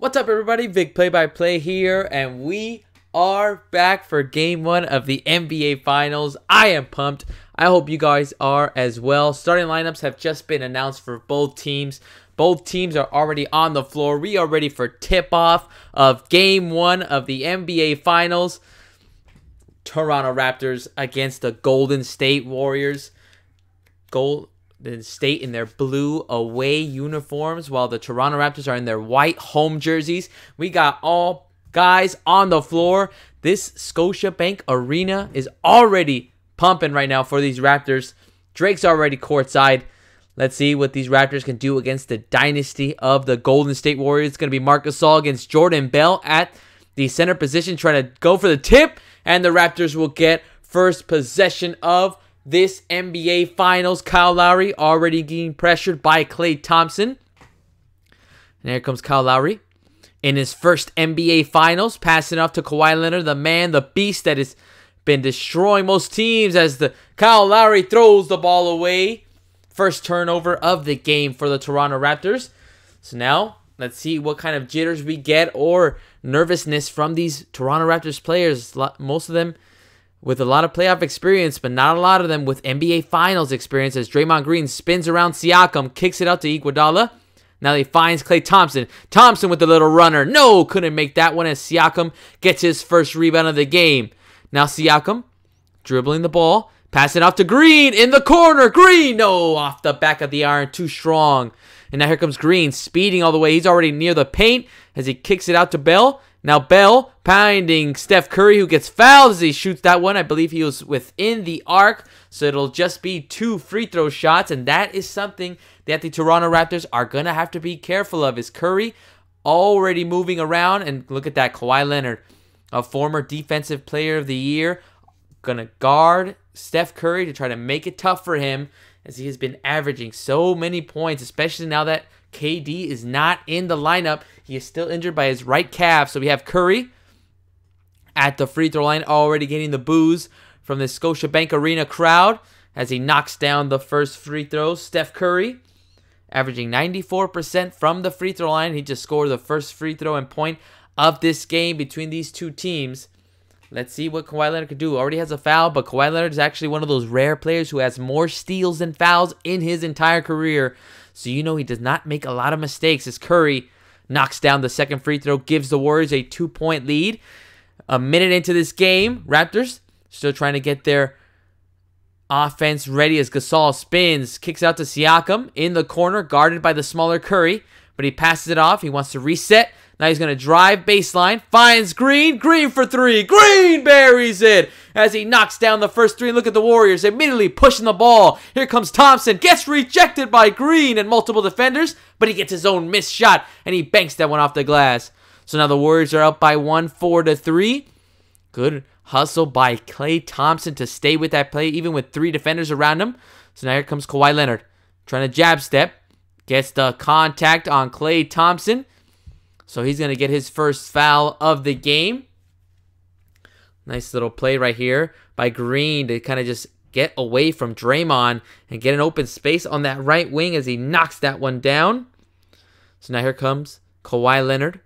What's up, everybody? Vic Play-by-Play here, and we are back for Game 1 of the NBA Finals. I am pumped. I hope you guys are as well. Starting lineups have just been announced for both teams. Both teams are already on the floor. We are ready for tip-off of Game 1 of the NBA Finals. Toronto Raptors against the Golden State Warriors. Golden State in their blue away uniforms, while the Toronto Raptors are in their white home jerseys. We got all guys on the floor. This Scotiabank Arena is already pumping right now for these Raptors. Drake's already courtside. Let's see what these Raptors can do against the dynasty of the Golden State Warriors. It's going to be Marc Gasol against Jordan Bell at the center position, trying to go for the tip, and the Raptors will get first possession of this NBA Finals. Kyle Lowry already getting pressured by Klay Thompson. And here comes Kyle Lowry in his first NBA Finals, passing off to Kawhi Leonard, the man, the beast that has been destroying most teams, as the Kyle Lowry throws the ball away. First turnover of the game for the Toronto Raptors. So now, let's see what kind of jitters we get or nervousness from these Toronto Raptors players. Most of them with a lot of playoff experience, but not a lot of them with NBA Finals experience, as Draymond Green spins around Siakam, kicks it out to Iguodala. Now he finds Klay Thompson. Thompson with the little runner. No, couldn't make that one, as Siakam gets his first rebound of the game. Now Siakam dribbling the ball, passing off to Green in the corner. Green, no, off the back of the iron, too strong. And now here comes Green, speeding all the way. He's already near the paint as he kicks it out to Bell. Now Bell pounding Steph Curry, who gets fouled as he shoots that one. I believe he was within the arc, so it'll just be 2 free throw shots, and that is something that the Toronto Raptors are going to have to be careful of. Is Curry already moving around? And look at that, Kawhi Leonard, a former Defensive Player of the Year, going to guard Steph Curry to try to make it tough for him, as he has been averaging so many points, especially now that KD is not in the lineup. He is still injured by his right calf. So we have Curry at the free throw line, already getting the boos from the Scotiabank Arena crowd as he knocks down the first free throw. Steph Curry averaging 94% from the free throw line. He just scored the first free throw and point of this game between these two teams. Let's see what Kawhi Leonard can do. Already has a foul, but Kawhi Leonard is actually one of those rare players who has more steals than fouls in his entire career. So you know he does not make a lot of mistakes, as Curry knocks down the second free throw, gives the Warriors a 2-point lead. A minute into this game, Raptors still trying to get their offense ready as Gasol spins, kicks out to Siakam in the corner, guarded by the smaller Curry, but he passes it off. He wants to reset. Now he's going to drive baseline, finds Green, Green for 3, Green buries it as he knocks down the first 3. Look at the Warriors immediately pushing the ball. Here comes Thompson, gets rejected by Green and multiple defenders, but he gets his own missed shot, and he banks that one off the glass. So now the Warriors are up by 1, 4-3. Good hustle by Klay Thompson to stay with that play, even with 3 defenders around him. So now here comes Kawhi Leonard, trying to jab step, gets the contact on Klay Thompson. So he's going to get his first foul of the game. Nice little play right here by Green to kind of just get away from Draymond and get an open space on that right wing as he knocks that one down. So now here comes Kawhi Leonard.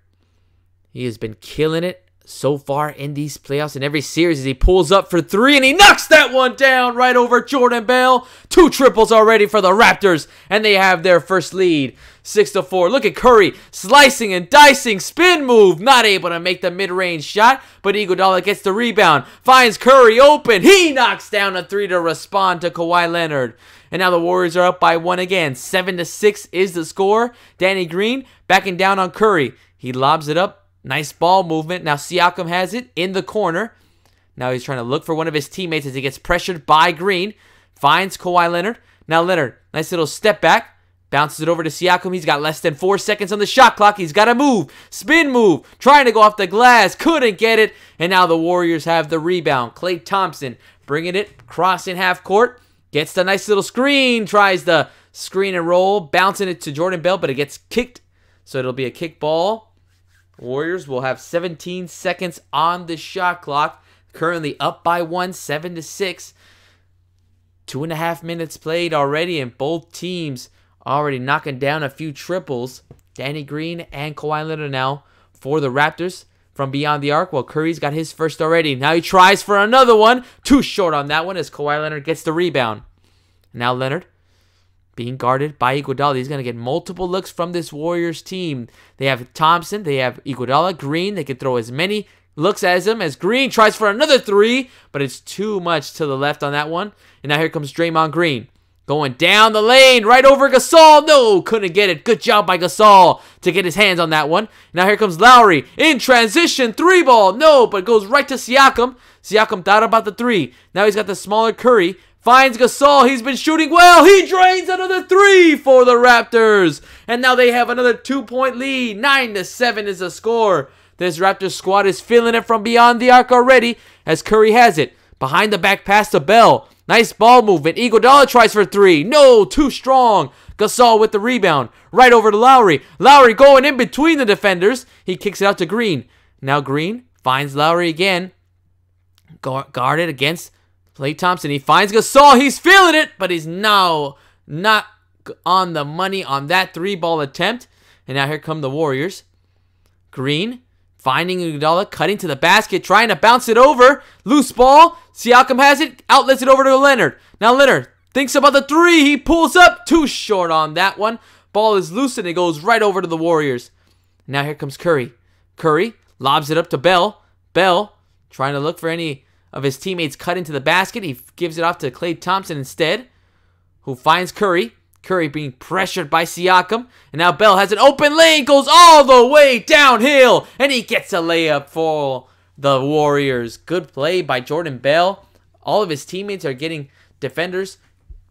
He has been killing it so far in these playoffs in every series as he pulls up for 3 and he knocks that one down right over Jordan Bell. 2 triples already for the Raptors, and they have their first lead, 6-4. Look at Curry slicing and dicing, spin move, not able to make the mid-range shot, but Iguodala gets the rebound, finds Curry open. He knocks down a 3 to respond to Kawhi Leonard. And now the Warriors are up by 1 again. 7-6 is the score. Danny Green backing down on Curry. He lobs it up. Nice ball movement. Now Siakam has it in the corner. Now he's trying to look for one of his teammates as he gets pressured by Green. Finds Kawhi Leonard. Now Leonard, nice little step back. Bounces it over to Siakam. He's got less than 4 seconds on the shot clock. He's got to move. Spin move. Trying to go off the glass. Couldn't get it. And now the Warriors have the rebound. Klay Thompson bringing it. Crossing half court. Gets the nice little screen. Tries the screen and roll. Bouncing it to Jordan Bell, but it gets kicked. So it'll be a kick ball. Warriors will have 17 seconds on the shot clock. Currently up by 1, 7-6. 2.5 minutes played already, and both teams already knocking down a few triples. Danny Green and Kawhi Leonard now for the Raptors from beyond the arc. Well, Curry's got his first already. Now he tries for another one. Too short on that one as Kawhi Leonard gets the rebound. Now Leonard being guarded by Iguodala. He's going to get multiple looks from this Warriors team. They have Thompson. They have Iguodala. Green. They can throw as many looks as him as Green tries for another three, but it's too much to the left on that one. And now here comes Draymond Green. Going down the lane, right over Gasol. No, couldn't get it. Good job by Gasol to get his hands on that one. Now here comes Lowry in transition. 3-ball. No, but goes right to Siakam. Siakam thought about the three. Now he's got the smaller Curry. Finds Gasol. He's been shooting well. He drains another three for the Raptors. And now they have another 2-point lead. 9-7 is the score. This Raptors squad is feeling it from beyond the arc already as Curry has it. Behind the back pass to Bell. Nice ball movement. Iguodala tries for three. No, too strong. Gasol with the rebound. Right over to Lowry. Lowry going in between the defenders. He kicks it out to Green. Now Green finds Lowry again. Guarded against Klay Thompson. He finds Gasol. He's feeling it, but he's now not on the money on that 3-ball attempt. And now here come the Warriors. Green finding Iguodala, cutting to the basket, trying to bounce it over. Loose ball. Siakam has it. Outlets it over to Leonard. Now Leonard thinks about the three. He pulls up. Too short on that one. Ball is loose and it goes right over to the Warriors. Now here comes Curry. Curry lobs it up to Bell. Bell trying to look for any of his teammates cut into the basket. He gives it off to Klay Thompson instead, who finds Curry. Curry being pressured by Siakam. And now Bell has an open lane. Goes all the way downhill. And he gets a layup for the Warriors. Good play by Jordan Bell. All of his teammates are getting defenders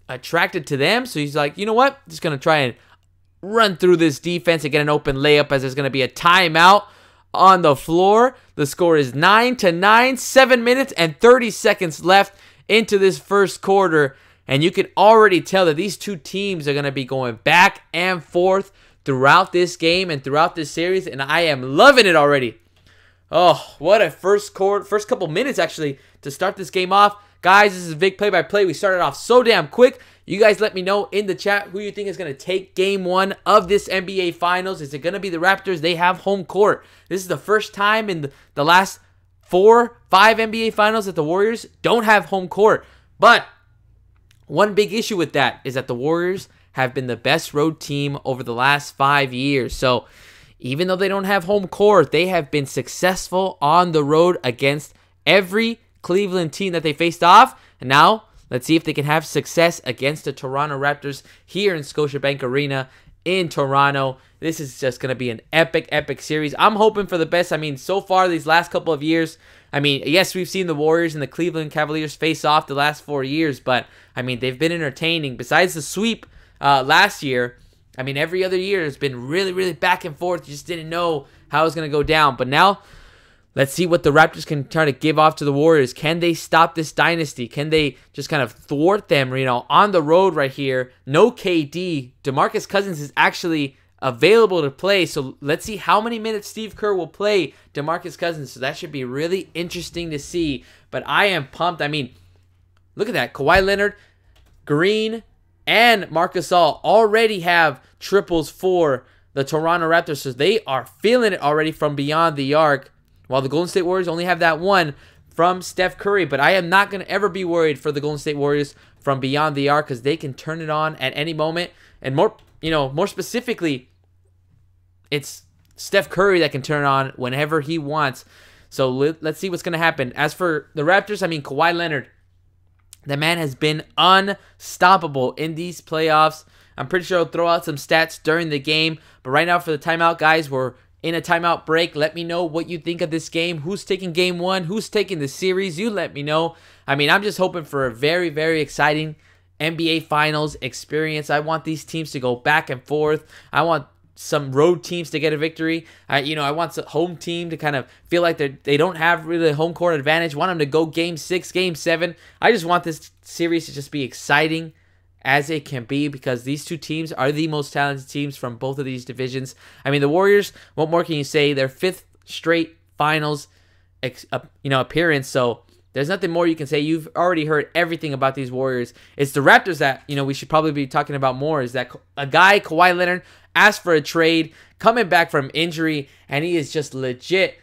attracted to them. So he's like, you know what? Just going to try and run through this defense and get an open layup as there's going to be a timeout on the floor. The score is 9-9. 7 minutes and 30 seconds left into this first quarter. And you can already tell that these two teams are going to be going back and forth throughout this game and throughout this series. And I am loving it already. Oh, what a first couple minutes, actually, to start this game off. Guys, this is Vic Play by Play. We started off so damn quick. You guys let me know in the chat who you think is going to take game one of this NBA Finals. Is it going to be the Raptors? They have home court. This is the first time in the last 4-5 NBA Finals that the Warriors don't have home court. But one big issue with that is that the Warriors have been the best road team over the last 5 years. So even though they don't have home court, they have been successful on the road against every Cleveland team that they faced off. And now let's see if they can have success against the Toronto Raptors here in Scotiabank Arena in Toronto. This is just going to be an epic, epic series. I'm hoping for the best. I mean, so far these last couple of years, I mean, yes, we've seen the Warriors and the Cleveland Cavaliers face off the last 4 years, but I mean, they've been entertaining. Besides the sweep last year, I mean, every other year has been really, really back and forth. You just didn't know how it was going to go down. But now, let's see what the Raptors can try to give off to the Warriors. Can they stop this dynasty? Can they just kind of thwart them, on the road right here? No KD. DeMarcus Cousins is actually available to play. So let's see how many minutes Steve Kerr will play DeMarcus Cousins. So that should be really interesting to see. But I am pumped. I mean, look at that. Kawhi Leonard, Green, and Marc Gasol already have triples for the Toronto Raptors. So they are feeling it already from beyond the arc. While the Golden State Warriors only have that one from Steph Curry. But I am not going to ever be worried for the Golden State Warriors from beyond the arc because they can turn it on at any moment. And more specifically, it's Steph Curry that can turn it on whenever he wants. So let's see what's going to happen. As for the Raptors, I mean, Kawhi Leonard, the man has been unstoppable in these playoffs. I'm pretty sure I'll throw out some stats during the game. But right now for the timeout, guys, we're in a timeout break. Let me know what you think of this game. Who's taking game one? Who's taking the series? You let me know. I mean, I'm just hoping for a very, very exciting NBA Finals experience. I want these teams to go back and forth. I want some road teams to get a victory. I want the home team to kind of feel like they don't have really a home court advantage. I want them to go game 6, game 7. I just want this series to just be exciting as it can be because these two teams are the most talented teams from both of these divisions. I mean, the Warriors, what more can you say? Their 5th straight finals appearance, so There's nothing more you can say. You've already heard everything about these Warriors. It's the Raptors that, we should probably be talking about more. Is that a guy, Kawhi Leonard, asked for a trade, coming back from injury, and he is just legit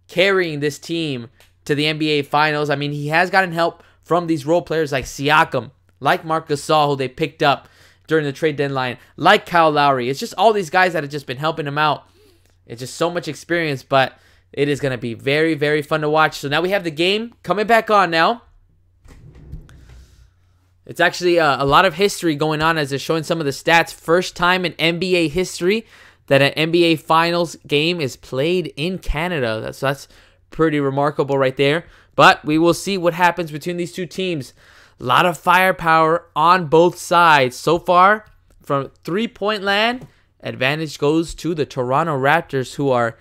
carrying this team to the NBA Finals. I mean, he has gotten help from these role players like Siakam, like Marc Gasol, who they picked up during the trade deadline, like Kyle Lowry. It's just all these guys that have just been helping him out. It's just so much experience, but it is going to be very, very fun to watch. So now we have the game coming back on now. It's actually a lot of history going on as they're showing some of the stats. First time in NBA history that an NBA Finals game is played in Canada. That's pretty remarkable right there. But we will see what happens between these two teams. A lot of firepower on both sides. So far, from three-point land, advantage goes to the Toronto Raptors, who are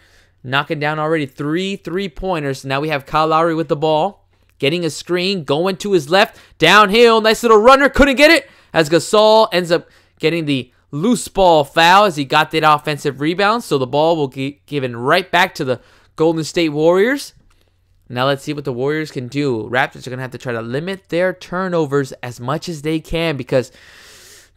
knocking down already 3 3-pointers. Now we have Kyle Lowry with the ball, getting a screen, going to his left, downhill, nice little runner, couldn't get it, as Gasol ends up getting the loose ball foul as he got that offensive rebound. So the ball will get given right back to the Golden State Warriors. Now let's see what the Warriors can do. Raptors are going to have to try to limit their turnovers as much as they can, because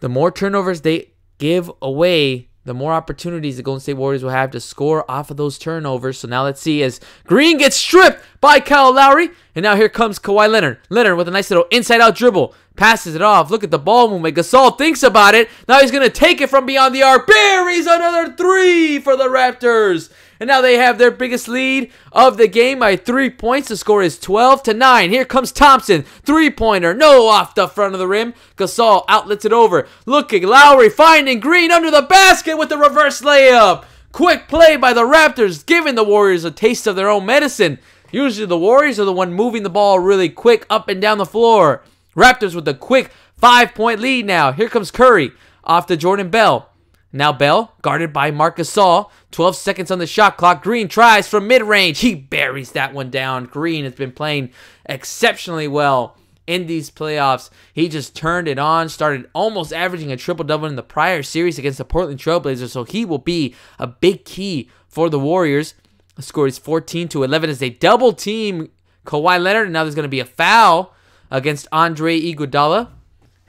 the more turnovers they give away, the more opportunities the Golden State Warriors will have to score off of those turnovers. So now let's see as Green gets stripped by Kyle Lowry. And now here comes Kawhi Leonard. Leonard with a nice little inside-out dribble. Passes it off. Look at the ball movement. Gasol thinks about it. Now he's going to take it from beyond the arc. Buries another 3 for the Raptors. And now they have their biggest lead of the game by 3 points. The score is 12-9. Here comes Thompson. Three-pointer. No, off the front of the rim. Gasol outlets it over. Looking. Lowry finding Green under the basket with the reverse layup. Quick play by the Raptors, giving the Warriors a taste of their own medicine. Usually the Warriors are the one moving the ball really quick up and down the floor. Raptors with a quick 5-point lead now. Here comes Curry off to Jordan Bell. Now Bell, guarded by Marc Gasol. 12 seconds on the shot clock. Green tries from mid-range. He buries that one down. Green has been playing exceptionally well in these playoffs. He just turned it on, started almost averaging a triple-double in the prior series against the Portland Trailblazers, so he will be a big key for the Warriors. The score is 14-11 as they double-team Kawhi Leonard, and now there's going to be a foul against Andre Iguodala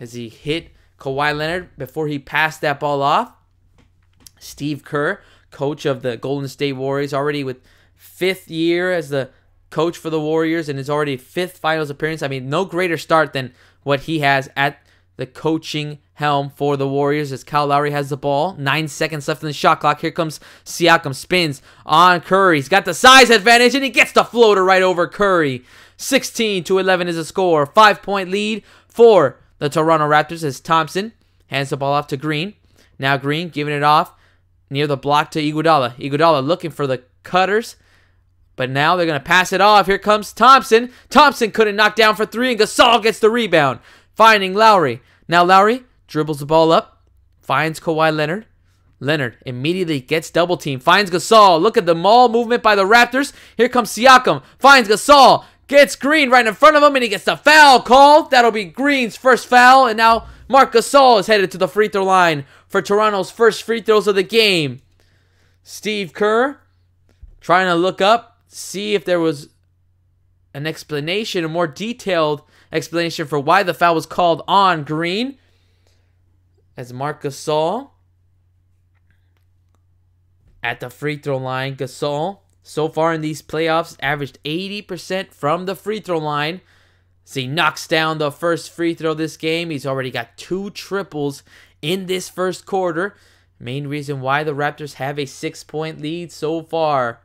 as he hit Kawhi Leonard before he passed that ball off. Steve Kerr, coach of the Golden State Warriors, already with 5th year as the coach for the Warriors and is already 5th finals appearance. I mean, no greater start than what he has at the coaching helm for the Warriors as Kyle Lowry has the ball. 9 seconds left in the shot clock. Here comes Siakam, spins on Curry. He's got the size advantage and he gets the floater right over Curry. 16-11 is the score. 5-point lead for the Toronto Raptors as Thompson hands the ball off to Green. Now Green giving it off near the block to Iguodala. Iguodala looking for the cutters, but now they're going to pass it off. Here comes Thompson. Thompson couldn't knock down for 3, and Gasol gets the rebound, finding Lowry. Now Lowry dribbles the ball up, finds Kawhi Leonard. Leonard immediately gets double teamed, finds Gasol. Look at the maul movement by the Raptors. Here comes Siakam, finds Gasol, gets Green right in front of him, and he gets the foul called. That'll be Green's first foul, and now Marc Gasol is headed to the free throw line for Toronto's first free throws of the game. Steve Kerr trying to look up, see if there was an explanation, a more detailed explanation for why the foul was called on Green. As Marc Gasol at the free throw line. Gasol, so far in these playoffs, averaged 80% from the free throw line. As he knocks down the first free throw this game. He's already got 2 triples in this first quarter. Main reason why the Raptors have a 6-point lead so far.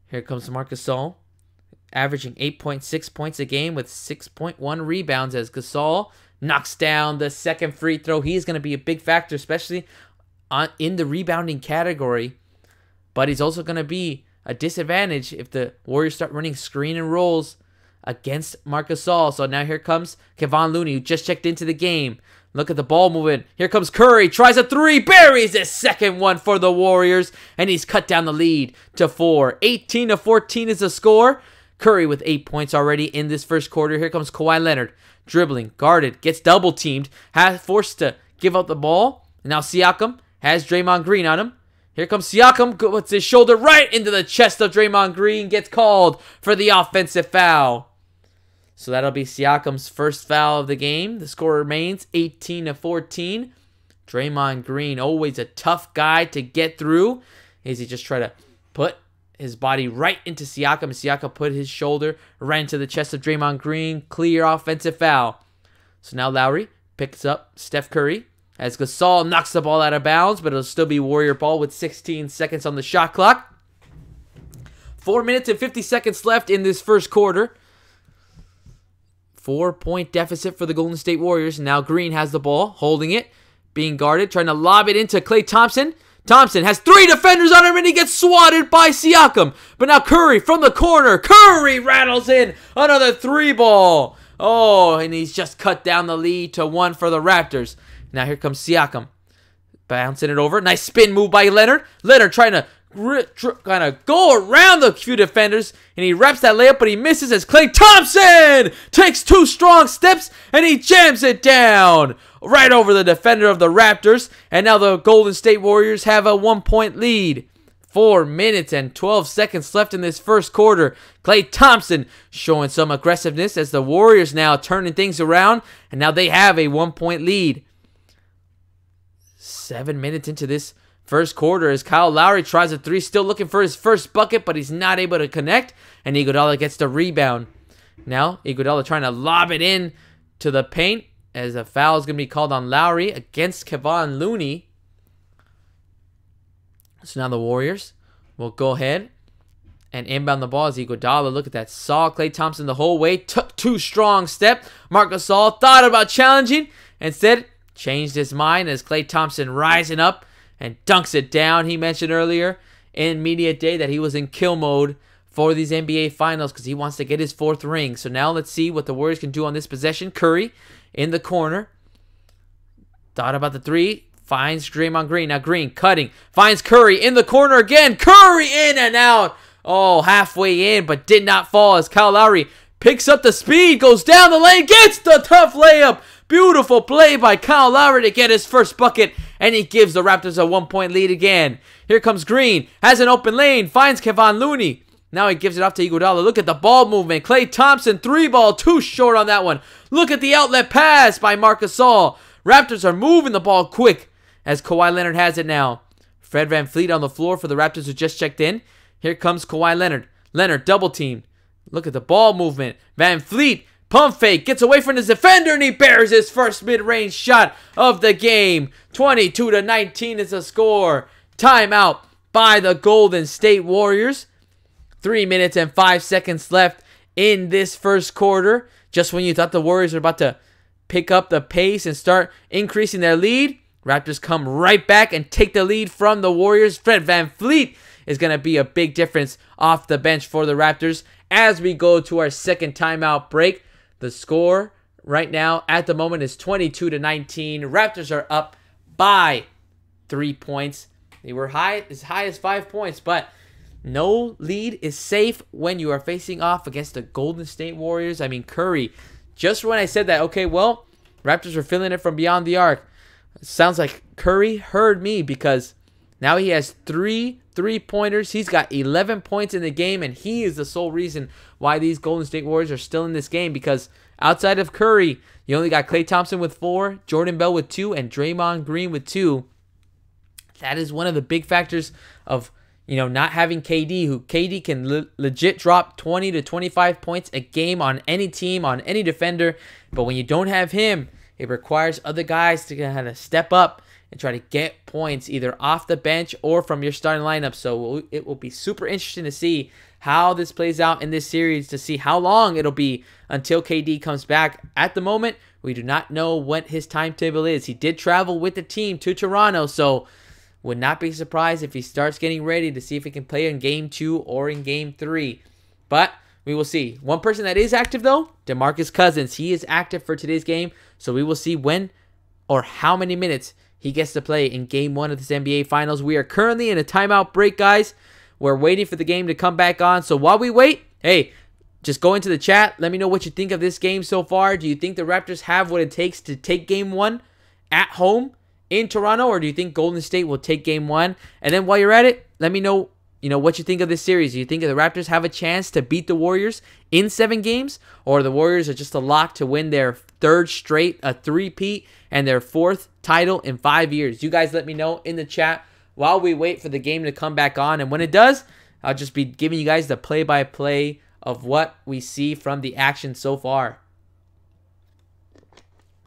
Here comes Marc Gasol, averaging 8.6 points a game with 6.1 rebounds as Gasol knocks down the second free throw. He's going to be a big factor, especially in the rebounding category. But he's also going to be a disadvantage if the Warriors start running screen and rolls against Marc Gasol. So now here comes Kevon Looney, who just checked into the game. Look at the ball movement. Here comes Curry. Tries a 3. Buries his second one for the Warriors. And he's cut down the lead to 4. 18-14 is the score. Curry with 8 points already in this first quarter. Here comes Kawhi Leonard. Dribbling, guarded, gets double teamed. Forced to give up the ball. And now Siakam has Draymond Green on him. Here comes Siakam, puts his shoulder right into the chest of Draymond Green, gets called for the offensive foul. So that'll be Siakam's first foul of the game. The score remains 18-14. Draymond Green, always a tough guy to get through. As he just try to put his body right into Siakam. Siakam put his shoulder right into the chest of Draymond Green. Clear offensive foul. So now Lowry picks up Steph Curry as Gasol knocks the ball out of bounds, but it'll still be Warrior ball with 16 seconds on the shot clock. 4 minutes and 50 seconds left in this first quarter. 4-point deficit for the Golden State Warriors. Now Green has the ball, holding it, being guarded, trying to lob it into Klay Thompson. Thompson has 3 defenders on him, and he gets swatted by Siakam. But now Curry from the corner. Curry rattles in another 3-ball. Oh, and he's just cut down the lead to 1 for the Raptors. Now here comes Siakam. Bouncing it over. Nice spin move by Leonard. Leonard trying to kind of go around the few defenders, and he reps that layup, but he misses as Klay Thompson takes 2 strong steps, and he jams it down right over the defender of the Raptors. And now the Golden State Warriors have a 1-point lead. 4 minutes and 12 seconds left in this first quarter. Klay Thompson showing some aggressiveness as the Warriors now turning things around, and now they have a 1-point lead. 7 minutes into this first quarter as Kyle Lowry tries a 3, still looking for his first bucket, but he's not able to connect, and Iguodala gets the rebound. Now Iguodala trying to lob it in to the paint as a foul is going to be called on Lowry against Kevon Looney. So now the Warriors will go ahead and inbound the ball as Iguodala, look at that, saw Klay Thompson the whole way, took 2 strong steps. Marc Gasol thought about challenging, instead changed his mind as Klay Thompson rising up and dunks it down. He mentioned earlier in Media Day that he was in kill mode for these NBA Finals because he wants to get his 4th ring. So now let's see what the Warriors can do on this possession. Curry in the corner. Thought about the 3. Finds Draymond Green. Now Green cutting. Finds Curry in the corner again. Curry in and out. Oh, halfway in, but did not fall as Kyle Lowry picks up the speed, goes down the lane, gets the tough layup. Beautiful play by Kyle Lowry to get his first bucket, and he gives the Raptors a 1-point lead again. Here comes Green, has an open lane, finds Kevon Looney. Now he gives it off to Iguodala. Look at the ball movement. Klay Thompson, 3-ball, too short on that one. Look at the outlet pass by Marc Gasol. Raptors are moving the ball quick as Kawhi Leonard has it now. Fred VanVleet on the floor for the Raptors who just checked in. Here comes Kawhi Leonard. Leonard double teamed. Look at the ball movement. VanVleet, pump fake, gets away from his defender, and he bears his first mid-range shot of the game. 22-19 is the score. Timeout by the Golden State Warriors. 3 minutes and 5 seconds left in this first quarter. Just when you thought the Warriors were about to pick up the pace and start increasing their lead, Raptors come right back and take the lead from the Warriors. Fred VanVleet is going to be a big difference off the bench for the Raptors as we go to our second timeout break. The score right now at the moment is 22-19. Raptors are up by 3 points. They were as high as 5 points, but no lead is safe when you are facing off against the Golden State Warriors. I mean, Curry, just when I said that, okay, well, Raptors were feeling it from beyond the arc. It sounds like Curry heard me because now he has 3 3-pointers. He's got 11 points in the game, and he is the sole reason why these Golden State Warriors are still in this game, because outside of Curry, you only got Klay Thompson with 4, Jordan Bell with 2, and Draymond Green with 2. That is one of the big factors of, not having KD, who KD can legit drop 20 to 25 points a game on any team, on any defender. But when you don't have him, it requires other guys to kind of step up and try to get points either off the bench or from your starting lineup. So it will be super interesting to see how this plays out in this series, to see how long it'll be until KD comes back. At the moment, we do not know what his timetable is. He did travel with the team to Toronto, so would not be surprised if he starts getting ready to see if he can play in Game 2 or in Game 3. But we will see. One person that is active, though, DeMarcus Cousins. He is active for today's game, so we will see when or how many minutes he gets to play in Game 1 of this NBA Finals. We are currently in a timeout break, guys. We're waiting for the game to come back on. So while we wait, hey, just go into the chat. Let me know what you think of this game so far. Do you think the Raptors have what it takes to take Game 1 at home in Toronto, or do you think Golden State will take game 1? And then while you're at it, let me know, what you think of this series. Do you think the Raptors have a chance to beat the Warriors in 7 games, or the Warriors are just a lock to win their 3rd straight, a three-peat, and their 4th title in 5 years? You guys let me know in the chat while we wait for the game to come back on. And when it does, I'll just be giving you guys the play-by-play of what we see from the action so far.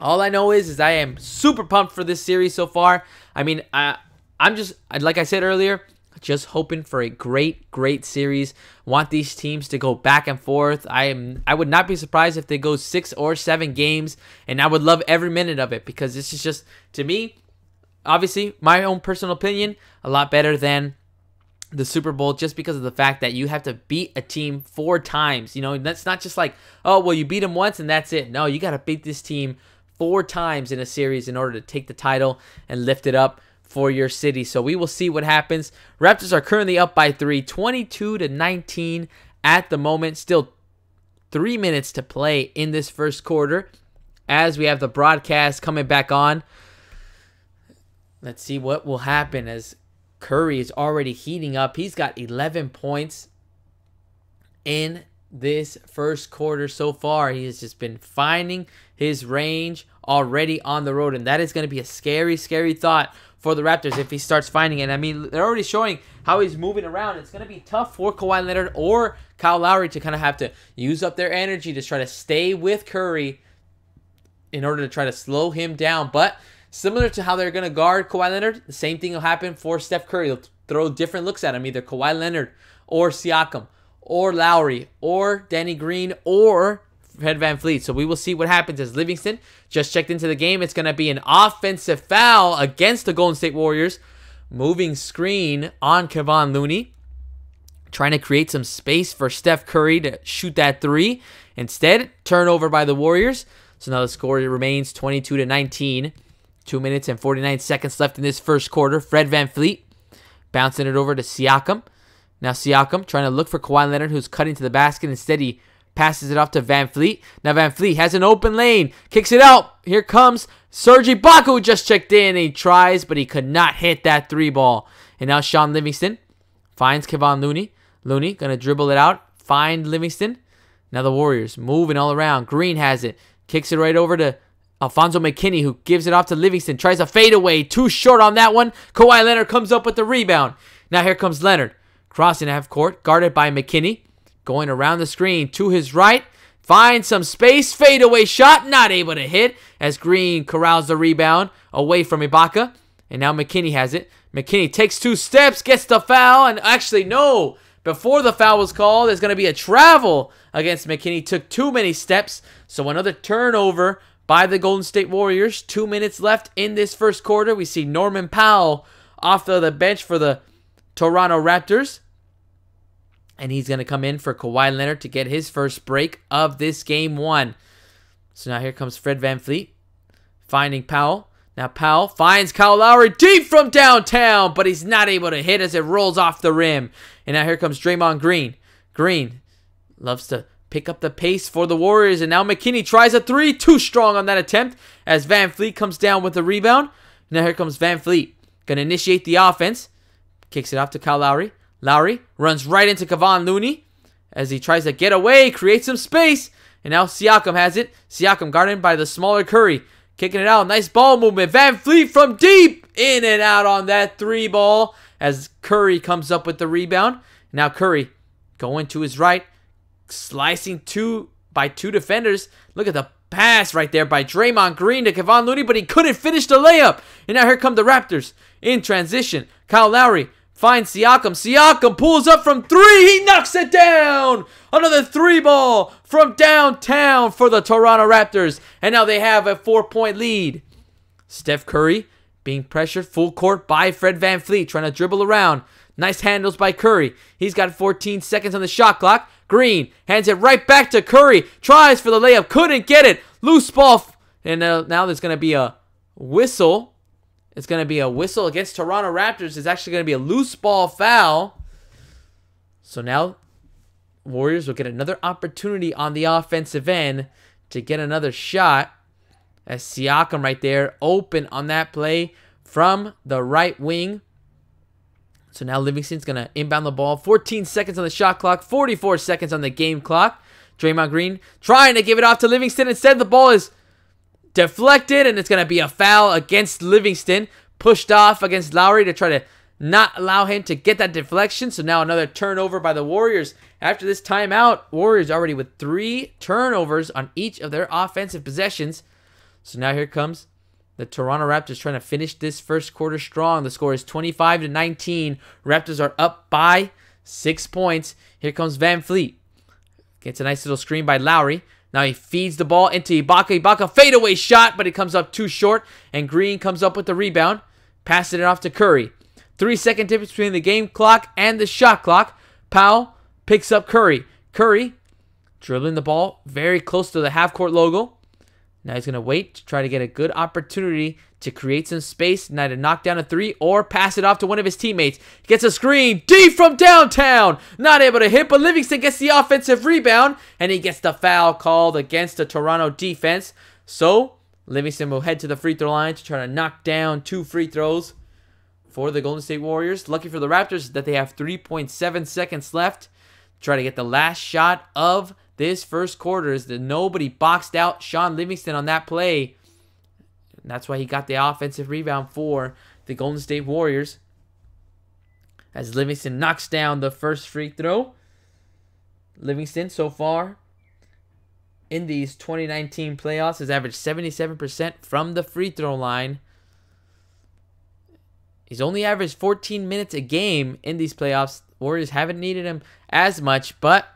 All I know is I am super pumped for this series so far. I mean, I'm just, like I said earlier, just hoping for a great series. Want these teams to go back and forth. I would not be surprised if they go 6 or 7 games, and I would love every minute of it, because this is just, to me, obviously, my own personal opinion, a lot better than the Super Bowl, just because of the fact that you have to beat a team 4 times. That's not just like, oh, well, you beat them once and that's it. No, you got to beat this team 4 times in a series in order to take the title and lift it up for your city. So we will see what happens. Raptors are currently up by 3, 22-19 at the moment. Still 3 minutes to play in this first quarter as we have the broadcast coming back on. Let's see what will happen as Curry is already heating up. He's got 11 points in this first quarter so far. He has just been finding his range already on the road, and that is going to be a scary thought for the Raptors if he starts finding it. I mean, they're already showing how he's moving around. It's going to be tough for Kawhi Leonard or Kyle Lowry to kind of have to use up their energy to try to stay with Curry in order to try to slow him down. But similar to how they're going to guard Kawhi Leonard, the same thing will happen for Steph Curry. They'll throw different looks at him, either Kawhi Leonard or Siakam or Lowry or Danny Green or Fred VanVleet. So we will see what happens as Livingston just checked into the game. It's going to be an offensive foul against the Golden State Warriors. Moving screen on Kevon Looney, trying to create some space for Steph Curry to shoot that 3. Instead, turnover by the Warriors. So now the score remains 22-19. 2 minutes and 49 seconds left in this first quarter. Fred VanVleet bouncing it over to Siakam. Now Siakam trying to look for Kawhi Leonard, who's cutting to the basket. Instead, he passes it off to VanVleet. Now VanVleet has an open lane. Kicks it out. Here comes Serge Ibaka, who just checked in. He tries, but he could not hit that 3 ball. And now Sean Livingston finds Kevon Looney. Looney going to dribble it out. Find Livingston. Now the Warriors moving all around. Green has it. Kicks it right over to Alfonso McKinney, who gives it off to Livingston. Tries a fadeaway. Too short on that one. Kawhi Leonard comes up with the rebound. Now here comes Leonard. Crossing half court. Guarded by McKinney. Going around the screen to his right. Finds some space. Fadeaway shot. Not able to hit as Green corrals the rebound away from Ibaka. And now McKinney has it. McKinney takes 2 steps. Gets the foul. And actually, no. Before the foul was called, there's going to be a travel against McKinney. Took too many steps. So another turnover by the Golden State Warriors. 2 minutes left in this first quarter. We see Norman Powell off the bench for the Toronto Raptors. And he's going to come in for Kawhi Leonard to get his first break of this game 1. So now here comes Fred VanVleet finding Powell. Now Powell finds Kyle Lowry deep from downtown, but he's not able to hit as it rolls off the rim. And now here comes Draymond Green. Green loves to pick up the pace for the Warriors. And now McKinney tries a 3. Too strong on that attempt as VanVleet comes down with the rebound. Now here comes VanVleet. Going to initiate the offense. Kicks it off to Kyle Lowry. Lowry runs right into Kevon Looney as he tries to get away, create some space. And now Siakam has it. Siakam guarded by the smaller Curry. Kicking it out. Nice ball movement. VanVleet from deep. In and out on that 3 ball as Curry comes up with the rebound. Now Curry going to his right. Slicing by 2 defenders. Look at the pass right there by Draymond Green to Kevon Looney, but he couldn't finish the layup. And now here come the Raptors in transition. Kyle Lowry finds Siakam. Siakam pulls up from 3. He knocks it down. Another 3 ball from downtown for the Toronto Raptors. And now they have a 4-point lead. Steph Curry being pressured full court by Fred VanVleet. Trying to dribble around. Nice handles by Curry. He's got 14 seconds on the shot clock. Green hands it right back to Curry. Tries for the layup. Couldn't get it. Loose ball. And now there's going to be a whistle. It's going to be a whistle against Toronto Raptors. It's actually going to be a loose ball foul. So now Warriors will get another opportunity on the offensive end to get another shot. As Siakam right there open on that play from the right wing. So now Livingston's going to inbound the ball. 14 seconds on the shot clock. 44 seconds on the game clock. Draymond Green trying to give it off to Livingston. Instead, the ball is deflected, and it's going to be a foul against Livingston. Pushed off against Lowry to try to not allow him to get that deflection. So now another turnover by the Warriors. After this timeout, Warriors already with 3 turnovers on each of their offensive possessions. So now here comes the Toronto Raptors trying to finish this first quarter strong. The score is 25-19. Raptors are up by 6 points. Here comes Van Fleet. Gets a nice little screen by Lowry. Now he feeds the ball into Ibaka. Ibaka fadeaway shot, but it comes up too short. And Green comes up with the rebound. Passing it off to Curry. 3-second difference between the game clock and the shot clock. Powell picks up Curry. Curry dribbling the ball very close to the half-court logo. Now he's going to wait to try to get a good opportunity to create some space, now to knock down a 3 or pass it off to one of his teammates. He gets a screen deep from downtown. Not able to hit, but Livingston gets the offensive rebound, and he gets the foul called against the Toronto defense. So Livingston will head to the free throw line to try to knock down 2 free throws for the Golden State Warriors. Lucky for the Raptors that they have 3.7 seconds left. Try to get the last shot of this first quarter is that nobody boxed out Sean Livingston on that play. And that's why he got the offensive rebound for the Golden State Warriors. As Livingston knocks down the first free throw. Livingston so far in these 2019 playoffs has averaged 77% from the free throw line. He's only averaged 14 minutes a game in these playoffs. Warriors haven't needed him as much, but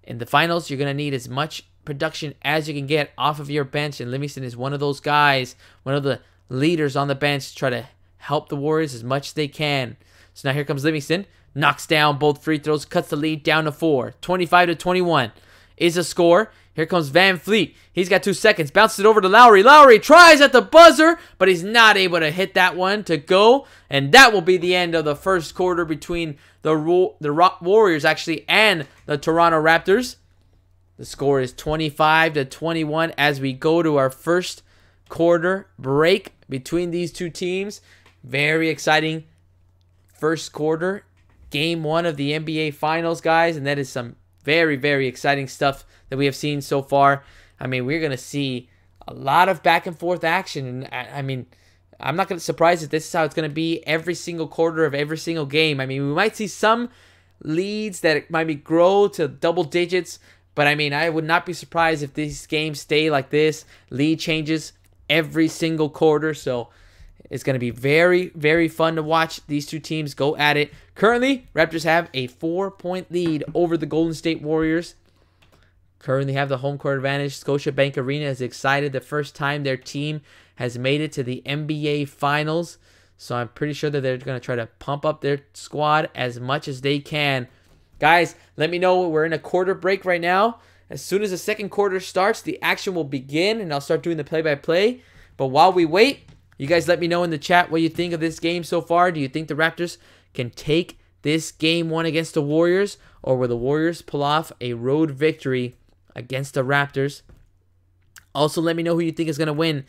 in the finals, you're going to need as much production as you can get off of your bench, and Livingston is one of those guys, one of the leaders on the bench to try to help the Warriors as much as they can. So now here comes Livingston, knocks down both free throws, cuts the lead down to 4. 25-21 is a score. Here comes Van Fleet. He's got 2 seconds. Bounces it over to Lowry. Lowry tries at the buzzer, but he's not able to hit that one to go. And that will be the end of the first quarter between the Warriors actually and the Toronto Raptors. The score is 25-21 as we go to our first quarter break between these two teams. Very exciting first quarter. Game 1 of the NBA Finals, guys. And that is some very, very exciting stuff that we have seen so far. I mean, we're going to see a lot of back and forth action. And I mean, I'm not going to surprise if this is how it's going to be every single quarter of every single game. I mean, we might see some leads that might grow to double digits. But I mean, I would not be surprised if these games stay like this. Lead changes every single quarter. So it's going to be very, very fun to watch these two teams go at it. Currently, Raptors have a 4-point lead over the Golden State Warriors. Currently have the home court advantage. Scotiabank Arena is excited. The first time their team has made it to the NBA Finals. So I'm pretty sure that they're going to try to pump up their squad as much as they can. Guys, let me know. We're in a quarter break right now. As soon as the second quarter starts, the action will begin, and I'll start doing the play-by-play. But while we wait, you guys let me know in the chat what you think of this game so far. Do you think the Raptors can take this game 1 against the Warriors, or will the Warriors pull off a road victory against the Raptors? Also, let me know who you think is going to win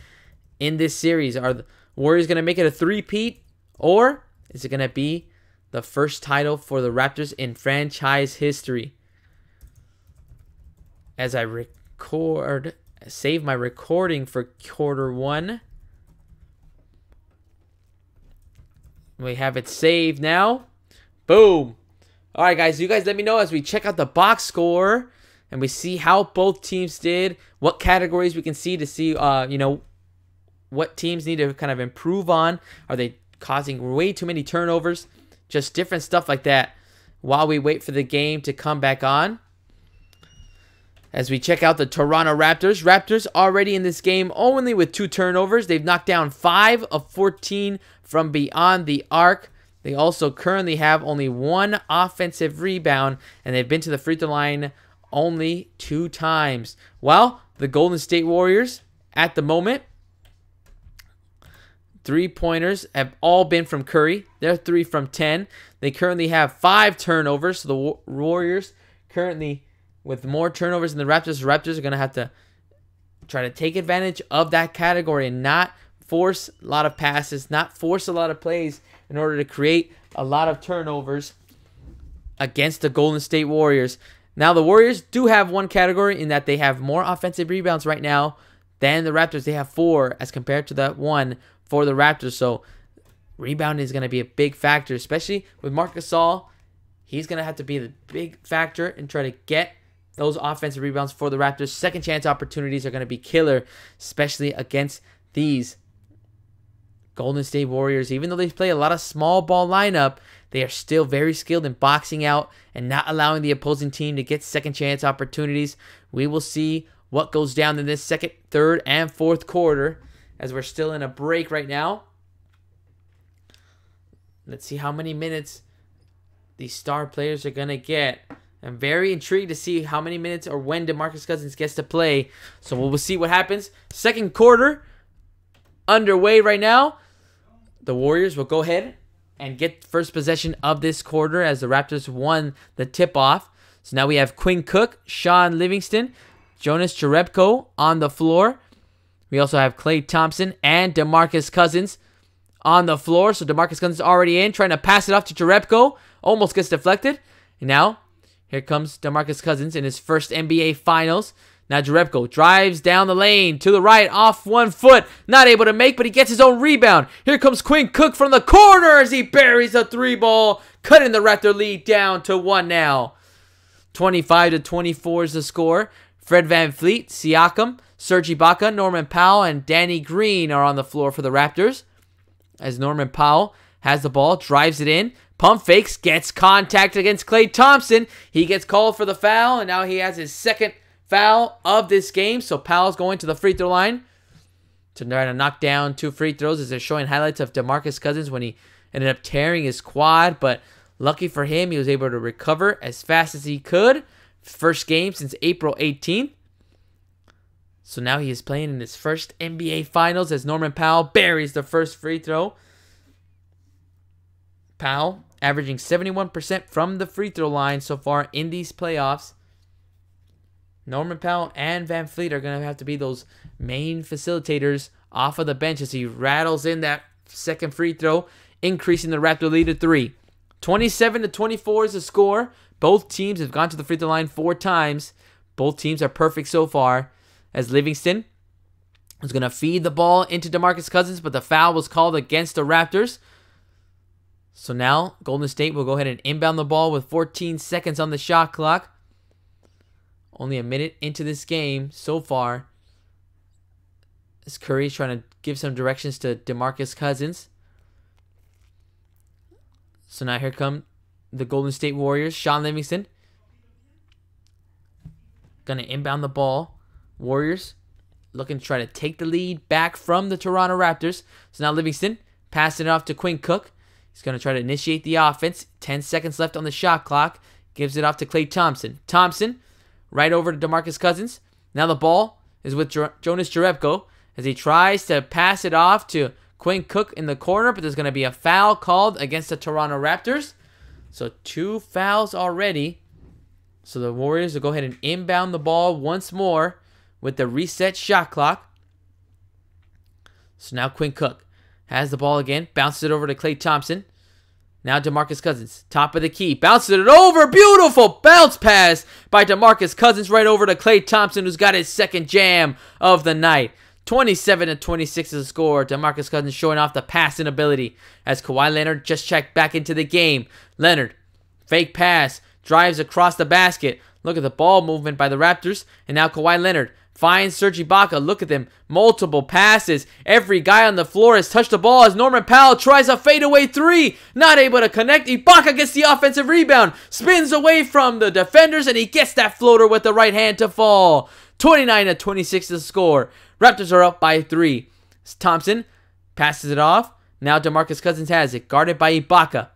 in this series. Are the Warriors going to make it a three-peat, or is it going to be the first title for the Raptors in franchise history? As I save my recording for quarter 1. We have it saved now. Boom. All right, guys. You guys let me know as we check out the box score and we see how both teams did, what categories we can see to see, what teams need to kind of improve on. Are they causing way too many turnovers? Just different stuff like that while we wait for the game to come back on. As we check out the Toronto Raptors. Raptors already in this game only with 2 turnovers. They've knocked down 5 of 14 from beyond the arc. They also currently have only 1 offensive rebound, and they've been to the free throw line only 2 times. Well, the Golden State Warriors at the moment, 3-pointers have all been from Curry. They're 3 from 10. They currently have 5 turnovers. So the Warriors currently with more turnovers than the Raptors. The Raptors are going to have to try to take advantage of that category and not force a lot of passes, not force a lot of plays in order to create a lot of turnovers against the Golden State Warriors. Now, the Warriors do have one category in that they have more offensive rebounds right now than the Raptors. They have 4 as compared to that 1 for the Raptors. So, rebounding is going to be a big factor, especially with Marc Gasol. He's going to have to be the big factor and try to get those offensive rebounds for the Raptors. Second chance opportunities are going to be killer, especially against these Golden State Warriors. Even though they play a lot of small ball lineup, they are still very skilled in boxing out and not allowing the opposing team to get second chance opportunities. We will see what goes down in this second, third, and fourth quarter as we're still in a break right now. Let's see how many minutes these star players are going to get. I'm very intrigued to see how many minutes or when DeMarcus Cousins gets to play. So we'll see what happens. Second quarter underway right now. The Warriors will go ahead and get first possession of this quarter as the Raptors won the tip-off. So now we have Quinn Cook, Sean Livingston, Jonas Jerebko on the floor. We also have Klay Thompson and DeMarcus Cousins on the floor. So DeMarcus Cousins already in, trying to pass it off to Jerebko. Almost gets deflected. And now, here comes DeMarcus Cousins in his first NBA Finals. Now Jerebko drives down the lane to the right, off 1 foot. Not able to make, but he gets his own rebound. Here comes Quinn Cook from the corner as he buries the 3-ball, cutting the Raptor lead down to 1 now. 25-24 is the score. Fred VanVleet, Siakam, Serge Ibaka, Norman Powell, and Danny Green are on the floor for the Raptors. As Norman Powell has the ball, drives it in. Pump fakes, gets contact against Klay Thompson. He gets called for the foul, and now he has his second foul of this game. So Powell's going to the free throw line to try to knock down 2 free throws as they're showing highlights of DeMarcus Cousins when he ended up tearing his quad. But lucky for him, he was able to recover as fast as he could. First game since April 18th. So now he is playing in his first NBA Finals as Norman Powell buries the first free throw. Powell averaging 71% from the free throw line so far in these playoffs. Norman Powell and VanVleet are going to have to be those main facilitators off of the bench as he rattles in that second free throw, increasing the Raptor lead to 3. 27-24 is the score. Both teams have gone to the free throw line 4 times. Both teams are perfect so far. As Livingston is going to feed the ball into DeMarcus Cousins, but the foul was called against the Raptors. So now Golden State will go ahead and inbound the ball with 14 seconds on the shot clock. Only a minute into this game so far. As Curry's trying to give some directions to DeMarcus Cousins. So now here come the Golden State Warriors. Sean Livingston going to inbound the ball. Warriors looking to try to take the lead back from the Toronto Raptors. So now Livingston passing it off to Quinn Cook. He's going to try to initiate the offense. 10 seconds left on the shot clock. Gives it off to Klay Thompson. Thompson right over to DeMarcus Cousins. Now the ball is with Jonas Jerebko as he tries to pass it off to Quinn Cook in the corner, but there's going to be a foul called against the Toronto Raptors. So 2 fouls already. So the Warriors will go ahead and inbound the ball once more with the reset shot clock. So now Quinn Cook has the ball again, bounces it over to Klay Thompson. Now DeMarcus Cousins, top of the key, bounces it over. Beautiful bounce pass by DeMarcus Cousins right over to Klay Thompson, who's got his second jam of the night. 27-26 is the score. DeMarcus Cousins showing off the passing ability as Kawhi Leonard just checked back into the game. Leonard, fake pass, drives across the basket. Look at the ball movement by the Raptors. And now Kawhi Leonard finds Serge Ibaka. Look at them. Multiple passes. Every guy on the floor has touched the ball as Norman Powell tries a fadeaway 3. Not able to connect. Ibaka gets the offensive rebound. Spins away from the defenders and he gets that floater with the right hand to fall. 29-26 is the score. Raptors are up by 3. Thompson passes it off. Now DeMarcus Cousins has it. Guarded by Ibaka.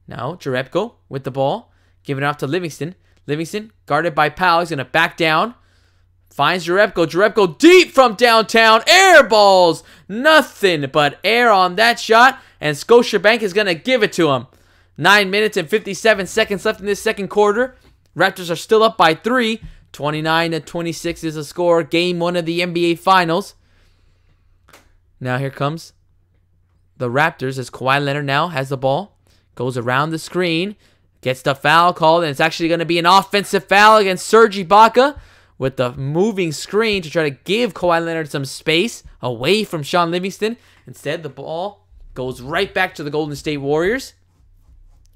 Now Jerebko with the ball. Giving it off to Livingston. Livingston guarded by Powell. He's going to back down. Finds Jerebko. Jerebko deep from downtown. Air balls. Nothing but air on that shot. And Scotiabank is going to give it to him. 9 minutes and 57 seconds left in this second quarter. Raptors are still up by 3. 29-26 is the score. Game 1 of the NBA Finals. Now here comes the Raptors as Kawhi Leonard now has the ball. Goes around the screen. Gets the foul called, and it's actually going to be an offensive foul against Serge Ibaka with the moving screen to try to give Kawhi Leonard some space away from Sean Livingston. Instead, the ball goes right back to the Golden State Warriors.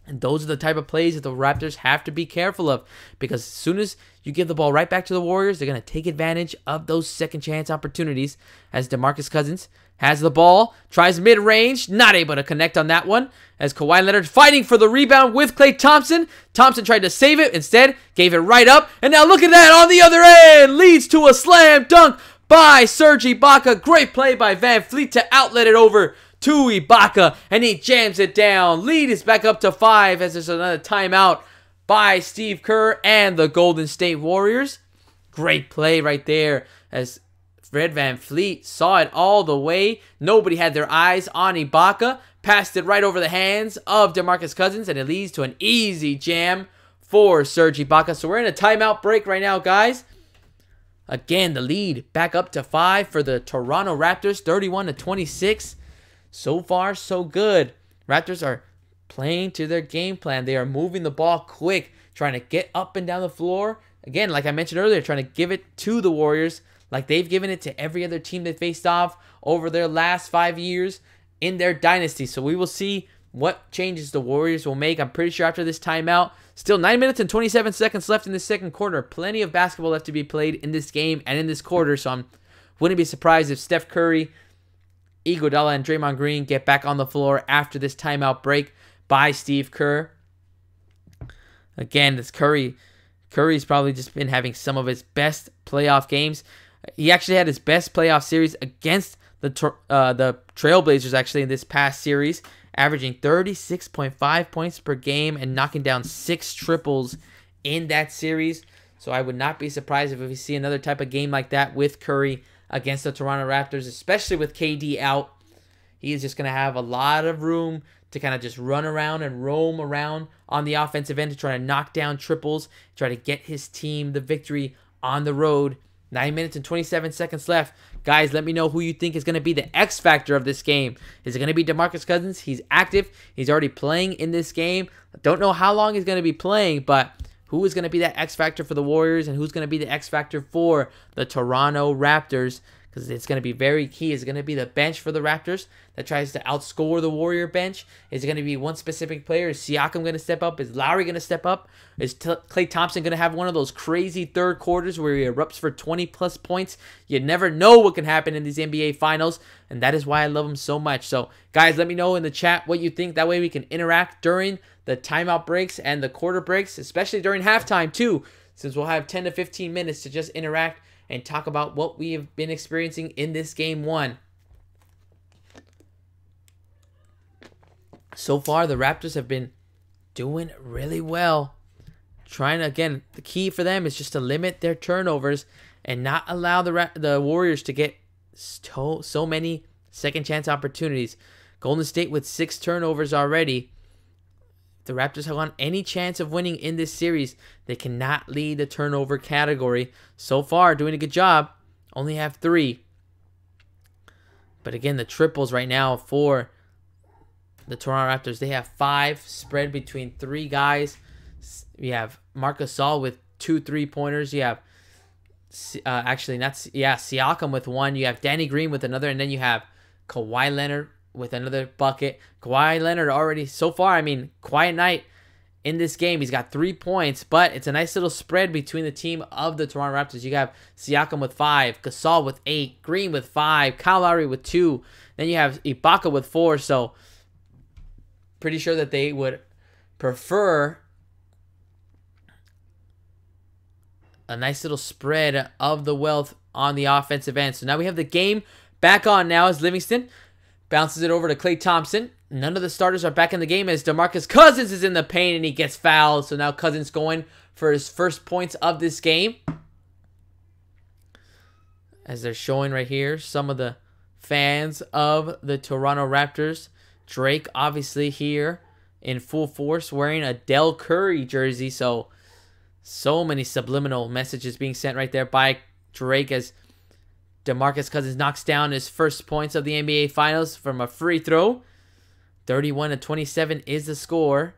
And those are the type of plays that the Raptors have to be careful of, because as soon as you give the ball right back to the Warriors, they're going to take advantage of those second chance opportunities. As DeMarcus Cousins has the ball, tries mid-range, not able to connect on that one. As Kawhi Leonard fighting for the rebound with Klay Thompson. Thompson tried to save it, instead gave it right up. And now look at that on the other end, leads to a slam dunk by Serge Ibaka. Great play by Van Fleet to outlet it over to Ibaka, and he jams it down. Lead is back up to 5 as there's another timeout by Steve Kerr and the Golden State Warriors. Great play right there as Fred Van Fleet saw it all the way. Nobody had their eyes on Ibaka. Passed it right over the hands of DeMarcus Cousins, and it leads to an easy jam for Serge Ibaka. So we're in a timeout break right now, guys. Again, the lead back up to 5 for the Toronto Raptors, 31-26. So far, so good. Raptors are playing to their game plan. They are moving the ball quick, trying to get up and down the floor. Again, like I mentioned earlier, trying to give it to the Warriors like they've given it to every other team they faced off over their last 5 years in their dynasty. So we will see what changes the Warriors will make. I'm pretty sure after this timeout, still 9 minutes and 27 seconds left in the second quarter. Plenty of basketball left to be played in this game and in this quarter. So I wouldn't be surprised if Steph Curry, Iguodala, and Draymond Green get back on the floor after this timeout break by Steve Kerr. Again, this Curry's probably just been having some of his best playoff games. He actually had his best playoff series against the Trailblazers actually in this past series, averaging 36.5 points per game and knocking down 6 triples in that series. So I would not be surprised if we see another type of game like that with Curry against the Toronto Raptors, especially with KD out. He is just going to have a lot of room to kind of just run around and roam around on the offensive end to try to knock down triples, try to get his team the victory on the road. 9 minutes and 27 seconds left. Guys, let me know who you think is going to be the X factor of this game. Is it going to be DeMarcus Cousins? He's active. He's already playing in this game. I don't know how long he's going to be playing, but who is going to be that X factor for the Warriors and who's going to be the X factor for the Toronto Raptors? Because it's going to be very key. Is it going to be the bench for the Raptors that tries to outscore the Warrior bench? Is it going to be one specific player? Is Siakam going to step up? Is Lowry going to step up? Is Klay Thompson going to have one of those crazy third quarters where he erupts for 20-plus points? You never know what can happen in these NBA Finals, and that is why I love him so much. So, guys, let me know in the chat what you think. That way we can interact during the timeout breaks and the quarter breaks, especially during halftime, too, since we'll have 10 to 15 minutes to just interact and talk about what we have been experiencing in this game one. So far, the Raptors have been doing really well. Trying to, again, the key for them is just to limit their turnovers and not allow the Warriors to get so many second chance opportunities. Golden State with 6 turnovers already. The Raptors have won any chance of winning in this series, they cannot lead the turnover category. So far, doing a good job. Only have 3. But again, the triples right now for the Toronto Raptors, they have 5 spread between 3 guys. You have Marc Gasol with 2 3-pointers. You have Siakam with 1. You have Danny Green with another, and then you have Kawhi Leonard with another bucket. Kawhi Leonard already, so far, I mean, quiet night in this game. He's got 3 points, but it's a nice little spread between the team of the Toronto Raptors. You have Siakam with 5, Gasol with 8, Green with 5, Kyle Lowry with 2. Then you have Ibaka with 4, so pretty sure that they would prefer a nice little spread of the wealth on the offensive end. So now we have the game back on now as Livingston bounces it over to Klay Thompson. None of the starters are back in the game as DeMarcus Cousins is in the paint and he gets fouled. So now Cousins going for his first points of this game. As they're showing right here, some of the fans of the Toronto Raptors. Drake obviously here in full force wearing a Del Curry jersey. So many subliminal messages being sent right there by Drake as DeMarcus Cousins knocks down his first points of the NBA Finals from a free throw. 31-27 is the score.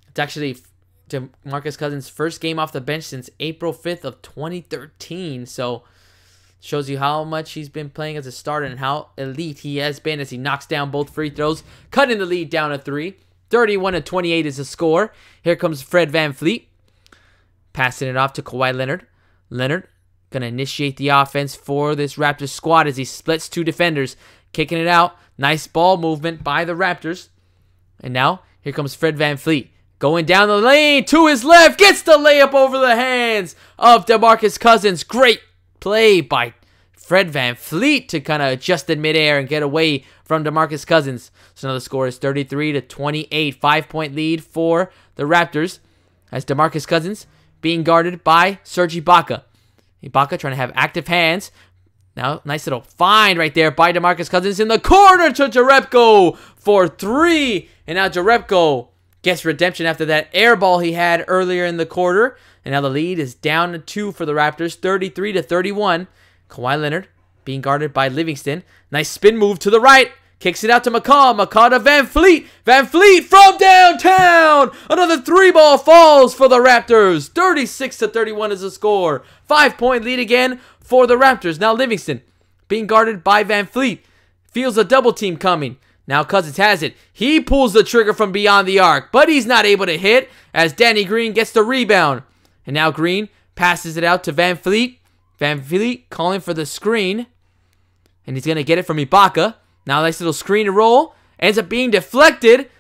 It's actually DeMarcus Cousins' first game off the bench since April 5th of 2013. So shows you how much he's been playing as a starter and how elite he has been as he knocks down both free throws, cutting the lead down to 3. 31-28 is the score. Here comes Fred VanVleet, passing it off to Kawhi Leonard. Leonard going to initiate the offense for this Raptors squad as he splits 2 defenders, kicking it out. Nice ball movement by the Raptors. And now, here comes Fred VanVleet. Going down the lane to his left. Gets the layup over the hands of DeMarcus Cousins. Great play by Fred VanVleet to kind of adjust in midair and get away from DeMarcus Cousins. So now the score is 33-28. 5-point lead for the Raptors as DeMarcus Cousins being guarded by Serge Ibaka. Ibaka trying to have active hands. Now, nice little find right there by DeMarcus Cousins in the corner to Jerebko for 3. And now Jerebko gets redemption after that air ball he had earlier in the quarter. And now the lead is down to 2 for the Raptors, 33-31. Kawhi Leonard being guarded by Livingston. Nice spin move to the right. Kicks it out to McCaw. McCaw to VanVleet. VanVleet from downtown. Another 3-ball falls for the Raptors. 36-31 is the score. 5-point lead again for the Raptors. Now Livingston being guarded by VanVleet. Feels a double team coming. Now Cousins has it. He pulls the trigger from beyond the arc, but he's not able to hit as Danny Green gets the rebound. And now Green passes it out to VanVleet. VanVleet calling for the screen. And he's going to get it from Ibaka. Now nice little screen to roll. Ends up being deflected.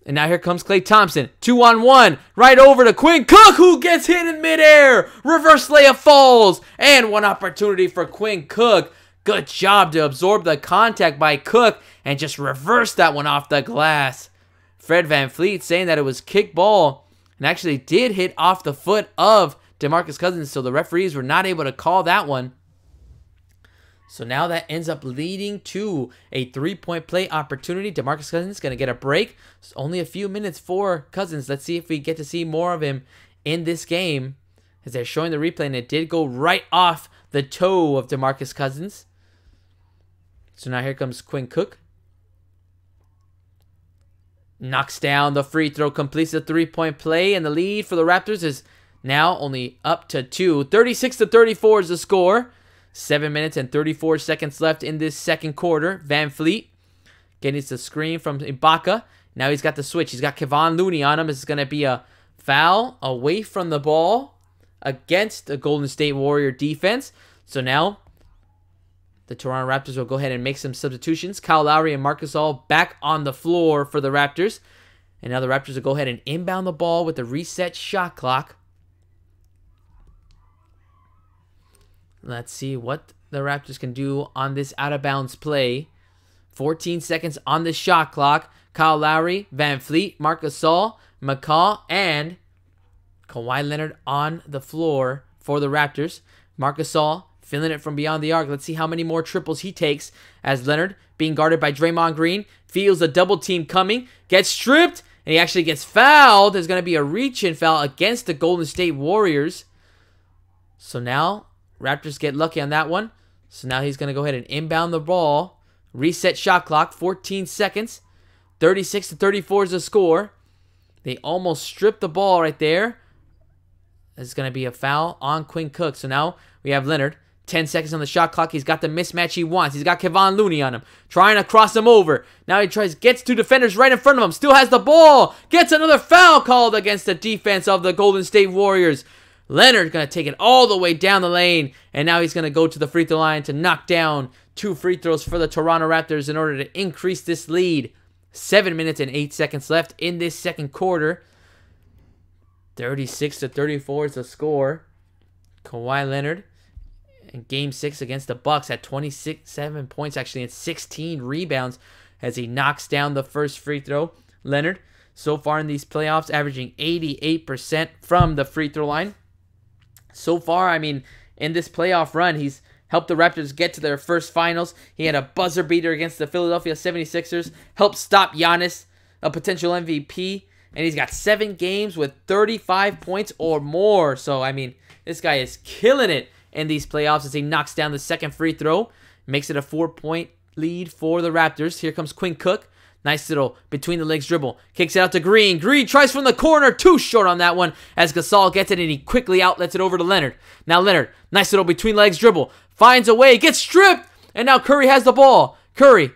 And now here comes Klay Thompson. 2-on-1. Right over to Quinn Cook, who gets hit in midair. Reverse layup falls. And one opportunity for Quinn Cook. Good job to absorb the contact by Cook and just reverse that one off the glass. Fred VanVleet saying that it was kick ball and actually did hit off the foot of DeMarcus Cousins, so the referees were not able to call that one. So now that ends up leading to a 3-point play opportunity. DeMarcus Cousins is going to get a break. It's only a few minutes for Cousins. Let's see if we get to see more of him in this game as they're showing the replay, and it did go right off the toe of DeMarcus Cousins. So now here comes Quinn Cook. Knocks down the free throw, completes the 3-point play, and the lead for the Raptors is now only up to 2. 36-34 is the score. 7 minutes and 34 seconds left in this second quarter. VanVleet getting the screen from Ibaka. Now he's got the switch. He's got Kevon Looney on him. This is going to be a foul away from the ball against the Golden State Warrior defense. So now the Toronto Raptors will go ahead and make some substitutions. Kyle Lowry and Marc Gasol back on the floor for the Raptors. And now the Raptors will go ahead and inbound the ball with the reset shot clock. Let's see what the Raptors can do on this out-of-bounds play. 14 seconds on the shot clock. Kyle Lowry, VanVleet, Marc Gasol, McCaw, and Kawhi Leonard on the floor for the Raptors. Marc Gasol filling it from beyond the arc. Let's see how many more triples he takes as Leonard, being guarded by Draymond Green, feels a double team coming, gets stripped, and he actually gets fouled. There's going to be a reach-in foul against the Golden State Warriors. So now Raptors get lucky on that one. So now he's going to go ahead and inbound the ball. Reset shot clock, 14 seconds. 36-34 is the score. They almost stripped the ball right there. There's going to be a foul on Quinn Cook. So now we have Leonard. 10 seconds on the shot clock. He's got the mismatch he wants. He's got Kevon Looney on him. Trying to cross him over. Now he gets 2 defenders right in front of him. Still has the ball. Gets another foul called against the defense of the Golden State Warriors. Leonard going to take it all the way down the lane. And now he's going to go to the free throw line to knock down 2 free throws for the Toronto Raptors in order to increase this lead. 7 minutes and 8 seconds left in this second quarter. 36-34 is the score. Kawhi Leonard in Game 6 against the Bucks had 27 points actually and 16 rebounds as he knocks down the first free throw. Leonard, so far in these playoffs, averaging 88% from the free throw line. So far, I mean, in this playoff run, he's helped the Raptors get to their first finals. He had a buzzer beater against the Philadelphia 76ers, helped stop Giannis, a potential MVP, and he's got 7 games with 35 points or more. So, I mean, this guy is killing it in these playoffs as he knocks down the second free throw. Makes it a 4-point lead for the Raptors. Here comes Quinn Cook. Nice little between the legs dribble. Kicks it out to Green. Green tries from the corner. Too short on that one as Gasol gets it and he quickly outlets it over to Leonard. Now Leonard, nice little between legs dribble. Finds a way, gets stripped, and now Curry has the ball. Curry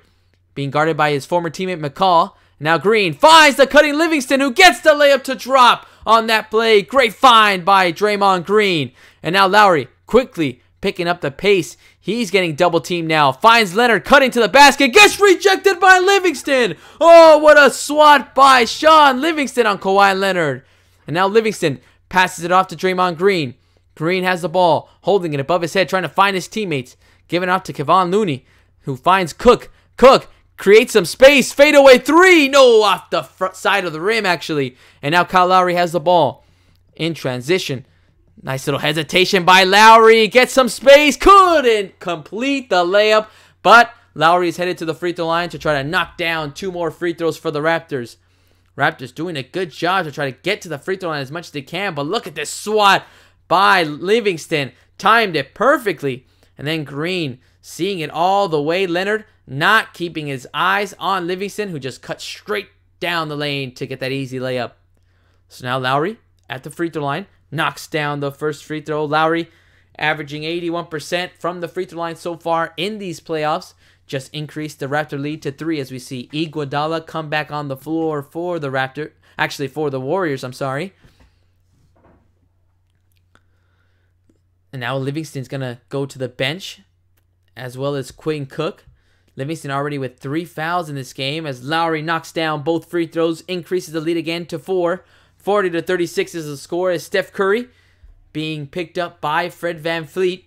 being guarded by his former teammate McCall. Now Green finds the cutting Livingston who gets the layup to drop on that play. Great find by Draymond Green. And now Lowry quickly picking up the pace. He's getting double teamed now. Finds Leonard cutting to the basket. Gets rejected by Livingston. Oh, what a swat by Sean Livingston on Kawhi Leonard. And now Livingston passes it off to Draymond Green. Green has the ball, holding it above his head, trying to find his teammates. Giving it off to Kevon Looney, who finds Cook. Cook creates some space. Fadeaway three. No, off the front side of the rim, actually. And now Kyle Lowry has the ball. In transition. Nice little hesitation by Lowry. Gets some space. Couldn't complete the layup. But Lowry is headed to the free throw line to try to knock down 2 more free throws for the Raptors. Raptors doing a good job to try to get to the free throw line as much as they can. But look at this swat by Livingston. Timed it perfectly. And then Green seeing it all the way. Leonard not keeping his eyes on Livingston, who just cut straight down the lane to get that easy layup. So now Lowry at the free throw line. Knocks down the first free throw. Lowry averaging 81% from the free throw line so far in these playoffs. Just increased the Raptor lead to 3 as we see Iguodala come back on the floor for the Raptor. Actually, for the Warriors, I'm sorry. And now Livingston's going to go to the bench, as well as Quinn Cook. Livingston already with 3 fouls in this game as Lowry knocks down both free throws, increases the lead again to 4. 40-36 is the score as Steph Curry being picked up by Fred VanVleet.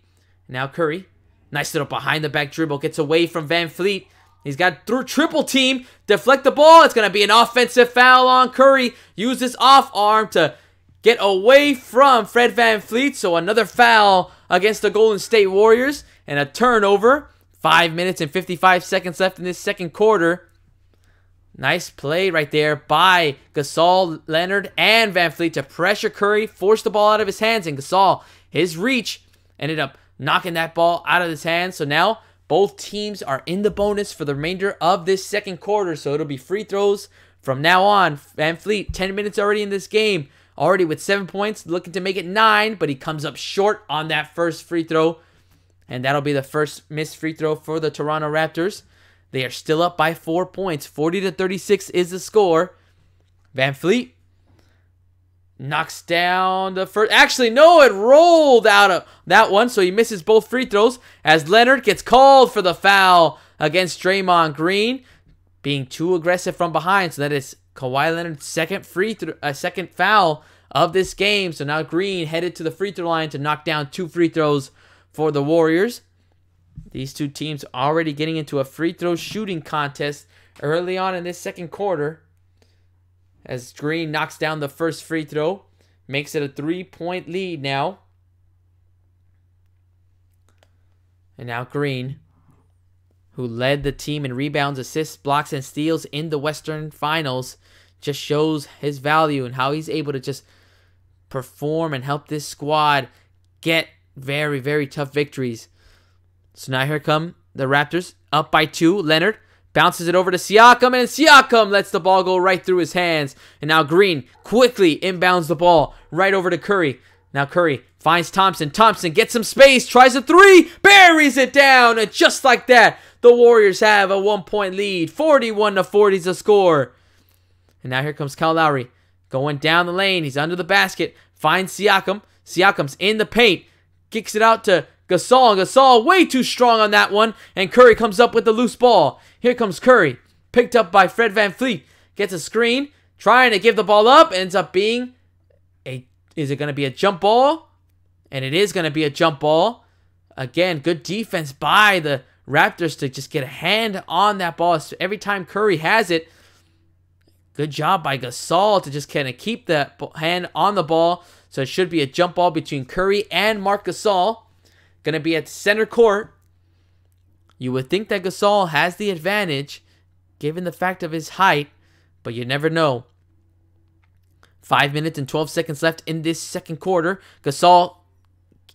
Now Curry, nice little behind the back dribble, gets away from VanVleet. He's got triple team, deflect the ball. It's going to be an offensive foul on Curry. Use this off arm to get away from Fred VanVleet. So another foul against the Golden State Warriors and a turnover. 5 minutes and 55 seconds left in this second quarter. Nice play right there by Gasol, Leonard, and VanVleet to pressure Curry, force the ball out of his hands, and Gasol, his reach, ended up knocking that ball out of his hands. So now both teams are in the bonus for the remainder of this second quarter. So it'll be free throws from now on. VanVleet, 10 minutes already in this game, already with 7 points, looking to make it 9, but he comes up short on that first free throw. And that'll be the first missed free throw for the Toronto Raptors. They are still up by 4 points. 40-36 is the score. VanVleet knocks down the first. Actually, no, it rolled out of that one, so he misses both free throws as Leonard gets called for the foul against Draymond Green, being too aggressive from behind. So that is Kawhi Leonard's second foul of this game. So now Green headed to the free throw line to knock down 2 free throws for the Warriors. These two teams already getting into a free throw shooting contest early on in this second quarter. As Green knocks down the first free throw. Makes it a 3-point lead now. And now Green, who led the team in rebounds, assists, blocks, and steals in the Western Finals, just shows his value and how he's able to just perform and help this squad get very, very tough victories. So now here come the Raptors, up by 2. Leonard bounces it over to Siakam, and Siakam lets the ball go right through his hands. And now Green quickly inbounds the ball right over to Curry. Now Curry finds Thompson. Thompson gets some space, tries a 3, buries it down, and just like that, the Warriors have a 1-point lead. 41-40 is the score. And now here comes Kyle Lowry going down the lane. He's under the basket, finds Siakam. Siakam's in the paint, kicks it out to Gasol. Gasol way too strong on that one. And Curry comes up with the loose ball. Here comes Curry. Picked up by Fred VanVleet. Gets a screen. Trying to give the ball up. Ends up being a... Is it going to be a jump ball? And it is going to be a jump ball. Again, good defense by the Raptors to just get a hand on that ball. Every time Curry has it. Good job by Gasol to just kind of keep the hand on the ball. So it should be a jump ball between Curry and Marc Gasol. Going to be at center court. You would think that Gasol has the advantage given the fact of his height, but you never know. 5 minutes and 12 seconds left in this second quarter. Gasol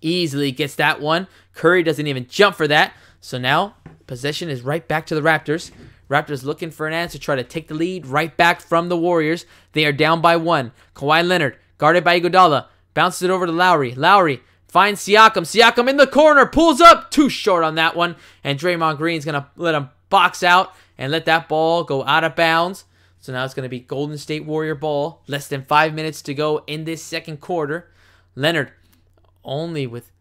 Easily gets that one. Curry doesn't even jump for that. So now possession is right back to the Raptors. Raptors looking for an answer, try to take the lead right back from the Warriors. They are down by 1. Kawhi Leonard, guarded by Iguodala, bounces it over to Lowry. Lowry finds Siakam. Siakam in the corner, pulls up, too short on that one. And Draymond Green's going to let him box out and let that ball go out of bounds. So now it's going to be Golden State Warrior ball. Less than 5 minutes to go in this second quarter. Leonard only with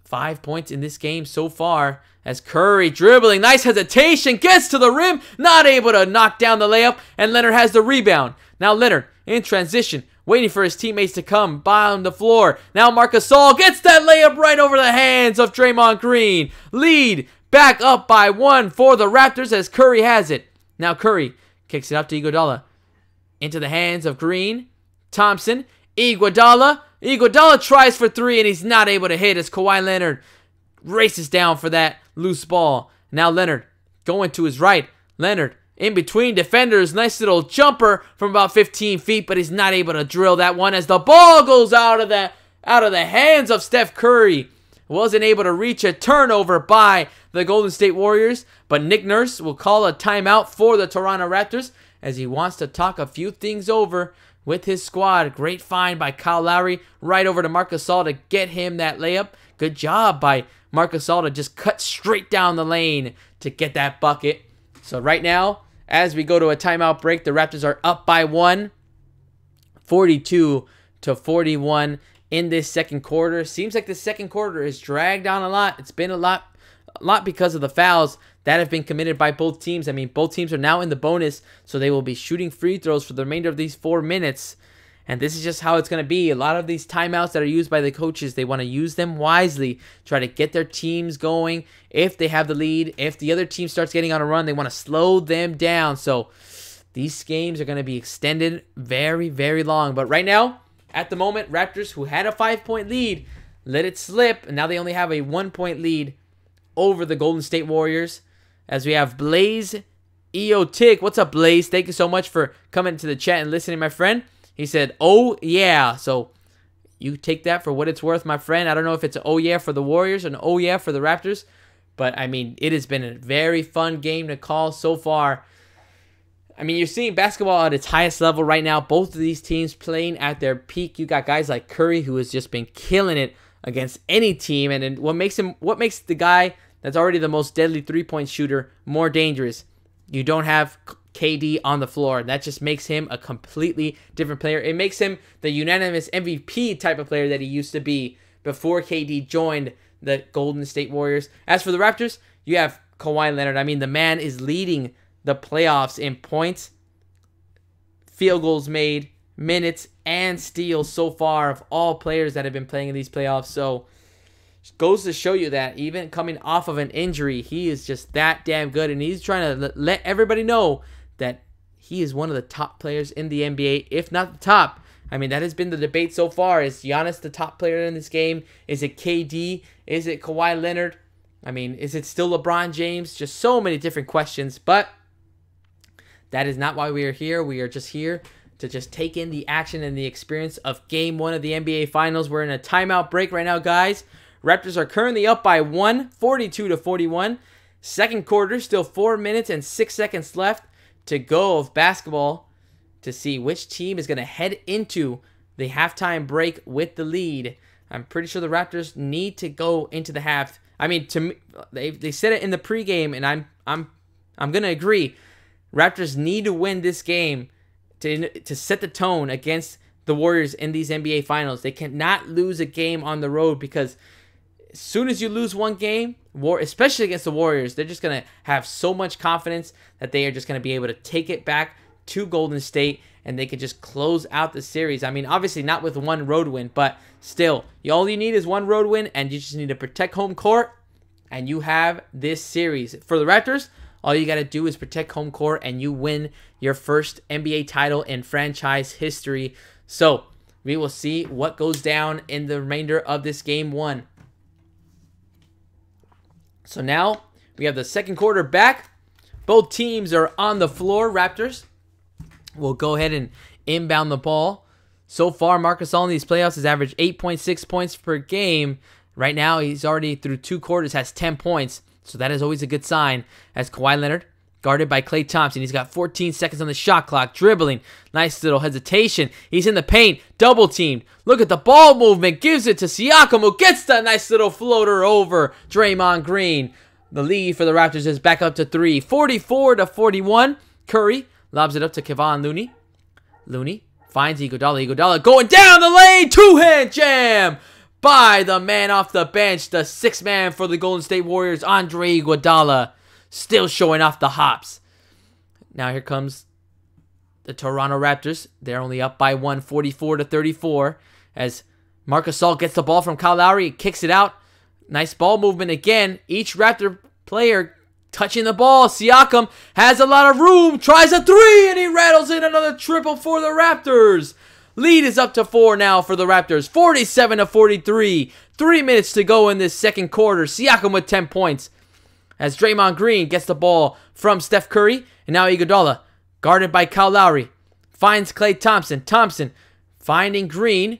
5 points in this game so far, as Curry dribbling, nice hesitation, gets to the rim, not able to knock down the layup, and Leonard has the rebound. Now Leonard in transition, waiting for his teammates to come by on the floor. Now Marc Gasol gets that layup right over the hands of Draymond Green. Lead back up by 1 for the Raptors as Curry has it. Now Curry kicks it out to Iguodala. Into the hands of Green. Thompson. Iguodala. Iguodala tries for 3 and he's not able to hit as Kawhi Leonard races down for that loose ball. Now Leonard going to his right. Leonard in between defenders. Nice little jumper from about 15 feet, but he's not able to drill that one as the ball goes out of the hands of Steph Curry. Wasn't able to reach a turnover by the Golden State Warriors, but Nick Nurse will call a timeout for the Toronto Raptors as he wants to talk a few things over with his squad. Great find by Kyle Lowry right over to Marc Gasol to get him that layup. Good job by Marc Gasol to just cut straight down the lane to get that bucket. So right now, as we go to a timeout break, the Raptors are up by 1, 42-41 in this second quarter. Seems like the second quarter is dragged on a lot. It's been a lot because of the fouls that have been committed by both teams. I mean, both teams are now in the bonus, so they will be shooting free throws for the remainder of these 4 minutes. And this is just how it's going to be. A lot of these timeouts that are used by the coaches, they want to use them wisely, try to get their teams going. If they have the lead, if the other team starts getting on a run, they want to slow them down. So these games are going to be extended very, very long. But right now, at the moment, Raptors, who had a 5-point lead, let it slip. And now they only have a 1-point lead over the Golden State Warriors. As we have Blaze Eotic. What's up, Blaze? Thank you so much for coming to the chat and listening, my friend. He said, oh, yeah. So you take that for what it's worth, my friend. I don't know if it's an oh, yeah for the Warriors or an oh, yeah for the Raptors. But, I mean, it has been a very fun game to call so far. I mean, you're seeing basketball at its highest level right now. Both of these teams playing at their peak. You got guys like Curry, who has just been killing it against any team. And then what makes the guy that's already the most deadly three-point shooter more dangerous? You don't have KD on the floor. That just makes him a completely different player. It makes him the unanimous MVP type of player that he used to be before KD joined the Golden State Warriors. As for the Raptors, you have Kawhi Leonard. I mean, the man is leading the playoffs in points, field goals made, minutes, and steals so far of all players that have been playing in these playoffs. So goes to show you that even coming off of an injury, he is just that damn good. And he's trying to let everybody know that he is one of the top players in the NBA, if not the top. I mean, that has been the debate so far. Is Giannis the top player in this game? Is it KD? Is it Kawhi Leonard? I mean, is it still LeBron James? Just so many different questions. But that is not why we are here. We are just here to just take in the action and the experience of Game 1 of the NBA Finals. We're in a timeout break right now, guys. Raptors are currently up by 1, 42-41. Second quarter, still 4 minutes and 6 seconds left to go of basketball to see which team is going to head into the halftime break with the lead. I'm pretty sure the Raptors need to go into the half. I mean, to me, they said it in the pregame, and I'm going to agree. Raptors need to win this game to set the tone against the Warriors in these NBA Finals. They cannot lose a game on the road, because as soon as you lose one game, especially against the Warriors, they're just going to have so much confidence that they are just going to be able to take it back to Golden State, and they could just close out the series. I mean, obviously not with one road win, but still, all you need is one road win, and you just need to protect home court, and you have this series. For the Raptors, all you got to do is protect home court, and you win your first NBA title in franchise history. So we will see what goes down in the remainder of this Game 1. So now we have the second quarter back. Both teams are on the floor. Raptors will go ahead and inbound the ball So far, Marc Gasol in these playoffs has averaged 8.6 points per game. Right now, he's already through 2 quarters, has 10 points. So that is always a good sign. As Kawhi Leonard, guarded by Klay Thompson. He's got 14 seconds on the shot clock, dribbling. Nice little hesitation. He's in the paint, double teamed. Look at the ball movement. Gives it to Siakam, who gets that nice little floater over Draymond Green. The lead for the Raptors is back up to 3. 44-41. Curry lobs it up to Kevon Looney. Looney finds Iguodala. Iguodala going down the lane. Two-hand jam by the man off the bench. The 6th man for the Golden State Warriors, Andre Iguodala. Still showing off the hops. Now here comes the Toronto Raptors. They're only up by 1, 44-34. As Marc Gasol gets the ball from Kyle Lowry. Kicks it out. Nice ball movement again. Each Raptor player touching the ball. Siakam has a lot of room. Tries a 3 and he rattles in another triple for the Raptors. Lead is up to 4 now for the Raptors. 47-43. 3 minutes to go in this second quarter. Siakam with 10 points. As Draymond Green gets the ball from Steph Curry. And now Iguodala, guarded by Kyle Lowry, finds Klay Thompson. Thompson finding Green.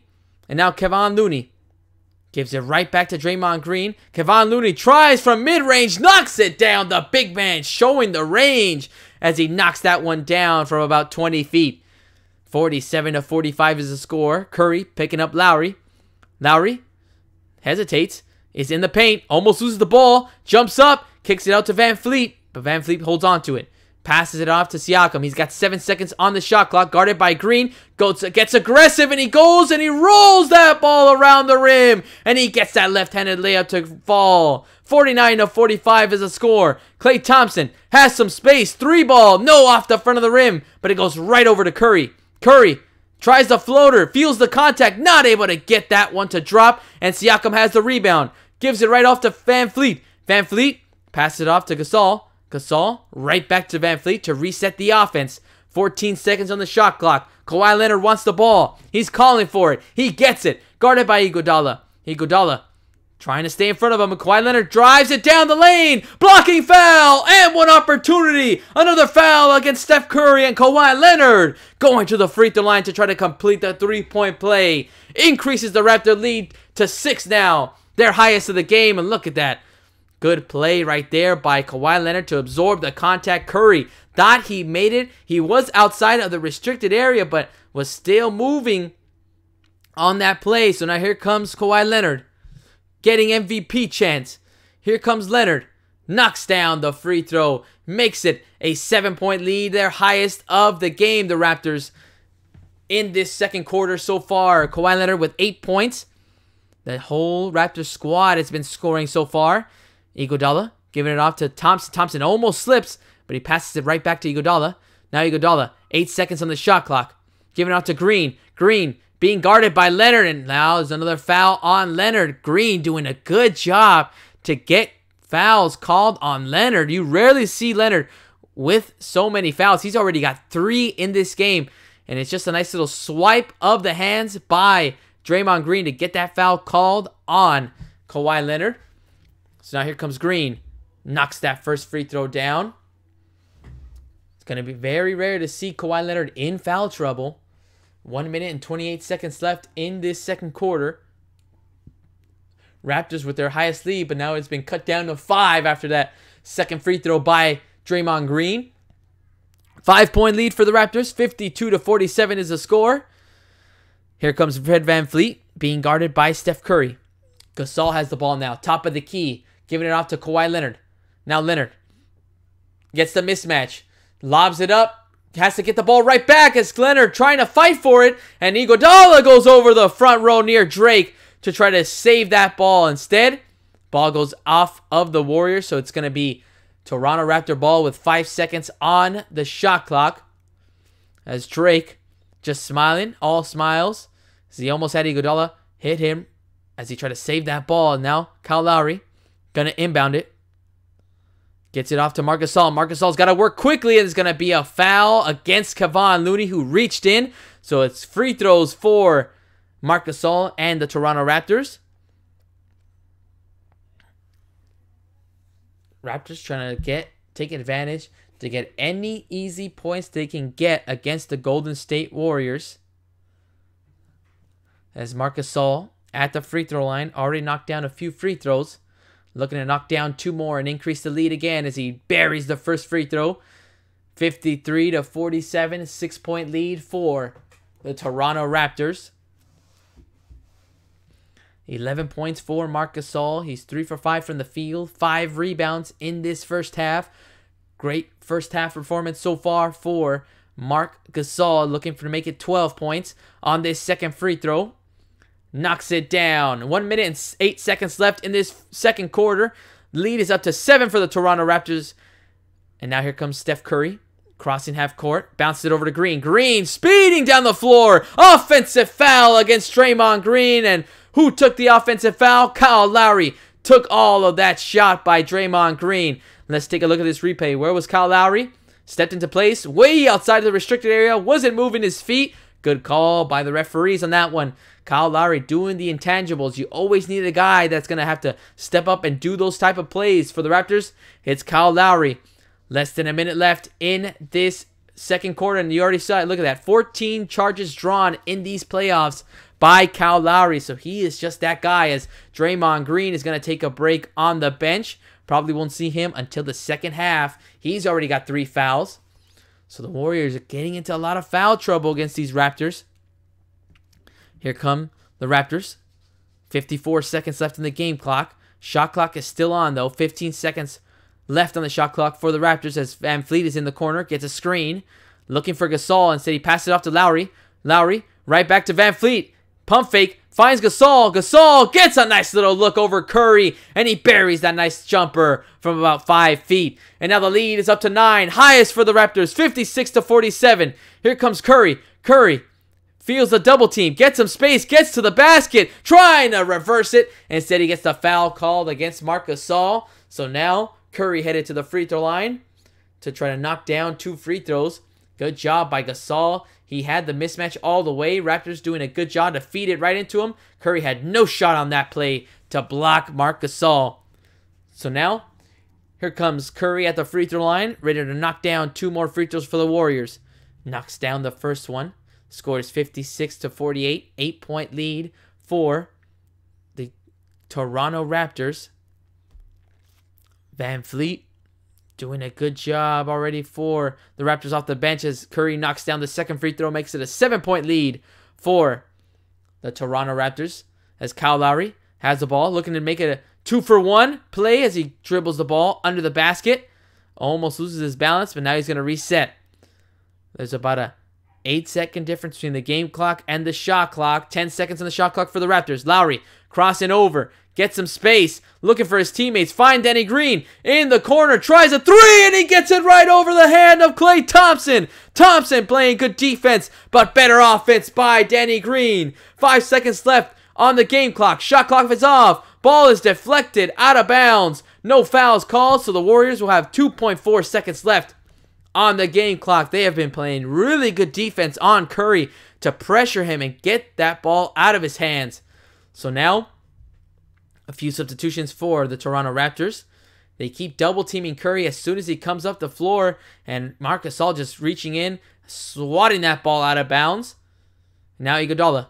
And now Kevon Looney gives it right back to Draymond Green. Kevon Looney tries from mid-range, knocks it down. The big man showing the range as he knocks that one down from about 20 feet. 47-45 is the score. Curry picking up Lowry. Lowry hesitates, is in the paint, almost loses the ball, jumps up, kicks it out to Van Fleet, but Van Fleet holds on to it. Passes it off to Siakam. He's got 7 seconds on the shot clock, guarded by Green. Gets aggressive, and he goes and he rolls that ball around the rim. And he gets that left-handed layup to fall. 49-45 is the score. Klay Thompson has some space. 3-ball, no off the front of the rim, but it goes right over to Curry. Curry tries the floater, feels the contact, not able to get that one to drop. And Siakam has the rebound. Gives it right off to Van Fleet. Van Fleet passes it off to Gasol. Gasol right back to Van Fleet to reset the offense. 14 seconds on the shot clock. Kawhi Leonard wants the ball. He's calling for it. He gets it. Guarded by Iguodala. Iguodala trying to stay in front of him. And Kawhi Leonard drives it down the lane. Blocking foul. And one opportunity. Another foul against Steph Curry and Kawhi Leonard. Going to the free throw line to try to complete the 3-point play. Increases the Raptor lead to 6 now. Their highest of the game. And look at that. Good play right there by Kawhi Leonard to absorb the contact. Curry thought he made it. He was outside of the restricted area, but was still moving on that play. So now here comes Kawhi Leonard getting MVP chance. Here comes Leonard. Knocks down the free throw. Makes it a 7-point lead. Their highest of the game, the Raptors, in this second quarter so far. Kawhi Leonard with 8 points. The whole Raptors squad has been scoring so far. Iguodala giving it off to Thompson. Thompson almost slips, but he passes it right back to Iguodala. Now Iguodala, 8 seconds on the shot clock. Giving it off to Green. Green being guarded by Leonard, and now there's another foul on Leonard. Green doing a good job to get fouls called on Leonard. You rarely see Leonard with so many fouls. He's already got 3 in this game, and it's just a nice little swipe of the hands by Draymond Green to get that foul called on Kawhi Leonard. So now here comes Green. Knocks that first free throw down. It's going to be very rare to see Kawhi Leonard in foul trouble. 1 minute and 28 seconds left in this second quarter. Raptors with their highest lead, but now it's been cut down to 5 after that second free throw by Draymond Green. 5-point lead for the Raptors. 52-47 is the score. Here comes Fred VanVleet being guarded by Steph Curry. Gasol has the ball now. Top of the key. Giving it off to Kawhi Leonard. Now Leonard gets the mismatch. Lobs it up. Has to get the ball right back as Leonard trying to fight for it. And Iguodala goes over the front row near Drake to try to save that ball. Instead, ball goes off of the Warriors. So it's going to be Toronto Raptor ball with 5 seconds on the shot clock. As Drake just smiling. All smiles. As he almost had Iguodala hit him as he tried to save that ball. And now Kyle Lowry going to inbound it. Gets it off to Marc Gasol. Marc Gasol's got to work quickly, and it's going to be a foul against Kevon Looney, who reached in. So it's free throws for Marc Gasol and the Toronto Raptors. Raptors trying to take advantage to get any easy points they can get against the Golden State Warriors. as Marc Gasol at the free throw line. Already knocked down a few free throws. Looking to knock down 2 more and increase the lead again as he buries the first free throw. 53-47, 6-point lead for the Toronto Raptors. 11 points for Marc Gasol. He's 3 for 5 from the field. 5 rebounds in this first half. Great first half performance so far for Marc Gasol. Looking to make it 12 points on this second free throw. Knocks it down. 1 minute and 8 seconds left in this second quarter. Lead is up to 7 for the Toronto Raptors. And now here comes Steph Curry. Crossing half court. Bounces it over to Green. Green speeding down the floor. Offensive foul against Draymond Green. And who took the offensive foul? Kyle Lowry took all of that shot by Draymond Green. Let's take a look at this replay. Where was Kyle Lowry? Stepped into place. Way outside of the restricted area. Wasn't moving his feet. Good call by the referees on that one. Kyle Lowry doing the intangibles. You always need a guy that's going to have to step up and do those type of plays for the Raptors. It's Kyle Lowry. Less than a minute left in this second quarter, and you already saw it. Look at that. 14 charges drawn in these playoffs by Kyle Lowry. So he is just that guy, as Draymond Green is going to take a break on the bench. Probably won't see him until the second half. He's already got 3 fouls. So the Warriors are getting into a lot of foul trouble against these Raptors. Here come the Raptors. 54 seconds left in the game clock. Shot clock is still on, though. 15 seconds left on the shot clock for the Raptors as Van Fleet is in the corner. Gets a screen. Looking for Gasol. Instead, he passes it off to Lowry. Lowry, right back to Van Fleet. Pump fake. Finds Gasol. Gasol gets a nice little look over Curry. And he buries that nice jumper from about 5 feet. And now the lead is up to 9. Highest for the Raptors. 56-47. Here comes Curry. Curry feels the double team. Gets some space. Gets to the basket. Trying to reverse it. Instead, he gets the foul called against Marc Gasol. So now Curry headed to the free throw line to try to knock down 2 free throws. Good job by Gasol. He had the mismatch all the way. Raptors doing a good job to feed it right into him. Curry had no shot on that play to block Marc Gasol. So now, here comes Curry at the free throw line, ready to knock down 2 more free throws for the Warriors. Knocks down the first one. Scores 56-48. 8-point lead for the Toronto Raptors. Van Fleet doing a good job already for the Raptors off the bench as Curry knocks down the second free throw, makes it a 7-point lead for the Toronto Raptors as Kyle Lowry has the ball, looking to make it a 2-for-1 play as he dribbles the ball under the basket. Almost loses his balance, but now he's going to reset. There's about a 8-second difference between the game clock and the shot clock. 10 seconds on the shot clock for the Raptors. Lowry crossing over. Gets some space. Looking for his teammates. Find Danny Green in the corner. Tries a 3 and he gets it right over the hand of Klay Thompson. Thompson playing good defense but better offense by Danny Green. 5 seconds left on the game clock. Shot clock is off. Ball is deflected out of bounds. No fouls called, so the Warriors will have 2.4 seconds left on the game clock. They have been playing really good defense on Curry to pressure him and get that ball out of his hands. So now, a few substitutions for the Toronto Raptors. They keep double teaming Curry as soon as he comes up the floor, and Marc Gasol just reaching in, swatting that ball out of bounds. Now Iguodala,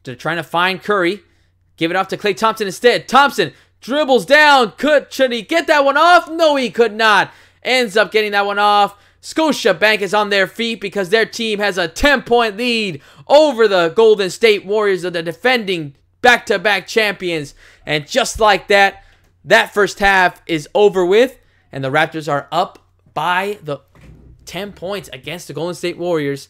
they're trying to find Curry. Give it off to Klay Thompson instead. Thompson dribbles down. Should he get that one off? No, he could not. Ends up getting that one off. Scotiabank is on their feet because their team has a 10-point lead over the Golden State Warriors, of the defending back-to-back champions. And just like that, that first half is over with, and the Raptors are up by the 10 points against the Golden State Warriors.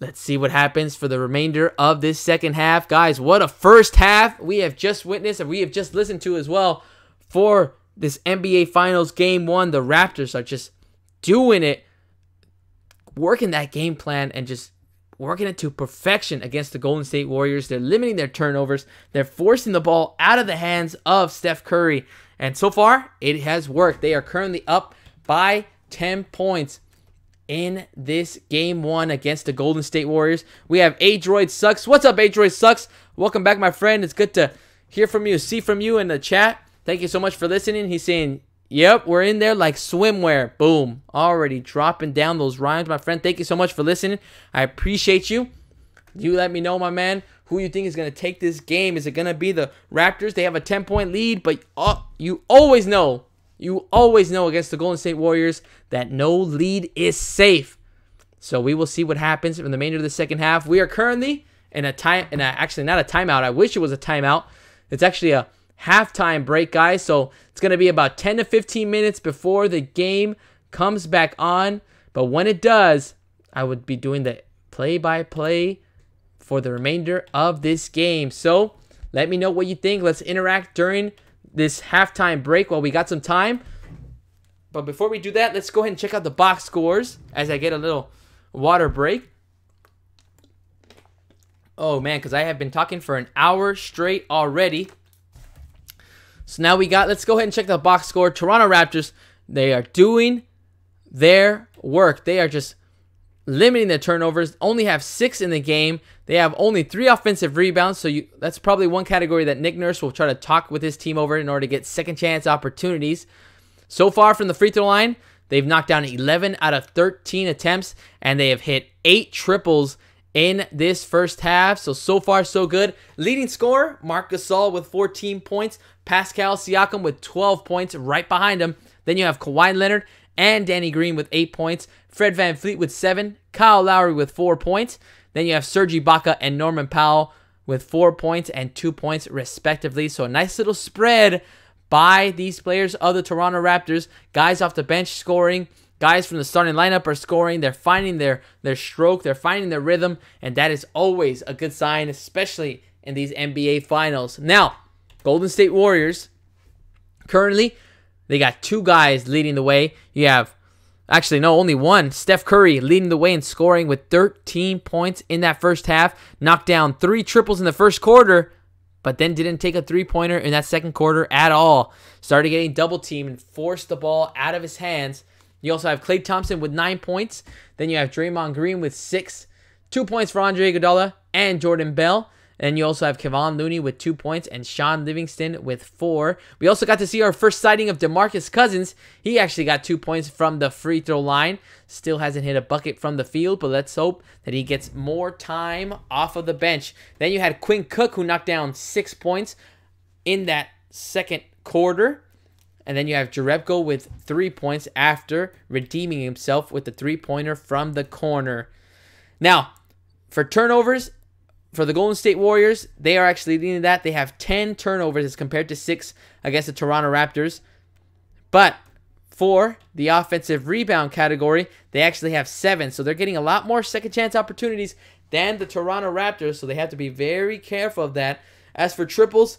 Let's see what happens for the remainder of this second half. Guys, what a first half we have just witnessed, and we have just listened to as well for this NBA Finals Game 1. The Raptors are just doing it, working that game plan and just working it to perfection against the Golden State Warriors. They're limiting their turnovers. They're forcing the ball out of the hands of Steph Curry. And so far, it has worked. They are currently up by 10 points in this Game 1 against the Golden State Warriors. We have Adroid Sucks. What's up, Adroid Sucks? Welcome back, my friend. It's good to hear from you, see from you in the chat. Thank you so much for listening. He's saying, yep, we're in there like swimwear. Boom. Already dropping down those rhymes, my friend. Thank you so much for listening. I appreciate you. You let me know, my man, who you think is going to take this game. Is it going to be the Raptors? They have a 10-point lead, but you always know against the Golden State Warriors that no lead is safe. So we will see what happens in the remainder of the second half. We are currently in actually not a timeout. I wish it was a timeout. It's actually a halftime break, guys. So it's going to be about 10 to 15 minutes before the game comes back on. But when it does, I would be doing the play-by-play for the remainder of this game. So let me know what you think. Let's interact during this halftime break while we got some time. But before we do that, let's go ahead and check out the box scores as I get a little water break. Oh man, because I have been talking for an hour straight already. So now let's go ahead and check the box score. Toronto Raptors, they are doing their work. They are just limiting the turnovers. Only have 6 in the game. They have only 3 offensive rebounds. So that's probably one category that Nick Nurse will try to talk with his team over in order to get second chance opportunities. So far from the free throw line, they've knocked down 11 out of 13 attempts, and they have hit 8 triples in this first half. So far, so good. Leading scorer, Marc Gasol with 14 points. Pascal Siakam with 12 points right behind him. Then you have Kawhi Leonard and Danny Green with 8 points. Fred VanVleet with 7. Kyle Lowry with 4 points. Then you have Serge Ibaka and Norman Powell with 4 points and 2 points respectively. So a nice little spread by these players of the Toronto Raptors. Guys off the bench scoring. Guys from the starting lineup are scoring. They're finding their stroke. They're finding their rhythm. And that is always a good sign, especially in these NBA Finals. Now, Golden State Warriors, currently, they got 2 guys leading the way. You have, actually, no, only one. Steph Curry leading the way in scoring with 13 points in that first half. Knocked down 3 triples in the first quarter, but then didn't take a three-pointer in that second quarter at all. Started getting double-teamed and forced the ball out of his hands. You also have Klay Thompson with 9 points. Then you have Draymond Green with 6. 2 points for Andre Iguodala and Jordan Bell. And you also have Kevon Looney with 2 points and Sean Livingston with 4. We also got to see our first sighting of DeMarcus Cousins. He actually got 2 points from the free throw line. Still hasn't hit a bucket from the field, but let's hope that he gets more time off of the bench. Then you had Quinn Cook, who knocked down 6 points in that second quarter. And then you have Jerebko with 3 points after redeeming himself with the three-pointer from the corner. Now, for turnovers, for the Golden State Warriors, they are actually leading that. They have 10 turnovers as compared to 6 against the Toronto Raptors. But for the offensive rebound category, they actually have 7. So they're getting a lot more second chance opportunities than the Toronto Raptors. So they have to be very careful of that. As for triples,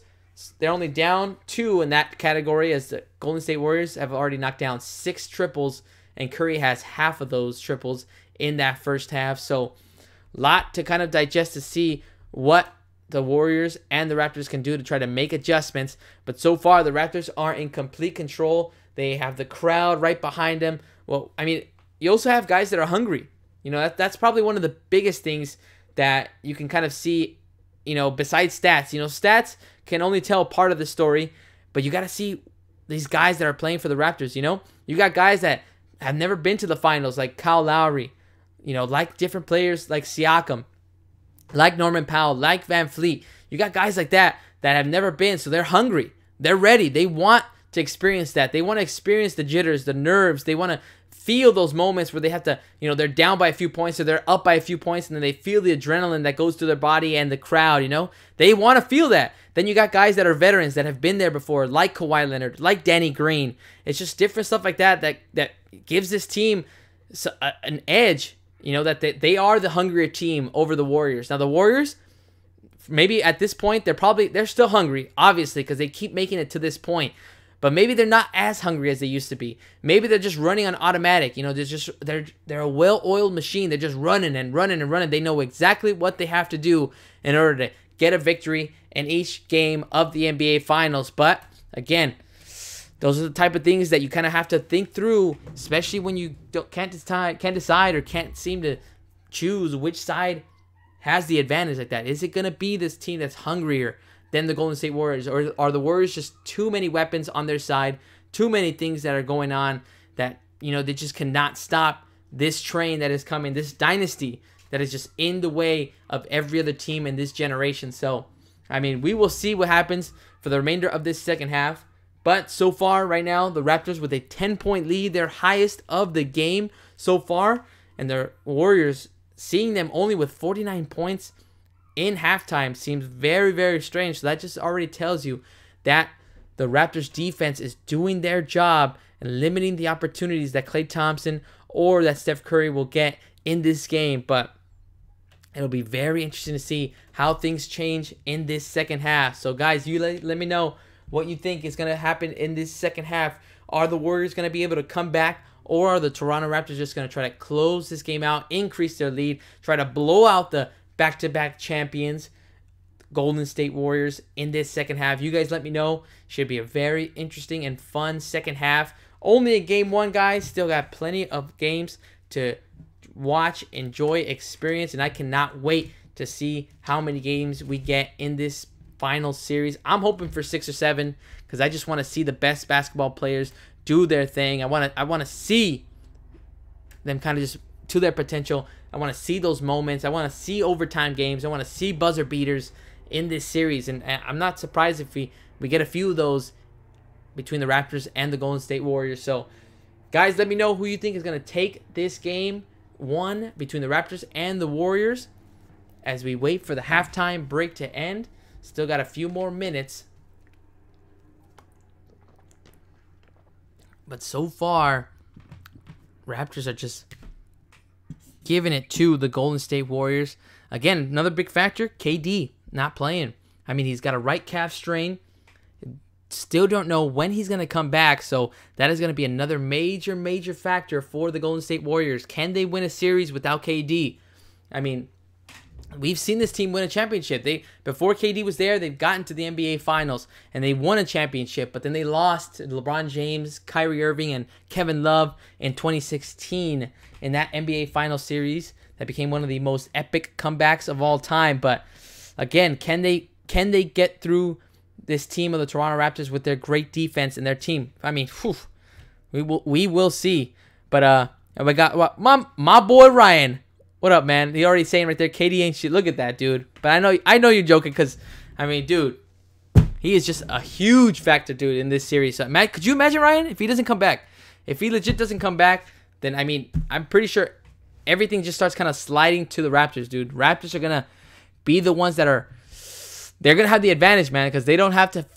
they're only down 2 in that category, as the Golden State Warriors have already knocked down 6 triples, and Curry has half of those triples in that first half. So a lot to kind of digest to see what the Warriors and the Raptors can do to try to make adjustments. But so far, the Raptors are in complete control. They have the crowd right behind them. Well, I mean, you also have guys that are hungry. You know, that's probably one of the biggest things that you can kind of see, you know, besides stats. You know, stats can only tell part of the story, but you got to see these guys that are playing for the Raptors, you know? You got guys that have never been to the finals, like Kyle Lowry, you know, like different players like Siakam, like Norman Powell, like VanVleet. You got guys like that have never been, so they're hungry. They're ready. They want to experience that. They want to experience the jitters, the nerves. They want to feel those moments where they have to, you know, they're down by a few points or they're up by a few points, and then they feel the adrenaline that goes through their body and the crowd, you know? They want to feel that. Then you got guys that are veterans that have been there before, like Kawhi Leonard, like Danny Green. It's just different stuff like that that gives this team an edge, you know, that they are the hungrier team over the Warriors. Now, the Warriors, maybe at this point, they're still hungry, obviously, because they keep making it to this point. But maybe they're not as hungry as they used to be. Maybe they're just running on automatic. You know, they're a well-oiled machine. They're just running and running and running. They know exactly what they have to do in order to get a victory in each game of the NBA Finals. But again, those are the type of things that you kind of have to think through, especially when you can't decide or can't seem to choose which side has the advantage like that. Is it going to be this team that's hungrier than the Golden State Warriors, or are the Warriors just too many weapons on their side, too many things that are going on that, you know, they just cannot stop this train that is coming, this dynasty that is just in the way of every other team in this generation. So, I mean, we will see what happens for the remainder of this second half. But so far, right now, the Raptors with a 10-point lead, their highest of the game so far. And the Warriors, seeing them only with 49 points in halftime seems very, very strange. So that just already tells you that the Raptors defense is doing their job and limiting the opportunities that Klay Thompson or that Steph Curry will get in this game. But it'll be very interesting to see how things change in this second half. So guys, you let me know what you think is going to happen in this second half. Are the Warriors going to be able to come back, or are the Toronto Raptors just going to try to close this game out, increase their lead, try to blow out the back-to-back champions, Golden State Warriors, in this second half? You guys let me know. Should be a very interesting and fun second half. Only a game one, guys. Still got plenty of games to watch, enjoy, experience, and I cannot wait to see how many games we get in this final series. I'm hoping for 6 or 7 because I just want to see the best basketball players do their thing. I want to see them kind of just to their potential. I want to see those moments. I want to see overtime games. I want to see buzzer beaters in this series, and I'm not surprised if we get a few of those between the Raptors and the Golden State Warriors. So guys, let me know who you think is going to take this game one between the Raptors and the Warriors as we wait for the halftime break to end. Still got a few more minutes. But so far, Raptors are just giving it to the Golden State Warriors. Again, another big factor, KD not playing. I mean, he's got a right calf strain. Still don't know when he's going to come back. So that is going to be another major, major factor for the Golden State Warriors. Can they win a series without KD? I mean, we've seen this team win a championship. Before KD was there, they've gotten to the NBA Finals, and they won a championship, but then they lost to LeBron James, Kyrie Irving, and Kevin Love in 2016 in that NBA Finals series that became one of the most epic comebacks of all time. But again, can they get through this team of the Toronto Raptors with their great defense and their team? I mean, whew, we will see. But we got my boy Ryan. What up, man? He already saying right there, KD ain't shit. Look at that, dude. But I know you're joking because, I mean, dude, he is just a huge factor, dude, in this series. So, Matt, could you imagine, Ryan, if he doesn't come back? If he legit doesn't come back, then, I mean, I'm pretty sure everything just starts kind of sliding to the Raptors, dude. Raptors are going to be the ones that are, they're going to have the advantage, man, because they don't have to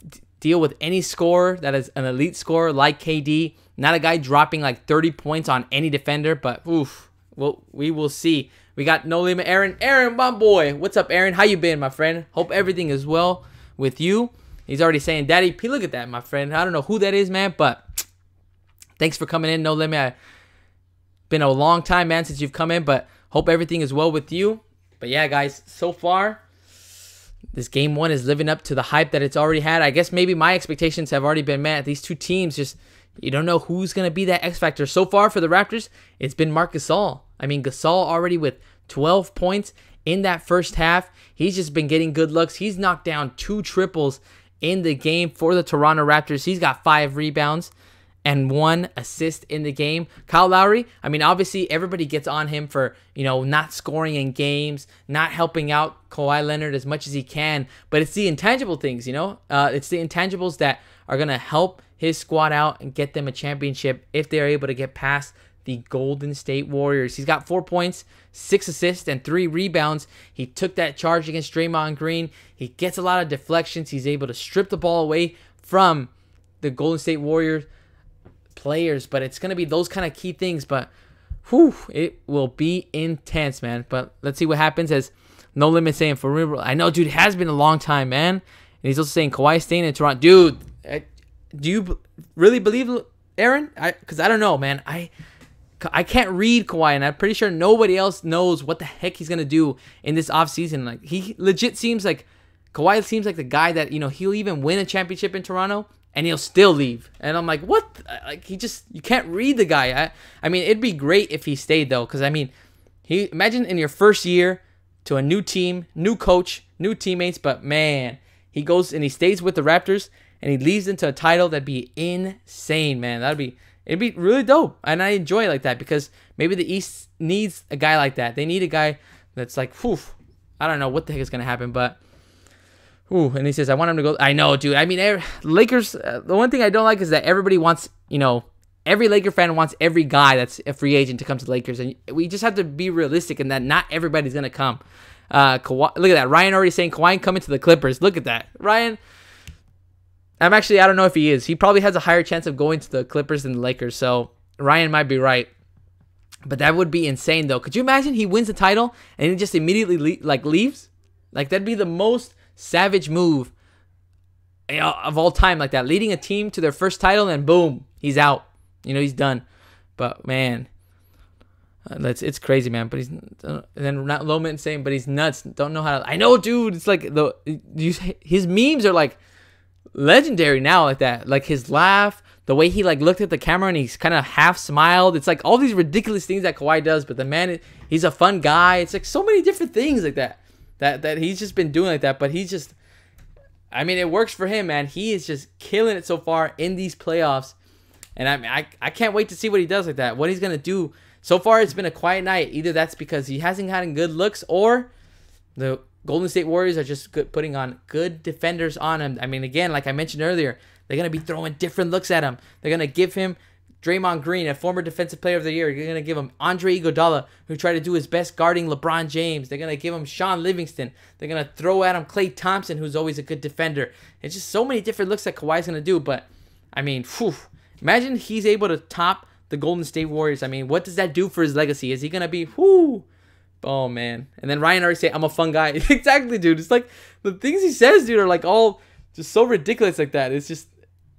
deal with any scorer that is an elite scorer like KD. Not a guy dropping like 30 points on any defender, but, oof. Well, we will see. We got No Limit Aaron. Aaron, my boy. What's up, Aaron? How you been, my friend? Hope everything is well with you. He's already saying, Daddy P, look at that, my friend. I don't know who that is, man, but thanks for coming in, No Limit. Been a long time, man, since you've come in, but hope everything is well with you. But yeah, guys, so far, this game one is living up to the hype that it's already had. I guess maybe my expectations have already been met. These two teams just, you don't know who's going to be that X factor. So far for the Raptors, it's been Marc Gasol. I mean, Gasol already with 12 points in that first half. He's just been getting good looks. He's knocked down 2 triples in the game for the Toronto Raptors. He's got 5 rebounds and 1 assist in the game. Kyle Lowry, I mean, obviously everybody gets on him for, not scoring in games, not helping out Kawhi Leonard as much as he can. But it's the intangible things, It's the intangibles that are going to help his squad out and get them a championship if they're able to get past the Golden State Warriors. He's got 4 points, 6 assists, and 3 rebounds. He took that charge against Draymond Green. He gets a lot of deflections. He's able to strip the ball away from the Golden State Warriors players. But it's going to be those kind of key things. But, whew, it will be intense, man. But let's see what happens as No Limit saying, for real, I know, dude, it has been a long time, man. And he's also saying Kawhi staying in Toronto. Dude, do you really believe, Aaron? Because I don't know, man. I can't read Kawhi, and I'm pretty sure nobody else knows what the heck he's going to do in this offseason. Like, he legit seems like, Kawhi seems like the guy that, he'll even win a championship in Toronto, and he'll still leave. And I'm like, what? Like, you can't read the guy. I mean, it'd be great if he stayed, though, because, I mean, imagine in your first year to a new team, new coach, new teammates, but, man, he goes and he stays with the Raptors, and he leads into a title. That'd be insane, man. It'd be really dope. And I enjoy it like that because maybe the East needs a guy like that. They need a guy That's like, whew, I don't know what the heck is going to happen, but, ooh, and he says, I want him to go. I know, dude. I mean, Lakers, the one thing I don't like is that everybody wants, every Laker fan wants every guy that's a free agent to come to the Lakers, and we just have to be realistic in that not everybody's going to come. Kawhi, look at that. Ryan already saying Kawhi coming to the Clippers. Look at that. Ryan, I don't know if he is. He probably has a higher chance of going to the Clippers than the Lakers, so Ryan might be right. But that would be insane, though. Could you imagine he wins the title and he just immediately leaves? Like, that'd be the most savage move of all time, like that. Leading a team to their first title and boom, he's out. He's done. But, man, it's crazy, man. But and then not Loman saying, but he's nuts. Don't know how to. I know, dude. It's like his memes are like legendary now, like that. Like his laugh. The way he looked at the camera and he's kind of half smiled. It's like all these ridiculous things that Kawhi does, but the man, he's a fun guy. It's like so many different things like that he's just been doing like that. But he's just, it works for him, man. He is just killing it so far in these playoffs. And I can't wait to see what he does like that. What he's going to do. So far, it's been a quiet night. Either that's because he hasn't gotten good looks or the Golden State Warriors are just putting on good defenders on him. Again, like I mentioned earlier, they're going to be throwing different looks at him. They're going to give him Draymond Green, a former Defensive Player of the Year. They're going to give him Andre Iguodala, who tried to do his best guarding LeBron James. They're going to give him Sean Livingston. They're going to throw at him Klay Thompson, who's always a good defender. It's just so many different looks that Kawhi's going to do. But, whew, imagine he's able to top the Golden State Warriors. What does that do for his legacy? Is he going to be, whoo? Oh, man. And then Ryan already said, I'm a fun guy. Exactly, dude. It's like the things he says, dude, are like all just so ridiculous like that. It's just,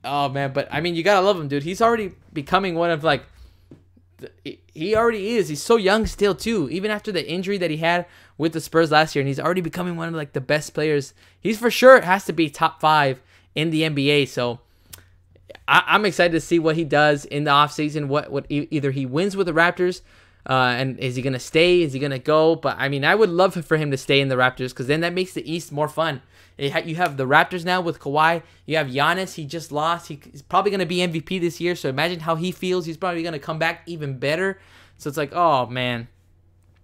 oh, man. But, you got to love him, dude. He's already becoming one of, he already is. He's so young still, too. Even after the injury that he had with the Spurs last year. And he's already becoming one of, the best players. He's for sure has to be top 5 in the NBA. So, I'm excited to see what he does in the offseason. What either he wins with the Raptors, and is he going to stay? Is he going to go? But, I would love for him to stay in the Raptors because then that makes the East more fun. You have the Raptors now with Kawhi. You have Giannis. He just lost. He's probably going to be MVP this year, so imagine how he feels. He's probably going to come back even better. So it's like, oh, man.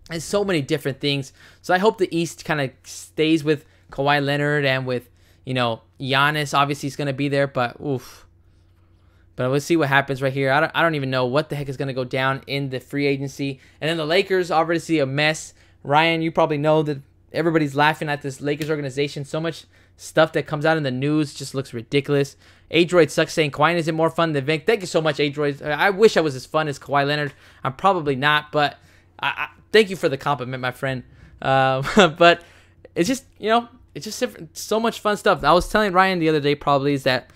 There's so many different things. So I hope the East kind of stays with Kawhi Leonard and with, Giannis. Obviously, he's going to be there, but oof. But we'll see what happens right here. I don't even know what the heck is going to go down in the free agency. And then the Lakers, obviously a mess. Ryan, you probably know that everybody's laughing at this Lakers organization. So much stuff that comes out in the news just looks ridiculous. Adroid sucks saying Kawhi isn't more fun than Vic. Thank you so much, Adroid. I wish I was as fun as Kawhi Leonard. I'm probably not, but I thank you for the compliment, my friend. But it's just, it's just different, so much fun stuff. I was telling Ryan the other day probably is that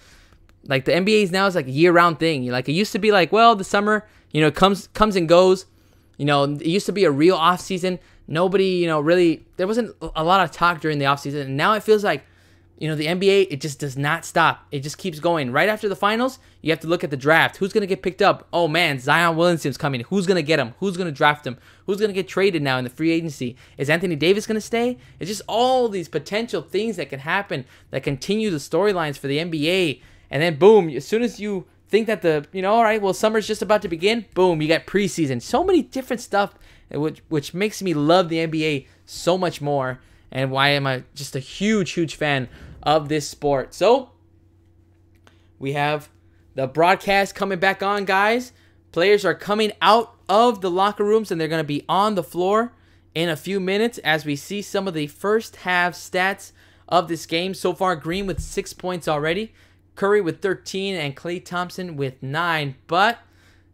the NBA now is a year-round thing. It used to be the summer, comes and goes. It used to be a real off-season. Nobody, really, there wasn't a lot of talk during the offseason. And now it feels like, the NBA, it just does not stop. It just keeps going. Right after the finals, you have to look at the draft. Who's going to get picked up? Oh, man, Zion Williamson's coming. Who's going to get him? Who's going to draft him? Who's going to get traded now in the free agency? Is Anthony Davis going to stay? It's just all these potential things that can happen that continue the storylines for the NBA. And then, boom, as soon as you think that all right, well, summer's just about to begin, boom, you got preseason. So many different stuff, which makes me love the NBA so much more, and why am I just a huge, huge fan of this sport. So, we have the broadcast coming back on, guys. Players are coming out of the locker rooms, and they're going to be on the floor in a few minutes as we see some of the first half stats of this game. So far, Green with 6 points already. Curry with 13 and Klay Thompson with 9, but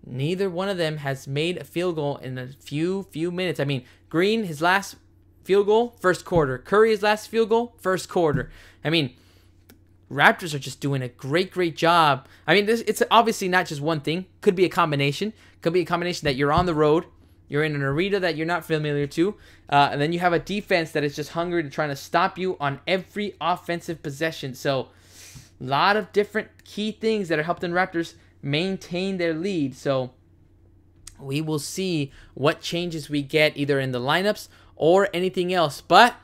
neither one of them has made a field goal in a few minutes. Green, his last field goal, first quarter. Curry, his last field goal, first quarter. Raptors are just doing a great job. It's obviously not just one thing. Could be a combination. Could be a combination that you're on the road, you're in an arena that you're not familiar to, and then you have a defense that is just hungry to trying to stop you on every offensive possession. So, a lot of different key things that are helping Raptors maintain their lead. So we will see what changes we get either in the lineups or anything else. But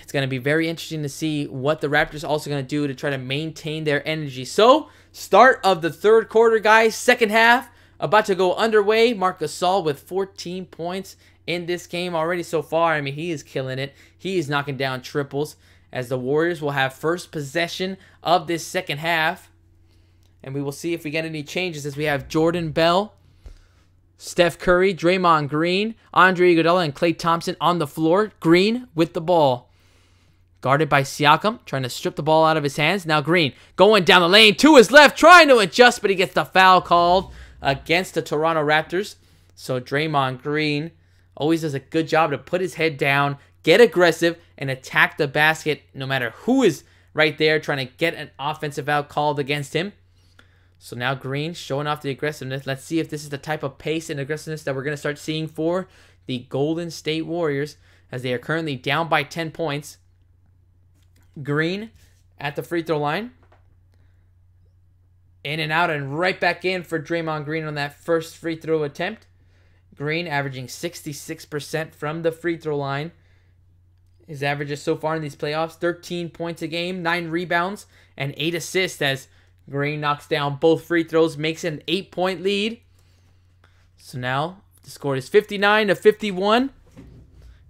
it's going to be very interesting to see what the Raptors also going to do to try to maintain their energy. So start of the third quarter, guys. Second half about to go underway. Marc Gasol with 14 points in this game already so far. I mean, he is killing it. He is knocking down triples as the Warriors will have first possession of this second half. And we will see if we get any changes as we have Jordan Bell, Steph Curry, Draymond Green, Andre Iguodala, and Klay Thompson on the floor. Green with the ball. Guarded by Siakam, trying to strip the ball out of his hands. Now Green going down the lane to his left, trying to adjust, but he gets the foul called against the Toronto Raptors. So Draymond Green always does a good job to put his head down, get aggressive, and attack the basket no matter who is right there trying to get an offensive foul called against him. So now Green showing off the aggressiveness. Let's see if this is the type of pace and aggressiveness that we're going to start seeing for the Golden State Warriors as they are currently down by 10 points. Green at the free throw line. In and out and right back in for Draymond Green on that first free throw attempt. Green averaging 66% from the free throw line. His averages so far in these playoffs, 13 points a game, 9 rebounds, and 8 assists as Green knocks down both free throws, makes it an 8-point lead. So now the score is 59-51.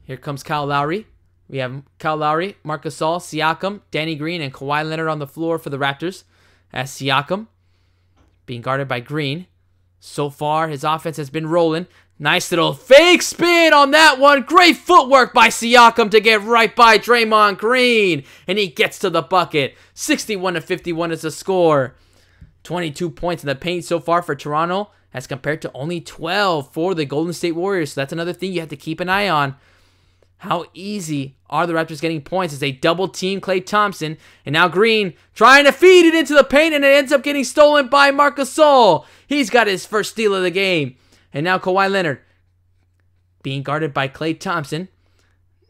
Here comes Kyle Lowry. We have Kyle Lowry, Marc Gasol, Siakam, Danny Green, and Kawhi Leonard on the floor for the Raptors. As Siakam being guarded by Green. So far, his offense has been rolling. Nice little fake spin on that one. Great footwork by Siakam to get right by Draymond Green. And he gets to the bucket. 61-51 is the score. 22 points in the paint so far for Toronto as compared to only 12 for the Golden State Warriors. So that's another thing you have to keep an eye on. How easy are the Raptors getting points as they double team Klay Thompson. And now Green trying to feed it into the paint, and it ends up getting stolen by Marc Gasol. He's got his first steal of the game. And now Kawhi Leonard being guarded by Klay Thompson.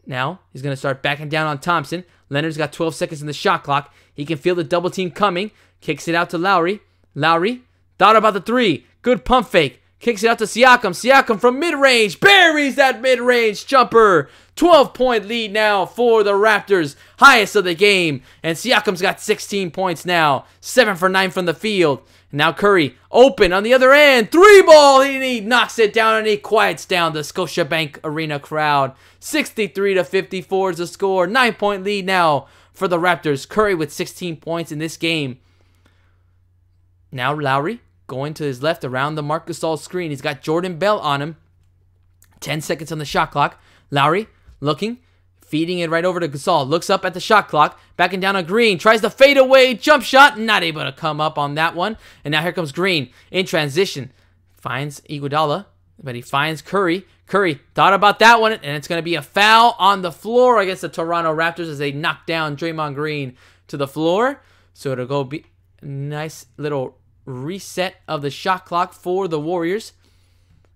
Now he's going to start backing down on Thompson. Leonard's got 12 seconds in the shot clock. He can feel the double team coming. Kicks it out to Lowry. Lowry thought about the three. Good pump fake. Kicks it out to Siakam. Siakam from mid-range. Buries that mid-range jumper. 12-point lead now for the Raptors. Highest of the game. And Siakam's got 16 points now. 7 for 9 from the field. And now Curry open on the other end. 3-ball. He knocks it down and he quiets down the Scotiabank Arena crowd. 63-54 is the score. 9-point lead now for the Raptors. Curry with 16 points in this game. Now Lowry going to his left around the Marc Gasol screen. He's got Jordan Bell on him. 10 seconds on the shot clock. Lowry looking, feeding it right over to Gasol. Looks up at the shot clock. Backing down on Green. Tries the fadeaway jump shot. Not able to come up on that one. And now here comes Green in transition. Finds Iguodala, but he finds Curry. Curry thought about that one, and it's going to be a foul on the floor against the Toronto Raptors as they knock down Draymond Green to the floor. So it'll go be a nice little reset of the shot clock for the Warriors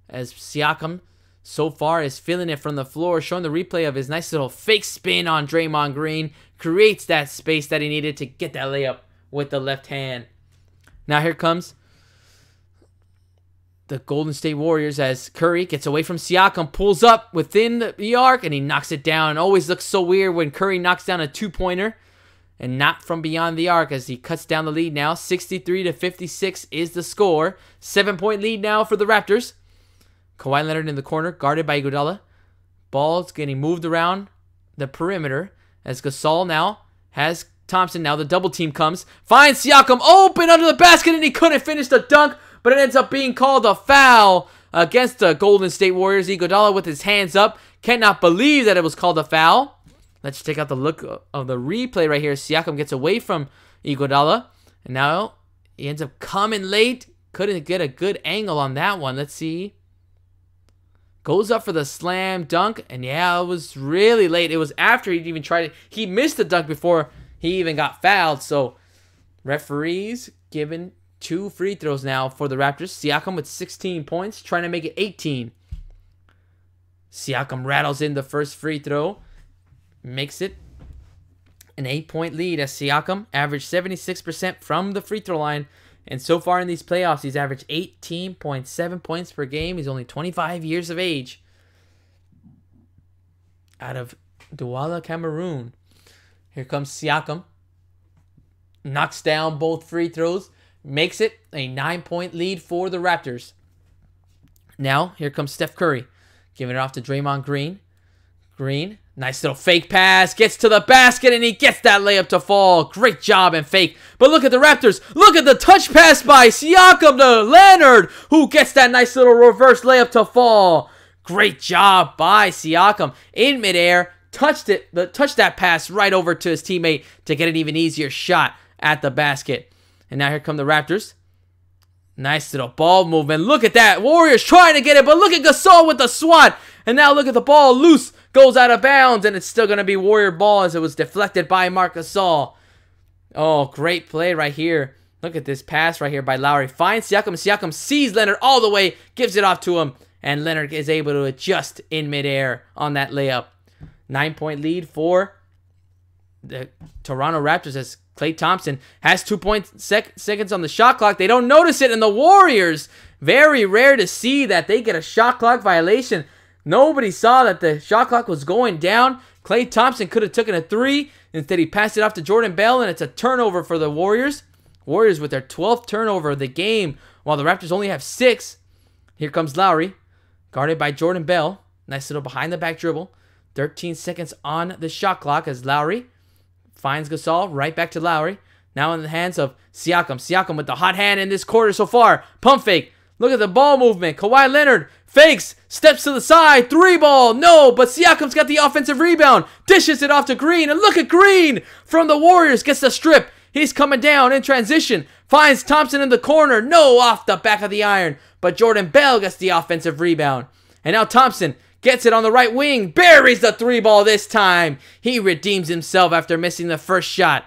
as Siakam so far is feeling it from the floor, showing the replay of his nice little fake spin on Draymond Green. Creates that space that he needed to get that layup with the left hand. Now here comes the Golden State Warriors as Curry gets away from Siakam, pulls up within the arc, and he knocks it down. It always looks so weird when Curry knocks down a two-pointer and not from beyond the arc as he cuts down the lead now. 63-56 is the score. 7-point lead now for the Raptors. Kawhi Leonard in the corner, guarded by Iguodala. Ball's getting moved around the perimeter as Gasol now has Thompson. Now the double team comes. Finds Siakam open under the basket, and he couldn't finish the dunk, but it ends up being called a foul against the Golden State Warriors. Iguodala with his hands up. Cannot believe that it was called a foul. Let's take out the look of the replay right here. Siakam gets away from Iguodala, and now he ends up coming late. Couldn't get a good angle on that one. Let's see. Goes up for the slam dunk, and yeah, it was really late. It was after he'd even tried it. He missed the dunk before he even got fouled. So referees giving 2 free throws now for the Raptors. Siakam with 16 points, trying to make it 18. Siakam rattles in the first free throw. Makes it an 8-point lead as Siakam averaged 76% from the free throw line. And so far in these playoffs, he's averaged 18.7 points per game. He's only 25 years of age. Out of Douala, Cameroon. Here comes Siakam. Knocks down both free throws. Makes it a 9-point lead for the Raptors. Now, here comes Steph Curry. Giving it off to Draymond Green. Green, nice little fake pass, gets to the basket, and he gets that layup to fall. Great job and fake. But look at the Raptors. Look at the touch pass by Siakam to Leonard, who gets that nice little reverse layup to fall. Great job by Siakam. In midair, touched that pass right over to his teammate to get an even easier shot at the basket. And now here come the Raptors. Nice little ball movement. Look at that. Warriors trying to get it, but look at Gasol with the swat. And now look at the ball loose. Goes out of bounds, and it's still going to be Warrior ball as it was deflected by Marc Gasol. Oh, great play right here. Look at this pass right here by Lowry. Finds Siakam. Siakam sees Leonard all the way, gives it off to him, and Leonard is able to adjust in midair on that layup. 9-point lead for the Toronto Raptors as Klay Thompson has 2 seconds on the shot clock. They don't notice it, and the Warriors, very rare to see that they get a shot clock violation. Nobody saw that the shot clock was going down. Klay Thompson could have taken a three. Instead, he passed it off to Jordan Bell, and it's a turnover for the Warriors. Warriors with their 12th turnover of the game, while the Raptors only have 6. Here comes Lowry, guarded by Jordan Bell. Nice little behind-the-back dribble. 13 seconds on the shot clock as Lowry finds Gasol. Right back to Lowry. Now in the hands of Siakam. Siakam with the hot hand in this quarter so far. Pump fake. Look at the ball movement. Kawhi Leonard fakes, steps to the side, 3-ball, no, but Siakam's got the offensive rebound, dishes it off to Green, and look at Green from the Warriors, gets the strip. He's coming down in transition, finds Thompson in the corner, no, off the back of the iron, but Jordan Bell gets the offensive rebound. And now Thompson gets it on the right wing, buries the 3-ball this time. He redeems himself after missing the first shot.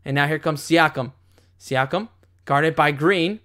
And now here comes Siakam. Siakam, guarded by Green.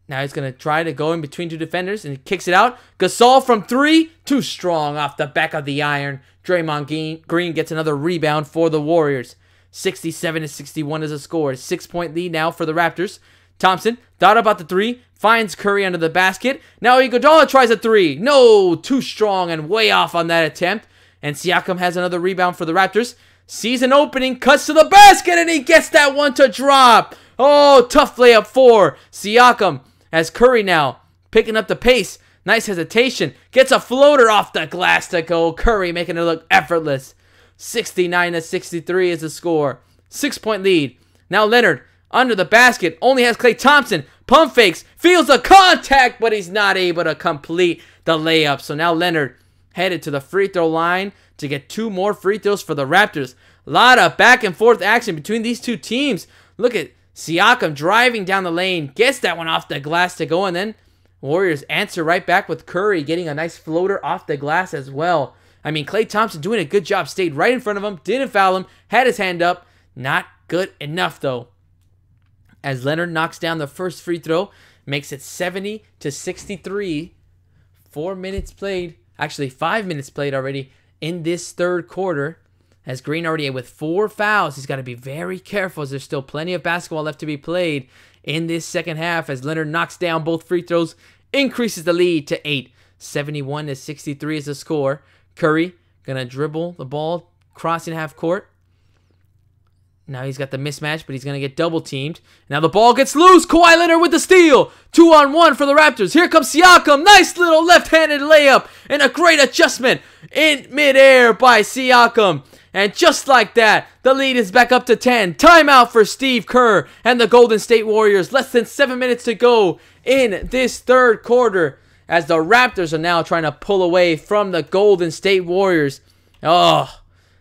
Now he's going to try to go in between 2 defenders, and he kicks it out. Gasol from 3, too strong off the back of the iron. Draymond Green gets another rebound for the Warriors. 67-61 is the score. 6-point lead now for the Raptors. Thompson thought about the 3, finds Curry under the basket. Now Iguodala tries a 3. No, too strong and way off on that attempt. And Siakam has another rebound for the Raptors. Sees an opening, cuts to the basket, and he gets that one to drop. Oh, tough layup for Siakam. As Curry now picking up the pace. Nice hesitation. Gets a floater off the glass to go. Curry making it look effortless. 69-63 is the score. 6-point lead. Now Leonard under the basket. Only has Klay Thompson. Pump fakes. Feels the contact, but he's not able to complete the layup. So now Leonard headed to the free throw line to get 2 more free throws for the Raptors. A lot of back and forth action between these 2 teams. Look at Siakam driving down the lane, gets that one off the glass to go, and then Warriors answer right back with Curry getting a nice floater off the glass as well. I mean, Klay Thompson doing a good job, stayed right in front of him, didn't foul him, had his hand up. Not good enough, though. As Leonard knocks down the first free throw, makes it 70-63. 4 minutes played, actually 5 minutes played already in this third quarter. As Green already with 4 fouls, he's got to be very careful as there's still plenty of basketball left to be played in this second half. As Leonard knocks down both free throws, increases the lead to 8. 71-63 is the score. Curry gonna dribble the ball, crossing half court. Now he's got the mismatch, but he's gonna get double teamed. Now the ball gets loose. Kawhi Leonard with the steal. 2-on-1 for the Raptors. Here comes Siakam. Nice little left-handed layup and a great adjustment in midair by Siakam. And just like that, the lead is back up to 10. Timeout for Steve Kerr and the Golden State Warriors. Less than 7 minutes to go in this third quarter as the Raptors are now trying to pull away from the Golden State Warriors. Oh,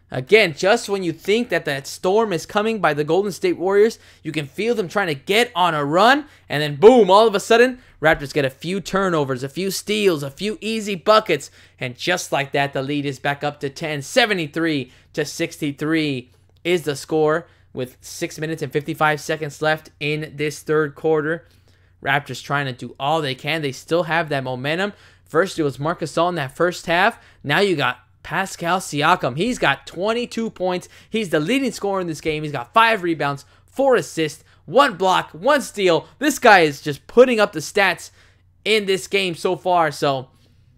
again, just when you think that that storm is coming by the Golden State Warriors, you can feel them trying to get on a run, and then boom, all of a sudden, Raptors get a few turnovers, a few steals, a few easy buckets, and just like that, the lead is back up to 10. 73-63 is the score with 6 minutes and 55 seconds left in this third quarter. Raptors trying to do all they can. They still have that momentum. First, it was Marc Gasol in that first half. Now you got Pascal Siakam. He's got 22 points. He's the leading scorer in this game. He's got 5 rebounds, 4 assists, 1 block, 1 steal. This guy is just putting up the stats in this game so far. So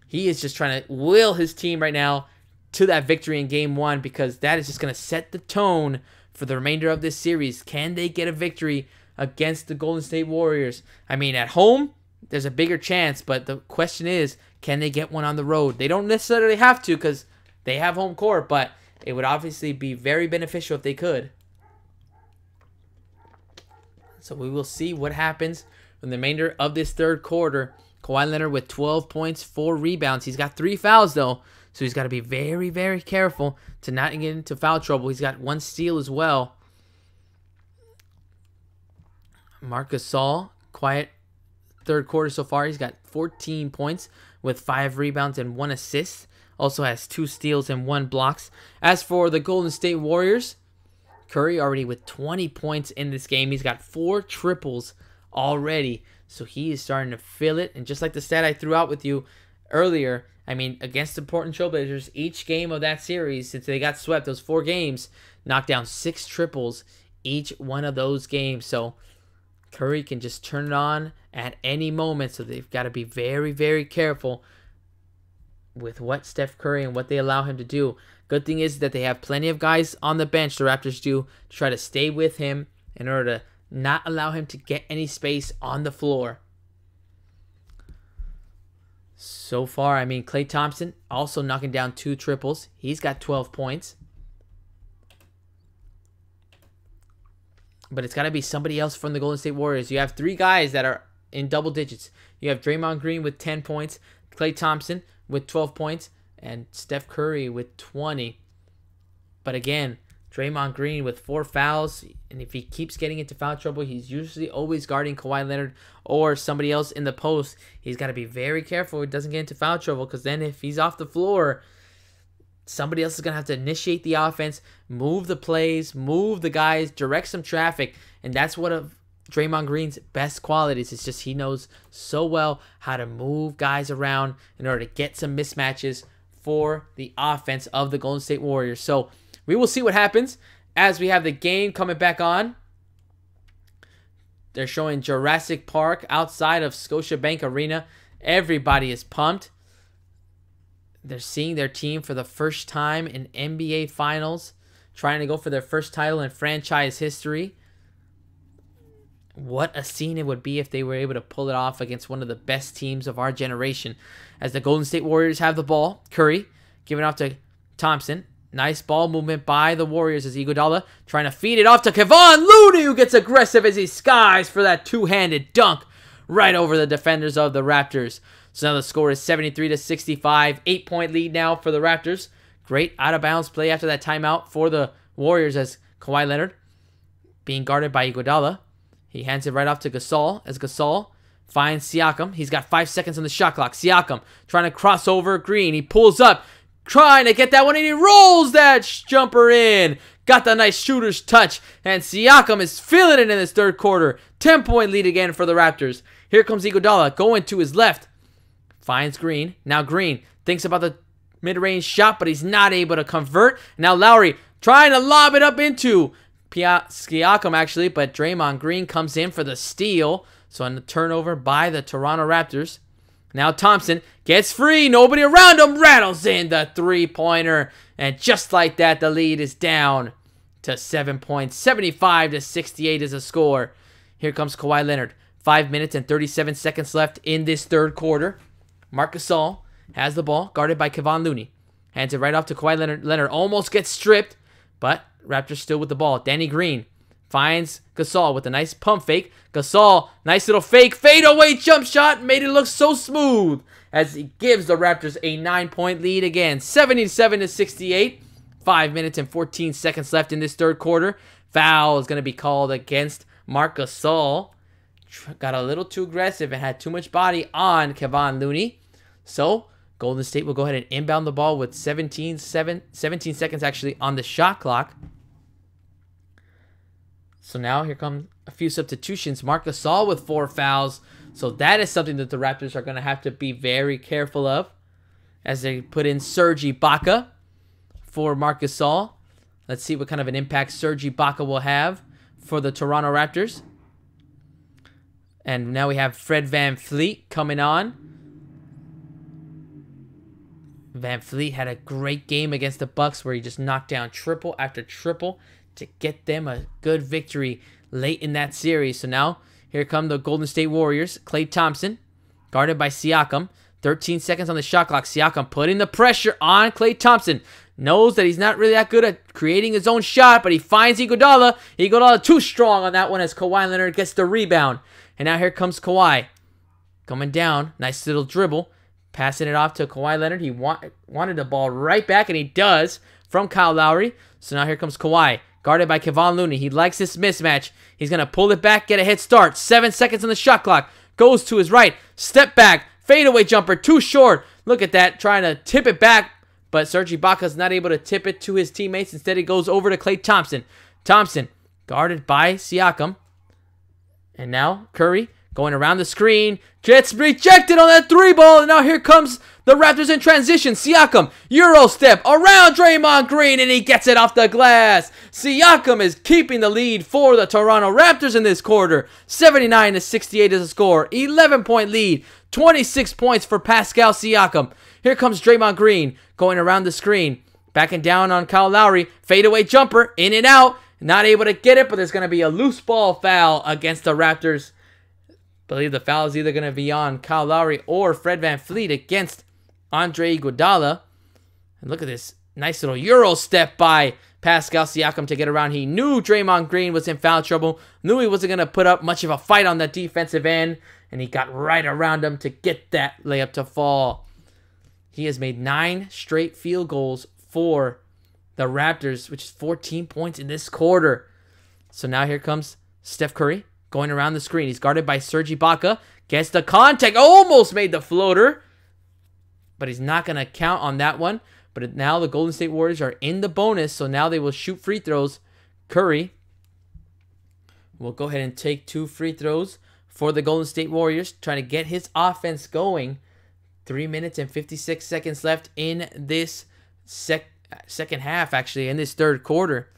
he is just trying to will his team right now to that victory in game 1 because that is just going to set the tone for the remainder of this series. Can they get a victory against the Golden State Warriors? I mean, at home, there's a bigger chance, but the question is, Can they get one on the road? They don't necessarily have to because they have home court, but it would obviously be very beneficial if they could. So we will see what happens in the remainder of this third quarter. Kawhi Leonard with 12 points, 4 rebounds. He's got 3 fouls, though, so he's got to be very, very careful to not get into foul trouble. He's got 1 steal as well. Marc Gasol, quiet third quarter so far. He's got 14 points with 5 rebounds and 1 assist. Also has 2 steals and 1 blocks. As for the Golden State Warriors, Curry already with 20 points in this game. He's got 4 triples already. So he is starting to feel it. And just like the stat I threw out with you earlier, I mean, against the Portland Trailblazers, each game of that series, since they got swept, those 4 games, knocked down 6 triples each one of those games. So Curry can just turn it on at any moment. So they've got to be very, very careful with what Steph Curry and what they allow him to do. Good thing is that they have plenty of guys on the bench, the Raptors do, to try to stay with him in order to not allow him to get any space on the floor. So far, I mean, Klay Thompson also knocking down 2 triples. He's got 12 points. But it's got to be somebody else from the Golden State Warriors. You have 3 guys that are in double digits. You have Draymond Green with 10 points, Klay Thompson with 12 points, and Steph Curry with 20. But again, Draymond Green with 4 fouls, and if he keeps getting into foul trouble, he's usually always guarding Kawhi Leonard or somebody else in the post. He's got to be very careful he doesn't get into foul trouble, because then if he's off the floor, somebody else is going to have to initiate the offense, move the plays, move the guys, direct some traffic, and that's one of Draymond Green's best qualities. It's just he knows so well how to move guys around in order to get some mismatches for the offense of the Golden State Warriors. So we will see what happens as we have the game coming back on. They're showing Jurassic Park outside of Scotiabank Arena. Everybody is pumped. They're seeing their team for the first time in NBA Finals, trying to go for their first title in franchise history. What a scene it would be if they were able to pull it off against one of the best teams of our generation. As the Golden State Warriors have the ball, Curry giving off to Thompson. Nice ball movement by the Warriors as Iguodala trying to feed it off to Kevon Looney, who gets aggressive as he skies for that two-handed dunk right over the defenders of the Raptors. So now the score is 73-65, 8-point lead now for the Raptors. Great out-of-bounds play after that timeout for the Warriors as Kawhi Leonard being guarded by Iguodala. He hands it right off to Gasol as Gasol finds Siakam. He's got 5 seconds on the shot clock. Siakam trying to cross over Green. He pulls up, trying to get that one, and he rolls that jumper in. Got the nice shooter's touch, and Siakam is feeling it in this third quarter. 10-point lead again for the Raptors. Here comes Iguodala going to his left. Finds Green. Now Green thinks about the mid-range shot, but he's not able to convert. Now Lowry trying to lob it up into Siakam, actually, but Draymond Green comes in for the steal. So on the turnover by the Toronto Raptors. Now Thompson gets free. Nobody around him. Rattles in the three-pointer. And just like that, the lead is down to 7 points. 75-68 is the score. Here comes Kawhi Leonard. 5 minutes and 37 seconds left in this third quarter. Marc Gasol has the ball, guarded by Kevon Looney. Hands it right off to Kawhi Leonard. Leonard almost gets stripped, but Raptors still with the ball. Danny Green finds Gasol with a nice pump fake. Gasol, nice little fake, fadeaway jump shot, made it look so smooth as he gives the Raptors a 9-point lead again. 77-68. 5 minutes and 14 seconds left in this third quarter. Foul is going to be called against Marc Gasol. Got a little too aggressive and had too much body on Kevon Looney. So Golden State will go ahead and inbound the ball with 17 seconds actually on the shot clock. So now here come a few substitutions. Marc Gasol with 4 fouls. So that is something that the Raptors are going to have to be very careful of as they put in Serge Ibaka for Marc Gasol. Let's see what kind of an impact Serge Ibaka will have for the Toronto Raptors. And now we have Fred VanVleet coming on. VanVleet had a great game against the Bucks where he just knocked down triple after triple to get them a good victory late in that series. So now here come the Golden State Warriors. Klay Thompson, guarded by Siakam. 13 seconds on the shot clock. Siakam putting the pressure on Klay Thompson. Knows that he's not really that good at creating his own shot, but he finds Iguodala. Iguodala too strong on that one as Kawhi Leonard gets the rebound. And now here comes Kawhi. Coming down. Nice little dribble. Passing it off to Kawhi Leonard. He wanted the ball right back, and he does from Kyle Lowry. So now here comes Kawhi. Guarded by Kevon Looney. He likes this mismatch. He's going to pull it back, get a head start. 7 seconds on the shot clock. Goes to his right. Step back. Fadeaway jumper. Too short. Look at that. Trying to tip it back. But Serge Ibaka's not able to tip it to his teammates. Instead, it goes over to Klay Thompson. Thompson guarded by Siakam. And now Curry going around the screen. Gets rejected on that 3-ball. And now here comes the Raptors in transition. Siakam, Euro step around Draymond Green. And he gets it off the glass. Siakam is keeping the lead for the Toronto Raptors in this quarter. 79-68 is the score. 11-point lead. 26 points for Pascal Siakam. Here comes Draymond Green going around the screen. Backing down on Kyle Lowry. Fadeaway jumper. In and out. Not able to get it, but there's going to be a loose ball foul against the Raptors. I believe the foul is either going to be on Kyle Lowry or Fred VanVleet against Andre Iguodala. And look at this nice little Euro step by Pascal Siakam to get around. He knew Draymond Green was in foul trouble. Knew he wasn't going to put up much of a fight on that defensive end. And he got right around him to get that layup to fall. He has made 9 straight field goals for the Raptors, which is 14 points in this quarter. So now here comes Steph Curry going around the screen. He's guarded by Serge Ibaka. Gets the contact. Almost made the floater. But he's not going to count on that one. But now the Golden State Warriors are in the bonus. So now they will shoot free throws. Curry will go ahead and take 2 free throws for the Golden State Warriors. Trying to get his offense going. 3 minutes and 56 seconds left in this second half, actually, in this third quarter.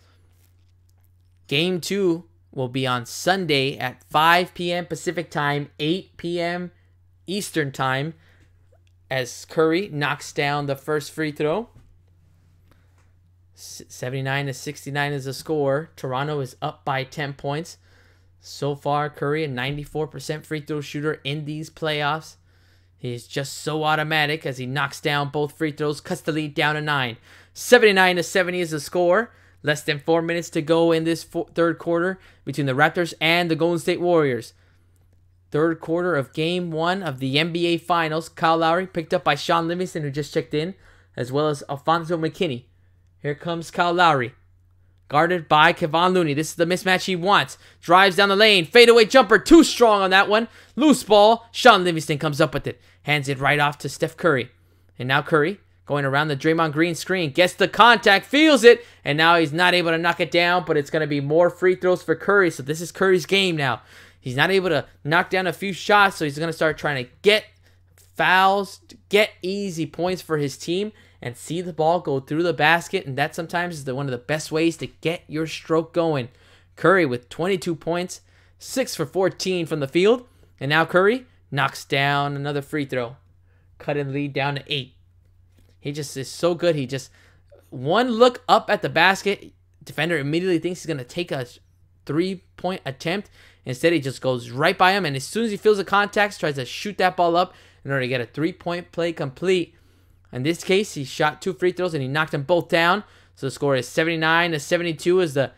Game 2 will be on Sunday at 5 p.m. Pacific time, 8 p.m. Eastern time, as Curry knocks down the first free throw. 79-69 is the score. Toronto is up by 10 points. So far, Curry, a 94% free throw shooter in these playoffs. He's just so automatic as he knocks down both free throws, cuts the lead down to 9. 79-70 is the score. Less than 4 minutes to go in this third quarter between the Raptors and the Golden State Warriors. Third quarter of Game 1 of the NBA Finals. Kyle Lowry picked up by Sean Livingston, who just checked in, as well as Alfonso McKinney. Here comes Kyle Lowry. Guarded by Kevon Looney. This is the mismatch he wants. Drives down the lane. Fadeaway jumper. Too strong on that one. Loose ball. Sean Livingston comes up with it. Hands it right off to Steph Curry. And now Curry going around the Draymond Green screen. Gets the contact. Feels it. And now he's not able to knock it down. But it's going to be more free throws for Curry. So this is Curry's game now. He's not able to knock down a few shots. So he's going to start trying to get fouls. Get easy points for his team. And see the ball go through the basket. And that sometimes is one of the best ways to get your stroke going. Curry with 22 points. 6 for 14 from the field. And now Curry knocks down another free throw. Cutting the lead down to 8. He just is so good. He just, one look up at the basket. Defender immediately thinks he's going to take a 3-point attempt. Instead, he just goes right by him. And as soon as he feels the contact, tries to shoot that ball up in order to get a 3-point play complete. In this case, he shot 2 free throws and he knocked them both down. So the score is 79-72 as the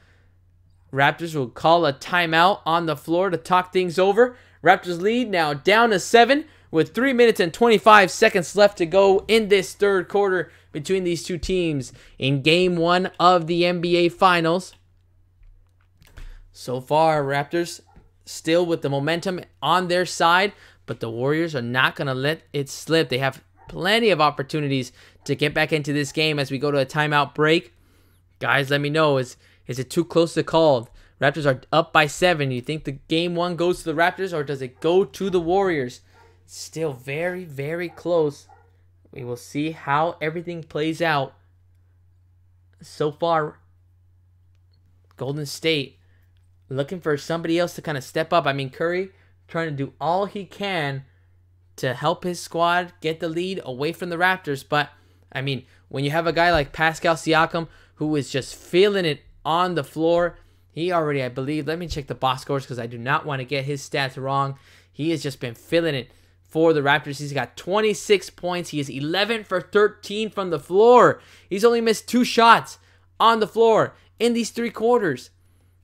Raptors will call a timeout on the floor to talk things over. Raptors lead now down to 7 with 3 minutes and 25 seconds left to go in this third quarter between these two teams in Game 1 of the NBA Finals. So far, Raptors still with the momentum on their side, but the Warriors are not going to let it slip. They have plenty of opportunities to get back into this game as we go to a timeout break. Guys, let me know. Is it too close to call? Raptors are up by 7. You think the Game 1 goes to the Raptors or does it go to the Warriors? Still very, very close. We will see how everything plays out. So far, Golden State looking for somebody else to kind of step up. I mean, Curry trying to do all he can to help his squad get the lead away from the Raptors. But, I mean, when you have a guy like Pascal Siakam who is just feeling it on the floor, he already, I believe, let me check the box scores because I do not want to get his stats wrong. He has just been feeling it for the Raptors. He's got 26 points. He is 11 for 13 from the floor. He's only missed 2 shots on the floor in these 3 quarters.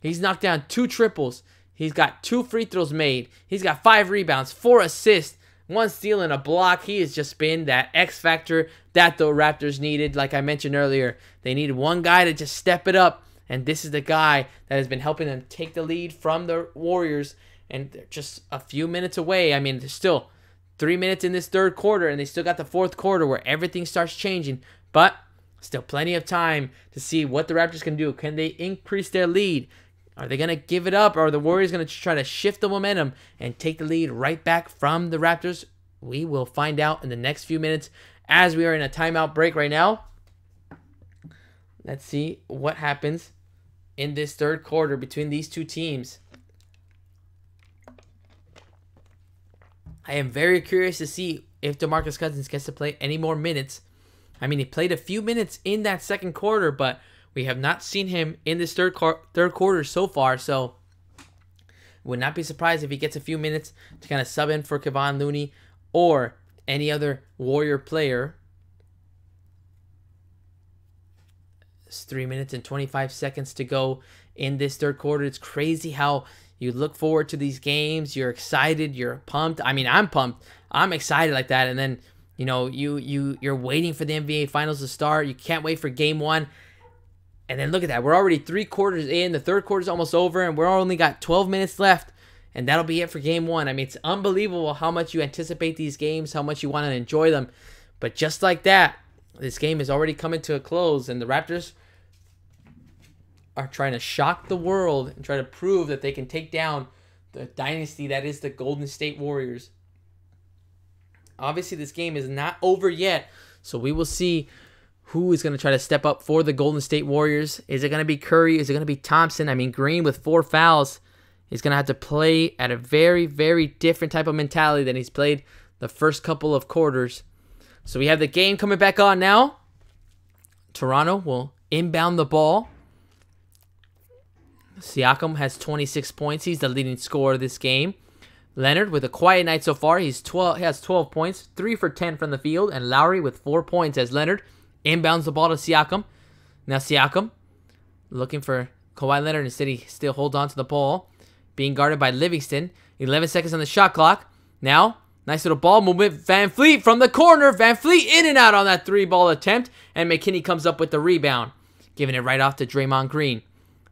He's knocked down 2 triples. He's got 2 free throws made. He's got 5 rebounds, 4 assists, 1 steal and a block. He has just been that X factor that the Raptors needed. Like I mentioned earlier, they needed one guy to just step it up. And this is the guy that has been helping them take the lead from the Warriors. And they're just a few minutes away. I mean, there's still 3 minutes in this 3rd quarter. And they still got the 4th quarter where everything starts changing. But still plenty of time to see what the Raptors can do. Can they increase their lead? Are they going to give it up? Or are the Warriors going to try to shift the momentum and take the lead right back from the Raptors? We will find out in the next few minutes as we are in a timeout break right now. Let's see what happens in this 3rd quarter between these 2 teams. I am very curious to see if DeMarcus Cousins gets to play any more minutes. I mean, he played a few minutes in that 2nd quarter, but we have not seen him in this third quarter so far, so would not be surprised if he gets a few minutes to kind of sub in for Kevon Looney or any other Warrior player. It's 3 minutes and 25 seconds to go in this 3rd quarter. It's crazy how you look forward to these games. You're excited. You're pumped. I mean, I'm pumped. I'm excited like that. And then, you know, you're waiting for the NBA Finals to start. You can't wait for Game 1. And then look at that. We're already 3 quarters in. The 3rd quarter is almost over, and we're only got 12 minutes left. And that'll be it for Game 1. I mean, it's unbelievable how much you anticipate these games, how much you want to enjoy them. But just like that, this game is already coming to a close, and the Raptors are trying to shock the world and try to prove that they can take down the dynasty that is the Golden State Warriors. Obviously, this game is not over yet, so we will see who is going to try to step up for the Golden State Warriors. Is it going to be Curry? Is it going to be Thompson? I mean, Green with 4 fouls is going to have to play at a very, very different type of mentality than he's played the first couple of quarters. So we have the game coming back on now. Toronto will inbound the ball. Siakam has 26 points. He's the leading scorer of this game. Leonard with a quiet night so far. He has 12 points, 3 for 10 from the field. And Lowry with 4 points as Leonard inbounds the ball to Siakam. Now Siakam looking for Kawhi Leonard. Instead, he still holds on to the ball. Being guarded by Livingston. 11 seconds on the shot clock. Now, nice little ball movement. Van Fleet from the corner. Van Fleet in and out on that 3-ball attempt. And McKinney comes up with the rebound. Giving it right off to Draymond Green.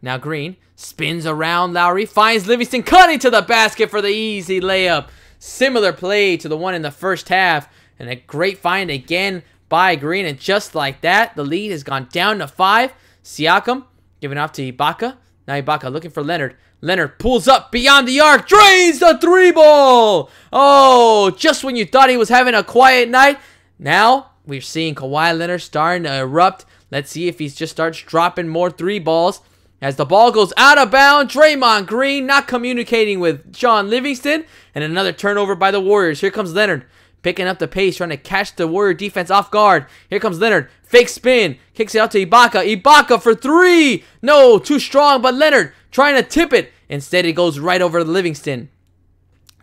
Now Green spins around Lowry. Finds Livingston cutting to the basket for the easy layup. Similar play to the one in the first half. And a great find again by Green. And just like that, the lead has gone down to 5. Siakam giving off to Ibaka. Now Ibaka looking for Leonard. Leonard pulls up beyond the arc. Drains the 3-ball. Oh, just when you thought he was having a quiet night. Now we're seeing Kawhi Leonard starting to erupt. Let's see if he just starts dropping more 3-balls. As the ball goes out of bounds, Draymond Green not communicating with John Livingston. And another turnover by the Warriors. Here comes Leonard picking up the pace, trying to catch the Warrior defense off guard. Here comes Leonard. Fake spin. Kicks it out to Ibaka. Ibaka for 3. No, too strong, but Leonard trying to tip it. Instead, it goes right over to Livingston.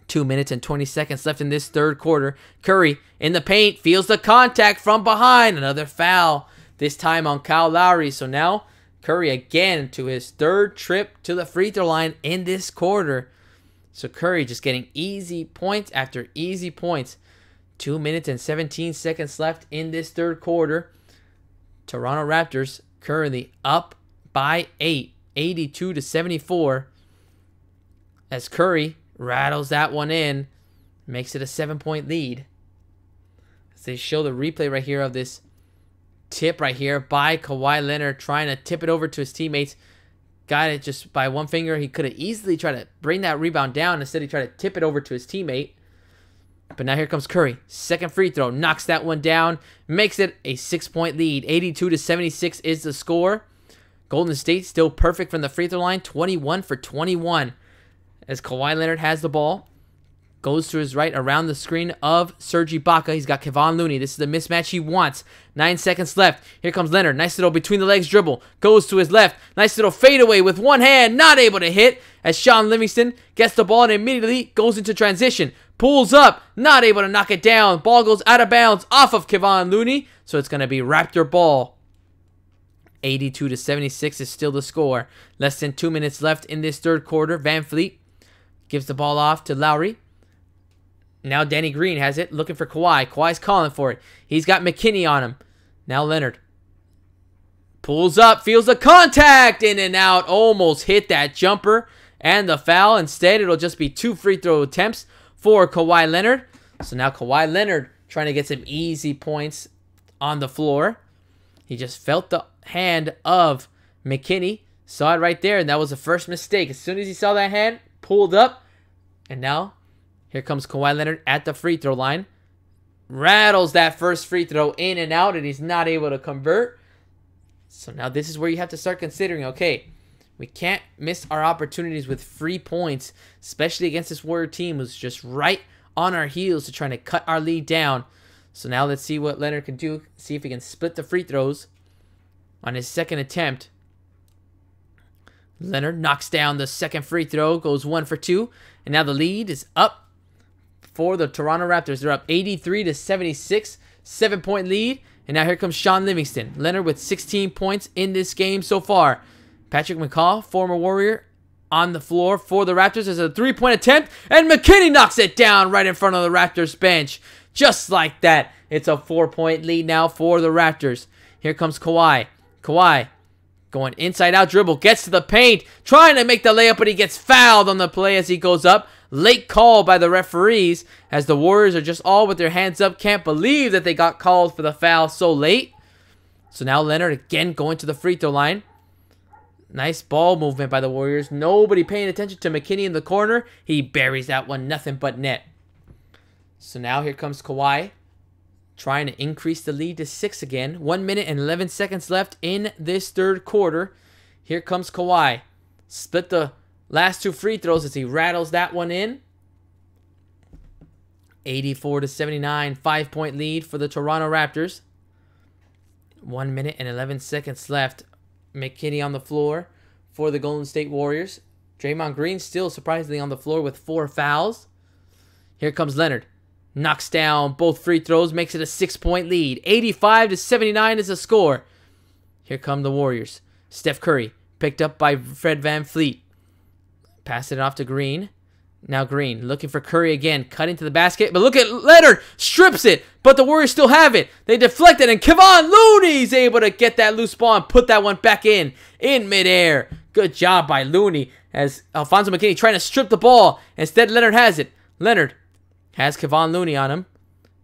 2 minutes and 20 seconds left in this 3rd quarter. Curry in the paint. Feels the contact from behind. Another foul. This time on Kyle Lowry. So now Curry again to his 3rd trip to the free throw line in this quarter. So Curry just getting easy points after easy points. 2 minutes and 17 seconds left in this 3rd quarter. Toronto Raptors currently up by 8, 82-74. As Curry rattles that one in, makes it a 7-point lead. As they show the replay right here of this tip right here by Kawhi Leonard, trying to tip it over to his teammates. Got it just by one finger. He could have easily tried to bring that rebound down. Instead, he tried to tip it over to his teammate. But now here comes Curry. 2nd free throw. Knocks that one down. Makes it a 6-point lead. 82-76 is the score. Golden State still perfect from the free throw line. 21 for 21. As Kawhi Leonard has the ball. Goes to his right around the screen of Serge Ibaka. He's got Kevon Looney. This is the mismatch he wants. 9 seconds left. Here comes Leonard. Nice little between the legs dribble. Goes to his left. Nice little fadeaway with one hand. Not able to hit as Sean Livingston gets the ball and immediately goes into transition. Pulls up. Not able to knock it down. Ball goes out of bounds off of Kevon Looney. So it's going to be Raptor ball. 82-76 is still the score. Less than 2 minutes left in this third quarter. Van Fleet gives the ball off to Lowry. Now Danny Green has it, looking for Kawhi. Kawhi's calling for it. He's got McKinney on him. Now Leonard pulls up, feels the contact, in and out. Almost hit that jumper and the foul. Instead, it'll just be 2 free throw attempts for Kawhi Leonard. So now Kawhi Leonard trying to get some easy points on the floor. He just felt the hand of McKinney. Saw it right there, and that was the first mistake. As soon as he saw that hand, pulled up, and now here comes Kawhi Leonard at the free throw line. Rattles that first free throw in and out, and he's not able to convert. So now this is where you have to start considering, okay, we can't miss our opportunities with free points, especially against this Warrior team who's just right on our heels to trying to cut our lead down. So now let's see what Leonard can do. See if he can split the free throws on his second attempt. Leonard knocks down the second free throw, goes 1 for 2, and now the lead is up for the Toronto Raptors. They're up 83-76, 7-point lead. And now here comes Sean Livingston. Leonard with 16 points in this game so far. Patrick McCaw, former Warrior, on the floor for the Raptors. There's a 3-point attempt, and McKinney knocks it down right in front of the Raptors bench. Just like that, it's a 4-point lead now for the Raptors. Here comes Kawhi. Kawhi going inside out dribble, gets to the paint, trying to make the layup, but he gets fouled on the play as he goes up. Late call by the referees as the Warriors are just all with their hands up. Can't believe that they got called for the foul so late. So now Leonard again going to the free throw line. Nice ball movement by the Warriors. Nobody paying attention to McKinney in the corner. He buries that one, nothing but net. So now here comes Kawhi, trying to increase the lead to 6 again. 1 minute and 11 seconds left in this third quarter. Here comes Kawhi. Split the last 2 free throws as he rattles that one in. 84-79, 5-point lead for the Toronto Raptors. 1 minute and 11 seconds left. McKinney on the floor for the Golden State Warriors. Draymond Green still surprisingly on the floor with 4 fouls. Here comes Leonard. Knocks down both free throws, makes it a 6-point lead. 85-79 is the score. Here come the Warriors. Steph Curry, picked up by Fred VanVleet. Passing it off to Green. Now Green looking for Curry again. Cutting to the basket. But look at Leonard. Strips it. But the Warriors still have it. They deflect it. And Kevon Looney's able to get that loose ball and put that one back in midair. Good job by Looney as Alfonso McKinney trying to strip the ball. Instead, Leonard has it. Leonard has Kevon Looney on him.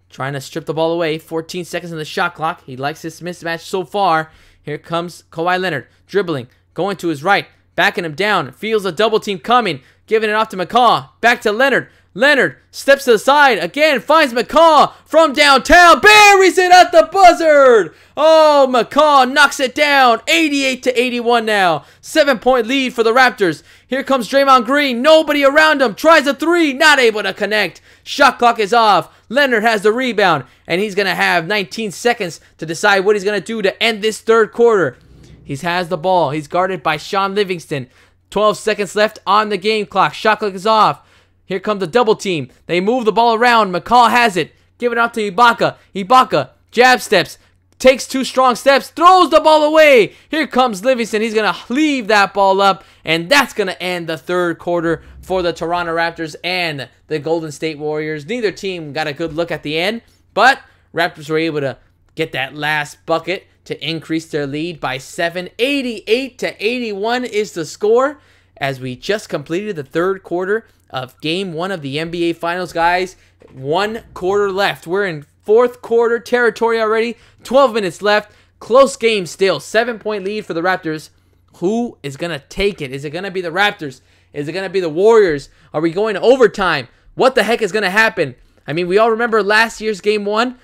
Trying to strip the ball away. 14 seconds on the shot clock. He likes this mismatch so far. Here comes Kawhi Leonard. Dribbling. Going to his right. Backing him down. Feels a double team coming. Giving it off to McCaw. Back to Leonard. Leonard steps to the side. Again, finds McCaw from downtown. Buries it at the buzzer. Oh, McCaw knocks it down. 88-81 now. 7-point lead for the Raptors. Here comes Draymond Green. Nobody around him. Tries a 3. Not able to connect. Shot clock is off. Leonard has the rebound. And he's going to have 19 seconds to decide what he's going to do to end this third quarter. He has the ball. He's guarded by Sean Livingston. 12 seconds left on the game clock. Shot clock is off. Here comes the double team. They move the ball around. McCaw has it. Give it up to Ibaka. Ibaka jab steps. Takes 2 strong steps. Throws the ball away. Here comes Livingston. He's going to leave that ball up. And that's going to end the third quarter for the Toronto Raptors and the Golden State Warriors. Neither team got a good look at the end. But Raptors were able to get that last bucket to increase their lead by 7. 88-81 is the score as we just completed the third quarter of Game 1 of the NBA Finals, guys. 1 quarter left. We're in fourth quarter territory already. 12 minutes left. Close game still. 7-point lead for the Raptors. Who is going to take it? Is it going to be the Raptors? Is it going to be the Warriors? Are we going to overtime? What the heck is going to happen? I mean, we all remember last year's Game 1.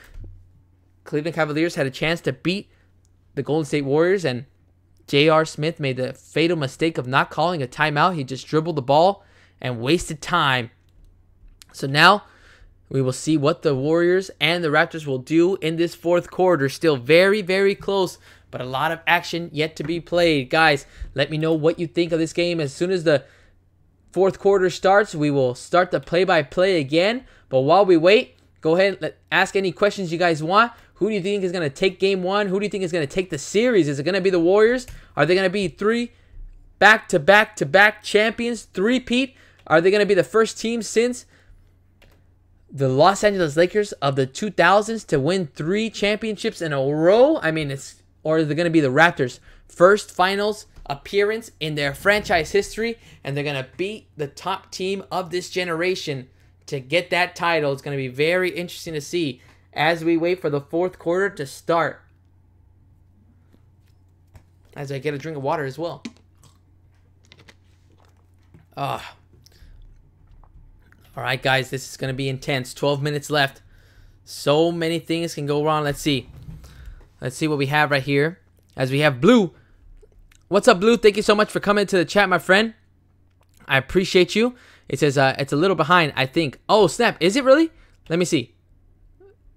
Cleveland Cavaliers had a chance to beat the Golden State Warriors, and J.R. Smith made the fatal mistake of not calling a timeout. He just dribbled the ball and wasted time. So now we will see what the Warriors and the Raptors will do in this fourth quarter. Still very, very close, but a lot of action yet to be played. Guys, let me know what you think of this game. As soon as the fourth quarter starts, we will start the play-by-play again. But while we wait, go ahead and ask any questions you guys want. Who do you think is going to take game one? Who do you think is going to take the series? Is it going to be the Warriors? Are they going to be 3 back-to-back-to-back champions? Three-peat? Are they going to be the first team since the Los Angeles Lakers of the 2000s to win 3 championships in a row? I mean, or is it going to be the Raptors' first finals appearance in their franchise history, and they're going to beat the top team of this generation to get that title? It's going to be very interesting to see as we wait for the fourth quarter to start. As I get a drink of water as well. All right, guys, this is going to be intense. 12 minutes left. So many things can go wrong. Let's see. Let's see what we have right here. As we have Blue. What's up, Blue? Thank you so much for coming to the chat, my friend. I appreciate you. It says it's a little behind, I think. Oh, snap. Is it really? Let me see.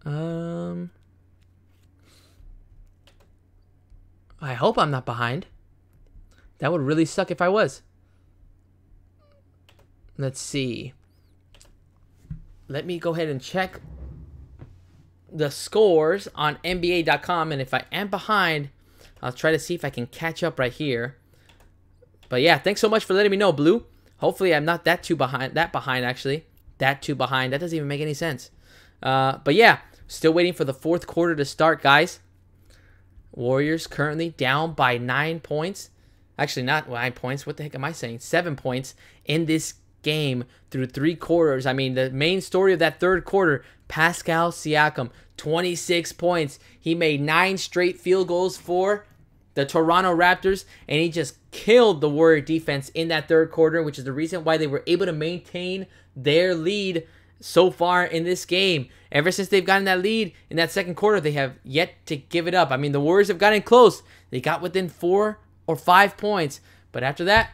I hope I'm not behind. That would really suck if I was. Let's see. Let me go ahead and check the scores on NBA.com, and if I am behind, I'll try to see if I can catch up right here. But yeah, thanks so much for letting me know, Blue. Hopefully I'm not that too behind. That too behind. That doesn't even make any sense. But yeah, still waiting for the fourth quarter to start, guys. Warriors currently down by 9 points. Actually, not 9 points. What the heck am I saying? 7 points in this game through 3 quarters. I mean, the main story of that third quarter, Pascal Siakam, 26 points. He made 9 straight field goals for the Toronto Raptors, and he just killed the Warrior defense in that third quarter, which is the reason why they were able to maintain their lead so far in this game. Ever since they've gotten that lead in that second quarter, they have yet to give it up. I mean, the Warriors have gotten close. They got within 4 or 5 points, but after that,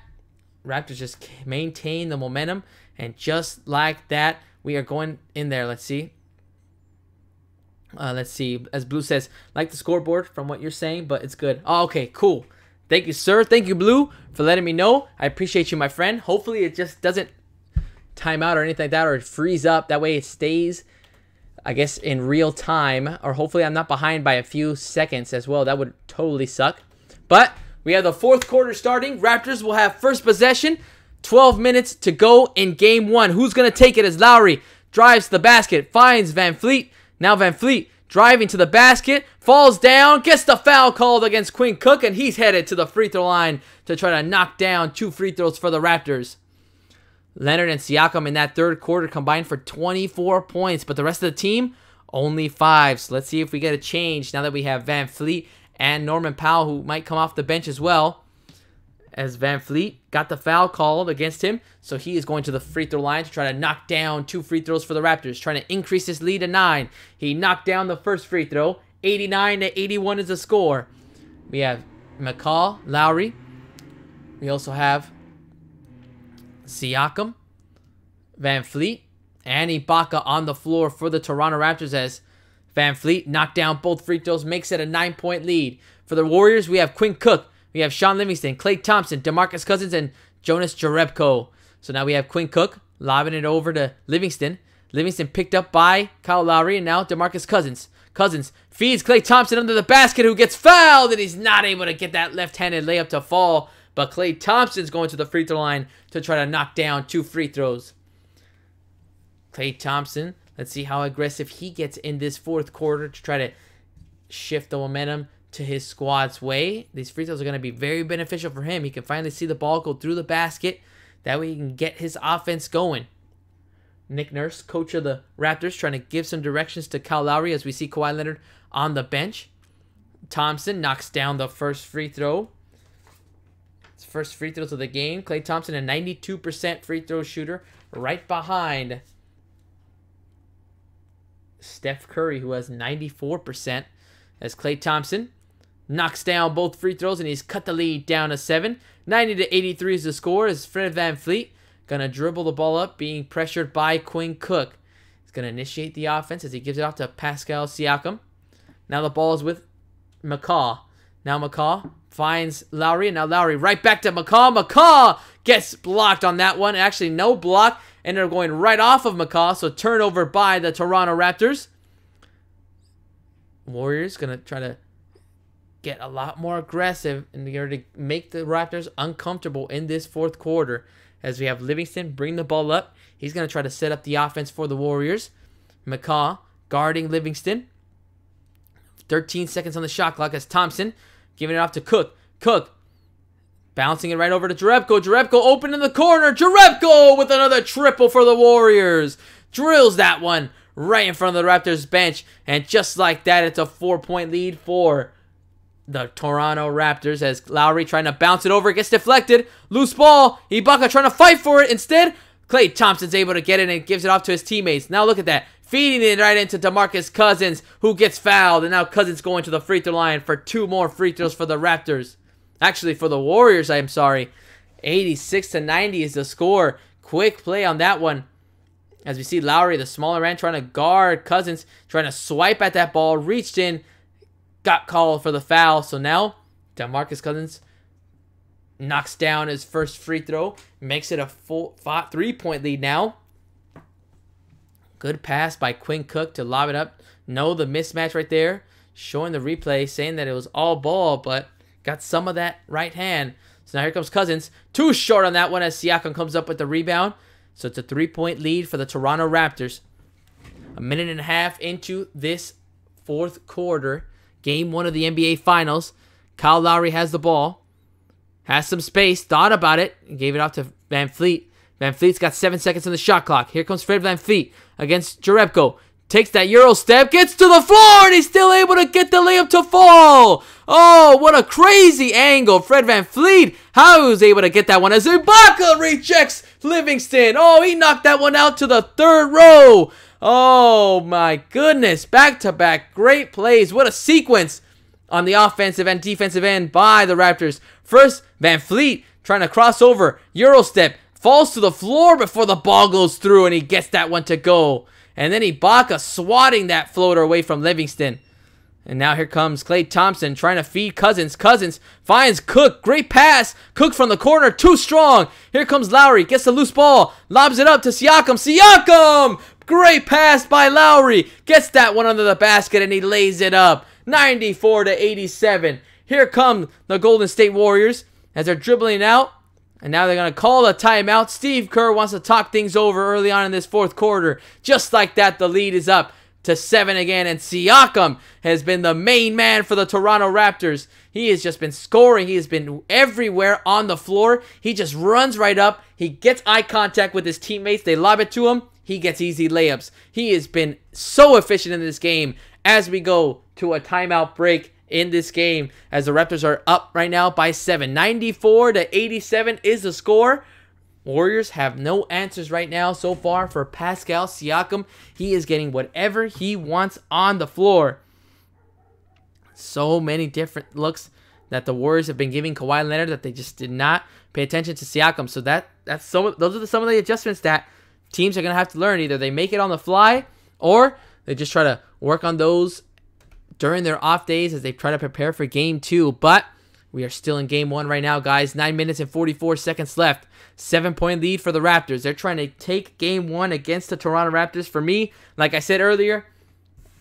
Raptors just maintain the momentum, and just like that, we are going in there. Let's see. Let's see. As Blue says, like the scoreboard from what you're saying, but it's good. Oh, okay, cool. Thank you, sir. Thank you, Blue, for letting me know. I appreciate you, my friend. Hopefully it just doesn't time out or anything like that, or it freeze up. That way it stays, I guess, in real time. Or hopefully I'm not behind by a few seconds as well. That would totally suck. But we have the fourth quarter starting. Raptors will have first possession. 12 minutes to go in game one. Who's going to take it as Lowry drives to the basket, finds Van Fleet. Now Van Fleet driving to the basket, falls down, gets the foul called against Quinn Cook, and he's headed to the free throw line to try to knock down 2 free throws for the Raptors. Leonard and Siakam in that third quarter combined for 24 points, but the rest of the team, only 5. So let's see if we get a change now that we have Van Fleet and Norman Powell, who might come off the bench as well. As Van Fleet got the foul called against him, so he is going to the free throw line to try to knock down 2 free throws for the Raptors, trying to increase his lead to 9. He knocked down the first free throw. 89-81 is the score. We have McCall, Lowry. We also have Siakam, Van Fleet, and Ibaka on the floor for the Toronto Raptors as Van Fleet knocked down both free throws, makes it a 9-point lead. For the Warriors, we have Quinn Cook. We have Sean Livingston, Klay Thompson, DeMarcus Cousins, and Jonas Jerebko. So now we have Quinn Cook lobbing it over to Livingston. Livingston picked up by Kyle Lowry, and now DeMarcus Cousins. Cousins feeds Klay Thompson under the basket, who gets fouled, and he's not able to get that left-handed layup to fall. But Klay Thompson's going to the free throw line to try to knock down 2 free throws. Klay Thompson, let's see how aggressive he gets in this fourth quarter to try to shift the momentum to his squad's way. These free throws are going to be very beneficial for him. He can finally see the ball go through the basket. That way he can get his offense going. Nick Nurse, coach of the Raptors, trying to give some directions to Kyle Lowry as we see Kawhi Leonard on the bench. Thompson knocks down the first free throw. His first free throws of the game. Klay Thompson, a 92% free throw shooter, right behind Steph Curry, who has 94%. As Klay Thompson knocks down both free throws, and he's cut the lead down to 7. 90-83 is the score as Fred Van Fleet Going to dribble the ball up, being pressured by Quinn Cook. He's going to initiate the offense as he gives it off to Pascal Siakam. Now the ball is with McCaw. Now McCaw finds Lowry, and now Lowry right back to McCaw. McCaw gets blocked on that one. Actually, no block. Ended up going right off of McCaw, so turnover by the Toronto Raptors. Warriors going to try to get a lot more aggressive in order to make the Raptors uncomfortable in this fourth quarter. As we have Livingston bring the ball up. He's going to try to set up the offense for the Warriors. McCaw guarding Livingston. 13 seconds on the shot clock as Thompson giving it off to Cook. Cook bouncing it right over to Jerebko. Jerebko open in the corner. Jerebko with another triple for the Warriors. Drills that one right in front of the Raptors bench. And just like that, it's a 4-point lead for the Toronto Raptors as Lowry trying to bounce it over. It gets deflected. Loose ball. Ibaka trying to fight for it. Instead, Klay Thompson's able to get it and gives it off to his teammates. Now look at that. Feeding it right into DeMarcus Cousins, who gets fouled. And now Cousins going to the free throw line for 2 more free throws for the Raptors. Actually, for the Warriors, I'm sorry. 86-90 is the score. Quick play on that one. As we see Lowry, the smaller end, trying to guard Cousins, trying to swipe at that ball, reached in, got called for the foul. So now DeMarcus Cousins knocks down his first free throw, makes it a full 3-point lead now. Good pass by Quinn Cook to lob it up. No, the mismatch right there. Showing the replay, saying that it was all ball, but got some of that right hand. So now here comes Cousins. Too short on that one as Siakam comes up with the rebound. So it's a 3-point lead for the Toronto Raptors. A minute and a half into this fourth quarter. Game 1 of the NBA Finals. Kyle Lowry has the ball. Has some space. Thought about it. And gave it off to Van Fleet. Van Fleet's got 7 seconds on the shot clock. Here comes Fred Van Fleet against Jerebko. Takes that Euro step. Gets to the floor. And he's still able to get the layup to fall. Oh, what a crazy angle. Fred Van Fleet. How he was able to get that one as Ibaka rejects Livingston. Oh, he knocked that one out to the third row. Oh, my goodness. Back-to-back great plays. What a sequence on the offensive and defensive end by the Raptors. First, Van Fleet trying to cross over. Euro step. Falls to the floor before the ball goes through, and he gets that one to go. And then Ibaka swatting that floater away from Livingston. And now here comes Klay Thompson trying to feed Cousins. Cousins finds Cook. Great pass. Cook from the corner. Too strong. Here comes Lowry. Gets the loose ball. Lobs it up to Siakam. Siakam! Great pass by Lowry. Gets that one under the basket, and he lays it up. 94-87. Here come the Golden State Warriors as they're dribbling out. And now they're going to call a timeout. Steve Kerr wants to talk things over early on in this fourth quarter. Just like that, the lead is up to 7 again. And Siakam has been the main man for the Toronto Raptors. He has just been scoring. He has been everywhere on the floor. He just runs right up. He gets eye contact with his teammates. They lob it to him. He gets easy layups. He has been so efficient in this game as we go to a timeout break in this game as the Raptors are up right now by 7. 94-87 is the score. Warriors have no answers right now so far for Pascal Siakam. He is getting whatever he wants on the floor. So many different looks that the Warriors have been giving Kawhi Leonard that they just did not pay attention to Siakam. So those are some of the adjustments that teams are going to have to learn. Either they make it on the fly or they just try to work on those during their off days as they try to prepare for game 2. But we are still in game 1 right now, guys. 9 minutes and 44 seconds left. 7-point lead for the Raptors. They're trying to take game 1 against the Toronto Raptors. For me, like I said earlier,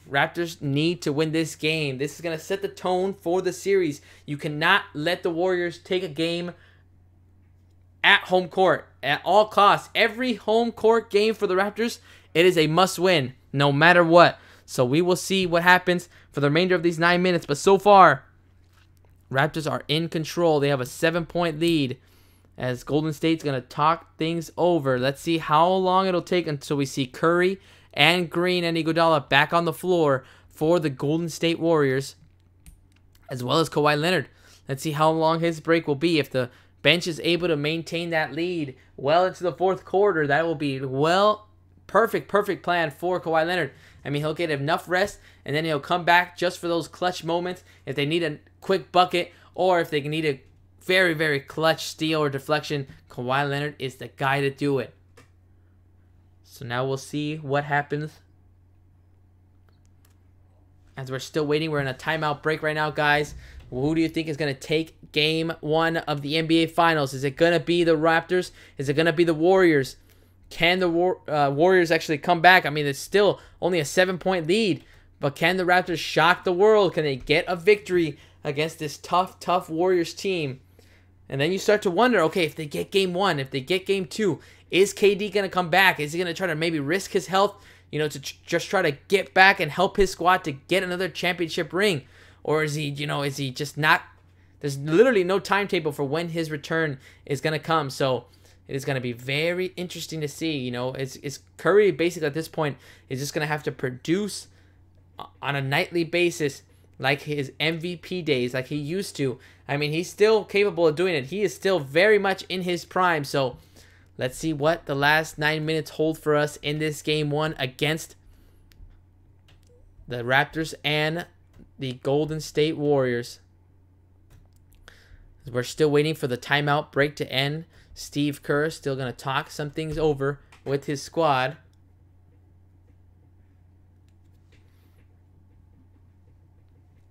Raptors need to win this game. This is going to set the tone for the series. You cannot let the Warriors take a game at home court at all costs. Every home court game for the Raptors, it is a must-win no matter what. So we will see what happens for the remainder of these 9 minutes. But so far, Raptors are in control. They have a 7-point lead as Golden State's going to talk things over. Let's see how long it'll take until we see Curry and Green and Iguodala back on the floor for the Golden State Warriors, as well as Kawhi Leonard. Let's see how long his break will be. If the bench is able to maintain that lead well into the fourth quarter, that will be perfect plan for Kawhi Leonard. I mean, he'll get enough rest, and then he'll come back just for those clutch moments if they need a quick bucket or if they need a very, very clutch steal or deflection. Kawhi Leonard is the guy to do it. So now we'll see what happens. As we're still waiting, we're in a timeout break right now, guys. Who do you think is going to take game 1 of the NBA Finals? Is it going to be the Raptors? Is it going to be the Warriors? Can the Warriors actually come back? I mean, it's still only a 7-point lead. But can the Raptors shock the world? Can they get a victory against this tough Warriors team? And then you start to wonder, okay, if they get game 1, if they get game 2, is KD going to come back? Is he going to try to maybe risk his health, you know, to just try to get back and help his squad to get another championship ring? Or is he, you know, is he just not? There's literally no timetable for when his return is going to come. So it is going to be very interesting to see. You know, is Curry basically at this point is just going to have to produce on a nightly basis like his MVP days, like he used to. I mean, he's still capable of doing it. He is still very much in his prime. So let's see what the last 9 minutes hold for us in this game 1 against the Raptors and the Golden State Warriors. We're still waiting for the timeout break to end. Steve Kerr still going to talk some things over with his squad.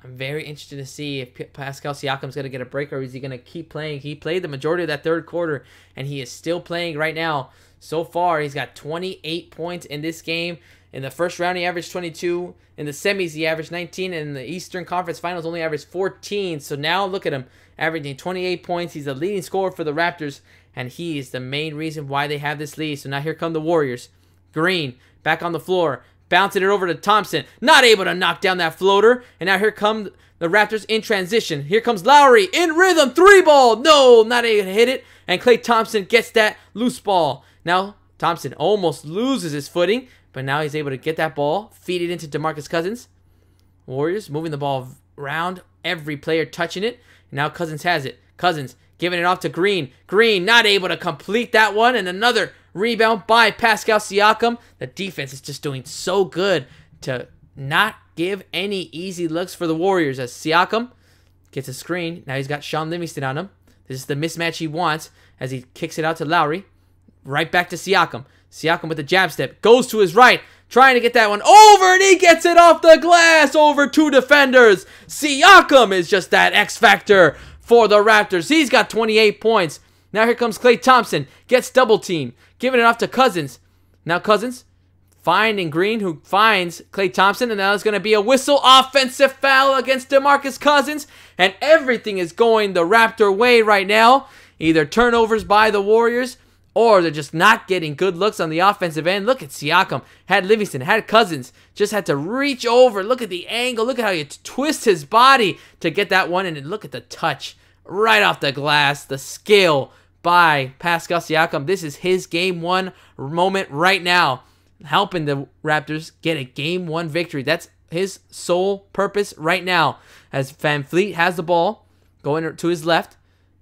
I'm very interested to see if Pascal Siakam's going to get a break or is he going to keep playing. He played the majority of that third quarter, and he is still playing right now. So far, he's got 28 points in this game. In the first round, he averaged 22. In the semis, he averaged 19. And in the Eastern Conference Finals, only averaged 14. So now look at him, averaging 28 points. He's the leading scorer for the Raptors, and he is the main reason why they have this lead. So now here come the Warriors. Green, back on the floor. Bouncing it over to Thompson. Not able to knock down that floater. And now here come the Raptors in transition. Here comes Lowry in rhythm. 3-ball. No, not able to hit it. And Klay Thompson gets that loose ball. Now Thompson almost loses his footing. But now he's able to get that ball. Feed it into DeMarcus Cousins. Warriors moving the ball around. Every player touching it. And now Cousins has it. Cousins giving it off to Green. Green not able to complete that one. And another rebound by Pascal Siakam. The defense is just doing so good to not give any easy looks for the Warriors as Siakam gets a screen. Now he's got Sean Livingston on him. This is the mismatch he wants as he kicks it out to Lowry. Right back to Siakam. Siakam with the jab step. Goes to his right. Trying to get that one over, and he gets it off the glass over 2 defenders. Siakam is just that X factor for the Raptors. He's got 28 points. Now here comes Klay Thompson. Gets double teamed. Giving it off to Cousins. Now Cousins finding Green, who finds Klay Thompson. And now there's going to be a whistle. Offensive foul against DeMarcus Cousins. And everything is going the Raptor way right now. Either turnovers by the Warriors, or they're just not getting good looks on the offensive end. Look at Siakam. Had Livingston. Had Cousins. Just had to reach over. Look at the angle. Look at how he twists his body to get that one. And look at the touch. Right off the glass. The skill by Pascal Siakam. This is his game 1 moment right now. Helping the Raptors get a game 1 victory. That's his sole purpose right now. As Van Fleet has the ball. Going to his left.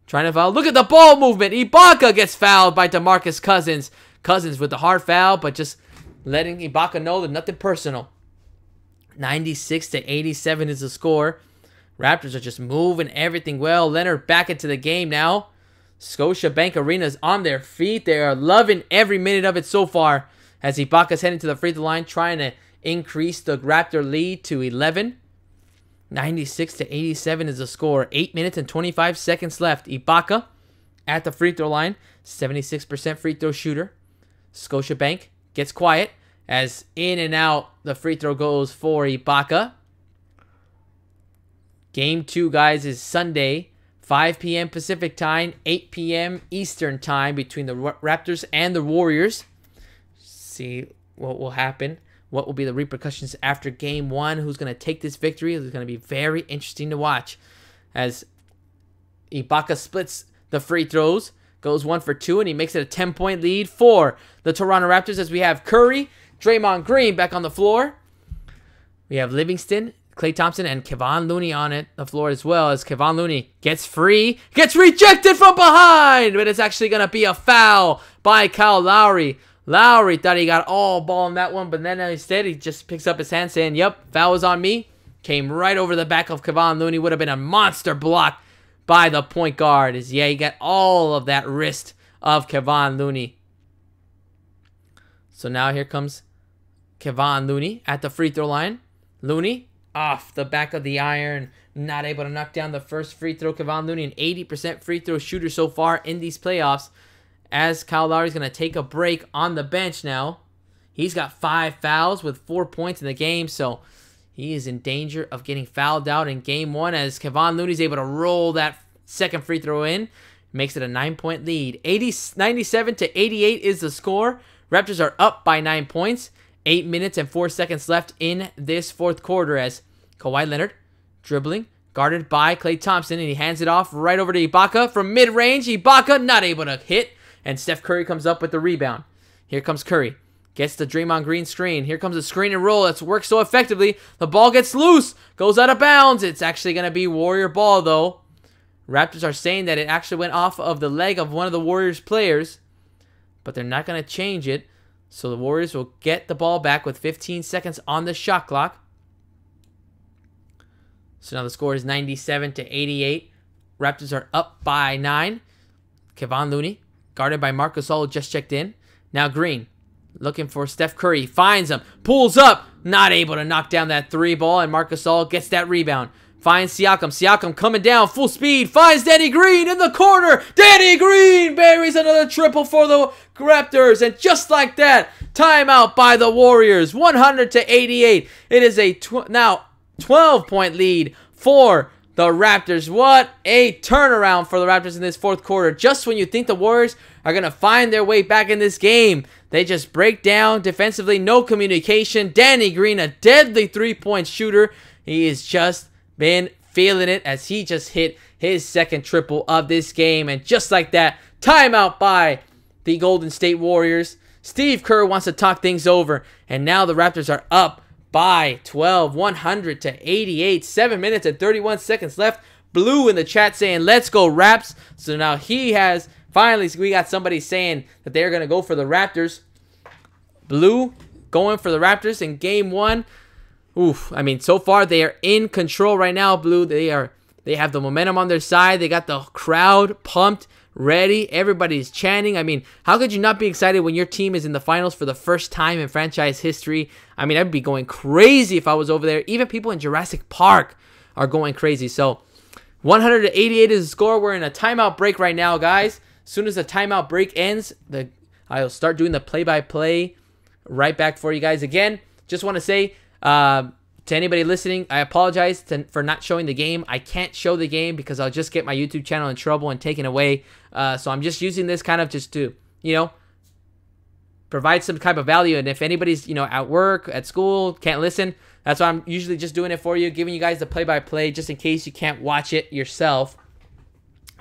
Trying to foul. Look at the ball movement. Ibaka gets fouled by DeMarcus Cousins. Cousins with the hard foul, but just letting Ibaka know that nothing personal. 96-87 is the score. Raptors are just moving everything well. Leonard back into the game now. Scotiabank Arena is on their feet. They are loving every minute of it so far. As Ibaka's heading to the free throw line, trying to increase the Raptor lead to 11. 96-87 is the score. 8 minutes and 25 seconds left. Ibaka at the free throw line. 76% free throw shooter. Scotiabank gets quiet as in and out the free throw goes for Ibaka. Game 2, guys, is Sunday, 5 p.m. Pacific time, 8 p.m. Eastern time between the Raptors and the Warriors. See what will happen. What will be the repercussions after game 1? Who's going to take this victory? It's going to be very interesting to watch. As Ibaka splits the free throws, goes 1 for 2, and he makes it a 10-point lead for the Toronto Raptors as we have Curry, Draymond Green back on the floor. We have Livingston, Klay Thompson, and Kevon Looney on the floor as well, as Kevon Looney gets free, gets rejected from behind, but it's actually going to be a foul by Kyle Lowry. Lowry thought he got all ball in that one, but then instead he just picks up his hand saying, yep, foul was on me. Came right over the back of Kevon Looney. Would have been a monster block by the point guard. Yeah, he got all of that wrist of Kawhi Leonard. So now here comes Kawhi Leonard at the free throw line. Leonard off the back of the iron, not able to knock down the first free throw. Kawhi Leonard, an 80% free throw shooter so far in these playoffs. As Kyle Lowry is going to take a break on the bench now. He's got 5 fouls with 4 points in the game, so he is in danger of getting fouled out in game 1 as Kawhi Leonard is able to roll that second free throw in. Makes it a 9-point lead. 97-88 is the score. Raptors are up by 9 points. 8 minutes and 4 seconds left in this fourth quarter as Kawhi Leonard dribbling, guarded by Klay Thompson, and he hands it off right over to Ibaka from mid-range. Ibaka not able to hit, and Steph Curry comes up with the rebound. Here comes Curry. Gets the Draymond Green screen. Here comes a screen and roll that's worked so effectively. The ball gets loose, goes out of bounds. It's actually going to be Warrior ball, though. Raptors are saying that it actually went off of the leg of one of the Warriors players, but they're not going to change it. So the Warriors will get the ball back with 15 seconds on the shot clock. So now the score is 97-88. Raptors are up by 9. Kawhi Leonard, guarded by Marc Gasol, just checked in. Now Green, looking for Steph Curry, finds him, pulls up, not able to knock down that 3 ball, and Marc Gasol gets that rebound. Finds Siakam. Siakam coming down full speed. Finds Danny Green in the corner. Danny Green buries another triple for the Raptors. And just like that, timeout by the Warriors. 100-88. It is a now 12-point lead for the Raptors. What a turnaround for the Raptors in this fourth quarter. Just when you think the Warriors are going to find their way back in this game, they just break down defensively. No communication. Danny Green, a deadly 3-point shooter. He is just been feeling it as he just hit his second triple of this game. And just like that, timeout by the Golden State Warriors. Steve Kerr wants to talk things over. And now the Raptors are up by 12, 100-88. 7 minutes and 31 seconds left. Blue in the chat saying, let's go Raps. So now he has, finally, we got somebody saying that they're going to go for the Raptors. Blue going for the Raptors in game 1. Oof, I mean, so far they are in control right now, Blue. They have the momentum on their side. They got the crowd pumped, ready. Everybody's chanting. I mean, how could you not be excited when your team is in the finals for the first time in franchise history? I mean, I'd be going crazy if I was over there. Even people in Jurassic Park are going crazy. So 100-88 is the score. We're in a timeout break right now, guys. As soon as the timeout break ends, I'll start doing the play-by-play right back for you guys. Again, just want to say, to anybody listening, I apologize for not showing the game. I can't show the game because I'll just get my YouTube channel in trouble and taken away. So I'm just using this kind of just to, provide some type of value. And if anybody's, at work, at school, can't listen, that's why I'm usually just doing it for you, giving you guys the play-by-play just in case you can't watch it yourself.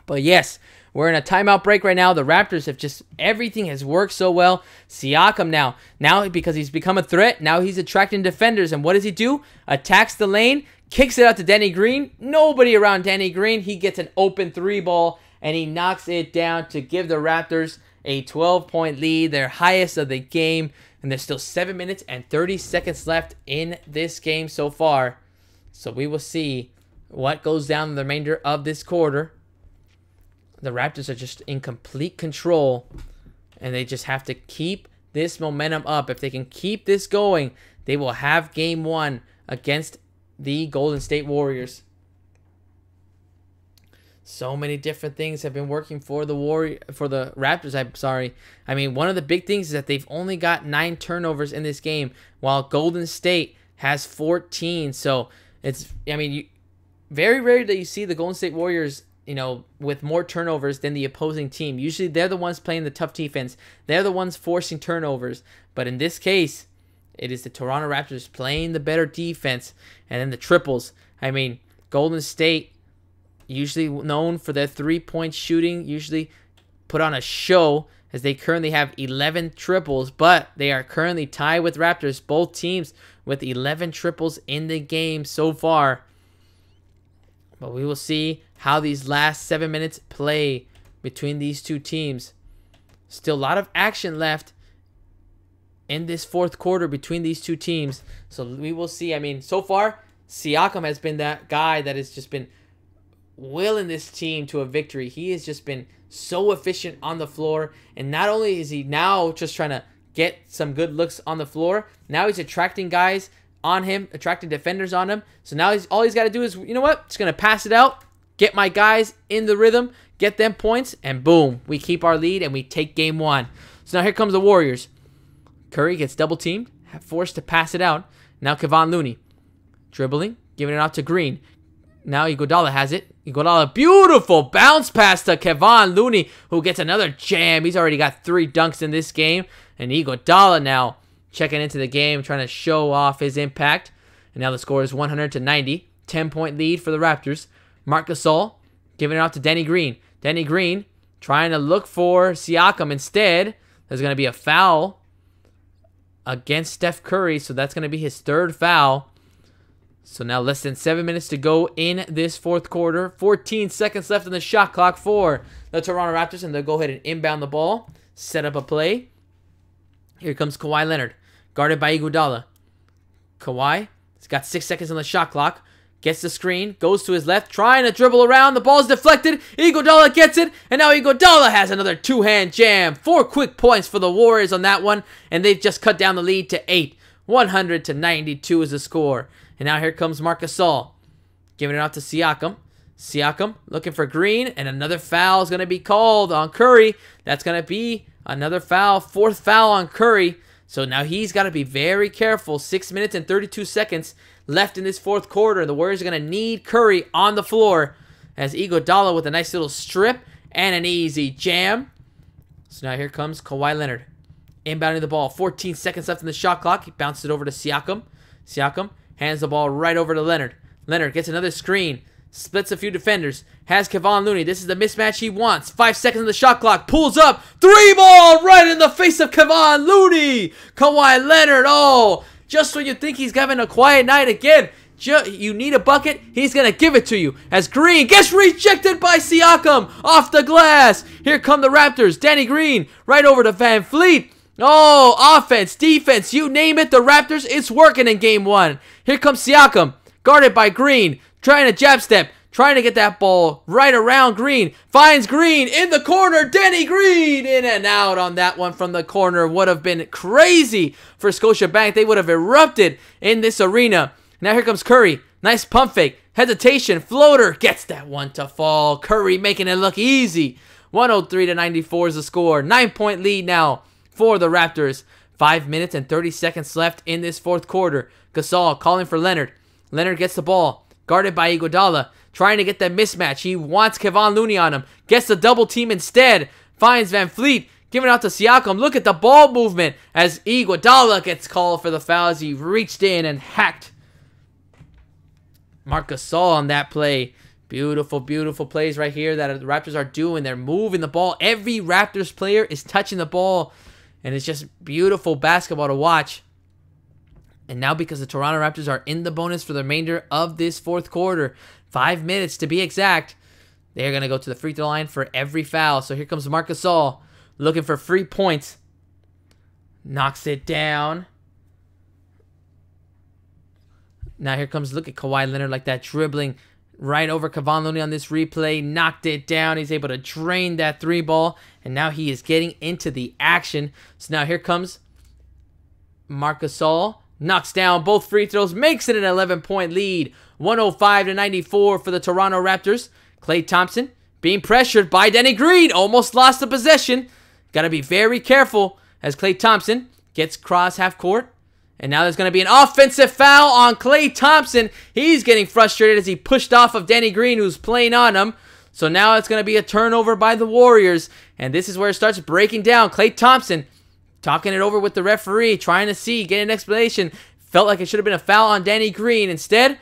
But yes, we're in a timeout break right now. The Raptors have everything has worked so well. Siakam now because he's become a threat, now he's attracting defenders. And what does he do? Attacks the lane, kicks it out to Danny Green. Nobody around Danny Green. He gets an open 3 ball, and he knocks it down to give the Raptors a 12-point lead, their highest of the game. And there's still 7 minutes and 30 seconds left in this game so far. So we will see what goes down in the remainder of this quarter. The Raptors are just in complete control, and they just have to keep this momentum up. If they can keep this going, they will have game 1 against the Golden State Warriors. So many different things have been working for the Raptors. I'm sorry. I mean, one of the big things is that they've only got 9 turnovers in this game, while Golden State has 14. So it's, very rare that you see the Golden State Warriors, with more turnovers than the opposing team. Usually they're the ones playing the tough defense. They're the ones forcing turnovers. But in this case, it is the Toronto Raptors playing the better defense. And then the triples. I mean, Golden State, usually known for their 3-point shooting, usually put on a show as they currently have 11 triples. But they are currently tied with Raptors, both teams with 11 triples in the game so far. But we will see how these last 7 minutes play between these two teams. Still a lot of action left in this fourth quarter between these two teams. So we will see. I mean, so far, Siakam has been that guy that has just been willing this team to a victory. He has just been so efficient on the floor. And not only is he now just trying to get some good looks on the floor, now he's attracting guys on him, attracting defenders on him. So now all he's got to do is, you know what? Just going to pass it out, get my guys in the rhythm, get them points, and boom, we keep our lead and we take game one. So now here comes the Warriors. Curry gets double teamed, forced to pass it out. Now Kevon Looney dribbling, giving it out to Green. Now Iguodala has it. Iguodala, beautiful bounce pass to Kevon Looney, who gets another jam. He's already got 3 dunks in this game. And Iguodala now checking into the game, trying to show off his impact. And now the score is 100-90. 10-point lead for the Raptors. Marc Gasol giving it out to Danny Green. Danny Green trying to look for Siakam. Instead, there's going to be a foul against Steph Curry. So that's going to be his 3rd foul. So now less than 7 minutes to go in this 4th quarter. 14 seconds left on the shot clock for the Toronto Raptors. And they'll go ahead and inbound the ball. Set up a play. Here comes Kawhi Leonard. Guarded by Iguodala. Kawhi has got 6 seconds on the shot clock. Gets the screen. Goes to his left. Trying to dribble around. The ball's deflected. Iguodala gets it. And now Iguodala has another 2-hand jam. 4 quick points for the Warriors on that one. And they've just cut down the lead to 8. 100-92 is the score. And now here comes Marc Gasol. Giving it out to Siakam. Siakam looking for Green. And another foul is going to be called on Curry. That's going to be another foul. 4th foul on Curry. So now he's got to be very careful. 6 minutes and 32 seconds left in this 4th quarter. The Warriors are going to need Curry on the floor. As Iguodala with a nice little strip and an easy jam. So now here comes Kawhi Leonard. Inbounding the ball. 14 seconds left in the shot clock. He bounces it over to Siakam. Siakam hands the ball right over to Leonard. Leonard gets another screen. Splits a few defenders. Has Kevon Looney. This is the mismatch he wants. 5 seconds on the shot clock. Pulls up. 3-ball right in the face of Kevon Looney. Kawhi Leonard. Oh, just when you think he's having a quiet night again. You need a bucket. He's going to give it to you. As Green gets rejected by Siakam. Off the glass. Here come the Raptors. Danny Green right over to Van Fleet. Oh, offense, defense, you name it. The Raptors, it's working in game 1. Here comes Siakam. Guarded by Green. Trying to jab step. Trying to get that ball right around Green. Finds Green in the corner. Danny Green in and out on that one from the corner. Would have been crazy for Scotiabank. They would have erupted in this arena. Now here comes Curry. Nice pump fake. Hesitation. Floater. Gets that one to fall. Curry making it look easy. 103-94 is the score. 9-point lead now for the Raptors. 5 minutes and 30 seconds left in this 4th quarter. Gasol calling for Leonard. Leonard gets the ball. Guarded by Iguodala. Trying to get that mismatch. He wants Kevon Looney on him. Gets the double team instead. Finds Van Fleet. Giving it out to Siakam. Look at the ball movement as Iguodala gets called for the foul as he reached in and hacked Marc Gasol on that play. Beautiful, beautiful plays right here that the Raptors are doing. They're moving the ball. Every Raptors player is touching the ball. And it's just beautiful basketball to watch. And now because the Toronto Raptors are in the bonus for the remainder of this 4th quarter, 5 minutes to be exact, they're going to go to the free throw line for every foul. So here comes Marc Gasol looking for free points. Knocks it down. Now here comes, look at Kawhi Leonard like that, dribbling right over Kevon Looney on this replay. Knocked it down. He's able to drain that 3-ball. And now he is getting into the action. So now here comes Marc Gasol. Knocks down both free throws. Makes it an 11-point lead. 105-94 for the Toronto Raptors. Klay Thompson being pressured by Danny Green. Almost lost the possession. Got to be very careful as Klay Thompson gets cross half court. And now there's going to be an offensive foul on Klay Thompson. He's getting frustrated as he pushed off of Danny Green, who's playing on him. So now it's going to be a turnover by the Warriors. And this is where it starts breaking down. Klay Thompson talking it over with the referee, trying to see, get an explanation. Felt like it should have been a foul on Danny Green. Instead,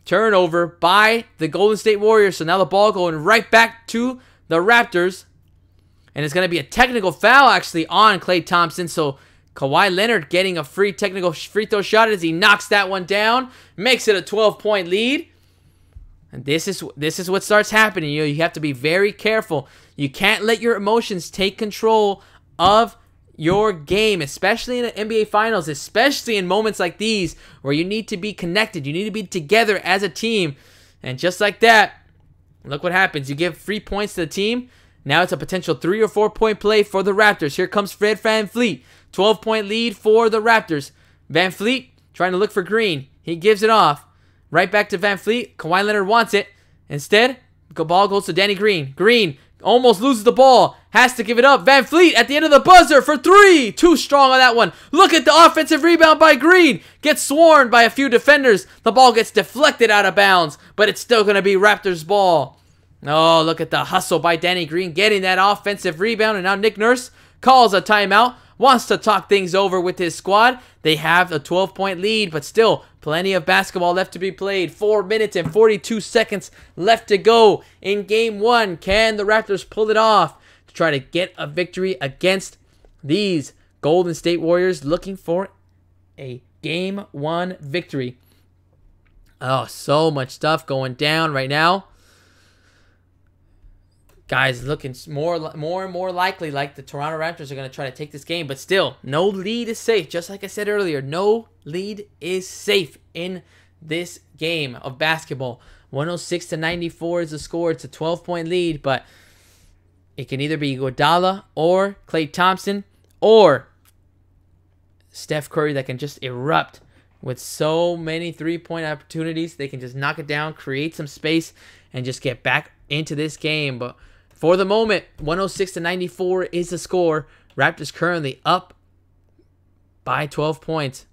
turnover by the Golden State Warriors. So now the ball going right back to the Raptors. And it's going to be a technical foul actually on Klay Thompson. So Kawhi Leonard getting a free technical free throw shot as he knocks that one down. Makes it a 12-point lead. And this is what starts happening. You have to be very careful. You can't let your emotions take control of your game, especially in the NBA Finals, especially in moments like these where you need to be connected. You need to be together as a team. And just like that, look what happens. You give free points to the team, Now it's a potential 3 or 4 point play for the Raptors. Here comes Fred VanVleet. 12-point lead for the Raptors. VanVleet trying to look for Green. He gives it off. Right back to VanVleet. Kawhi Leonard wants it. Instead, the ball goes to Danny Green. Green almost loses the ball. Has to give it up. VanVleet at the end of the buzzer for 3. Too strong on that one. Look at the offensive rebound by Green. Gets swarmed by a few defenders. The ball gets deflected out of bounds. But it's still going to be Raptors ball. Oh, look at the hustle by Danny Green getting that offensive rebound. And now Nick Nurse calls a timeout. Wants to talk things over with his squad. They have a 12-point lead, but still plenty of basketball left to be played. 4 minutes and 42 seconds left to go in Game 1. Can the Raptors pull it off to try to get a victory against these Golden State Warriors, looking for a Game 1 victory? Oh, so much stuff going down right now. Guys, looking more and more likely like the Toronto Raptors are going to try to take this game. But still, no lead is safe. Just like I said earlier, no lead is safe in this game of basketball. 106-94 is the score. It's a 12-point lead, but it can either be Iguodala or Klay Thompson or Steph Curry that can just erupt with so many three-point opportunities. They can just knock it down, create some space, and just get back into this game. But for the moment, 106-94 is the score. Raptors currently up by 12 points.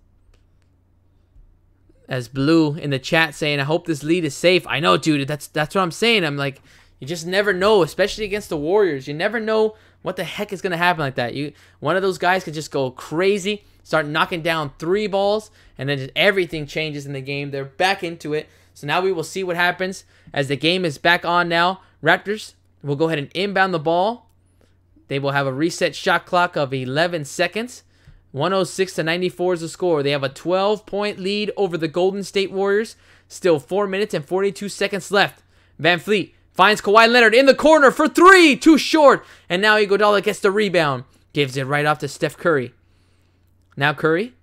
As Blue in the chat saying, I hope this lead is safe. I know, dude. That's what I'm saying. I'm like, you just never know, especially against the Warriors. You never know what the heck is going to happen like that. One of those guys could just go crazy, start knocking down 3 balls, and then just everything changes in the game. They're back into it. So now we will see what happens as the game is back on now. Raptors will go ahead and inbound the ball. They will have a reset shot clock of 11 seconds. 106-94 is the score. They have a 12-point lead over the Golden State Warriors. Still 4 minutes and 42 seconds left. VanVleet finds Kawhi Leonard in the corner for 3. Too short. And now Iguodala gets the rebound. Gives it right off to Steph Curry. Now Curry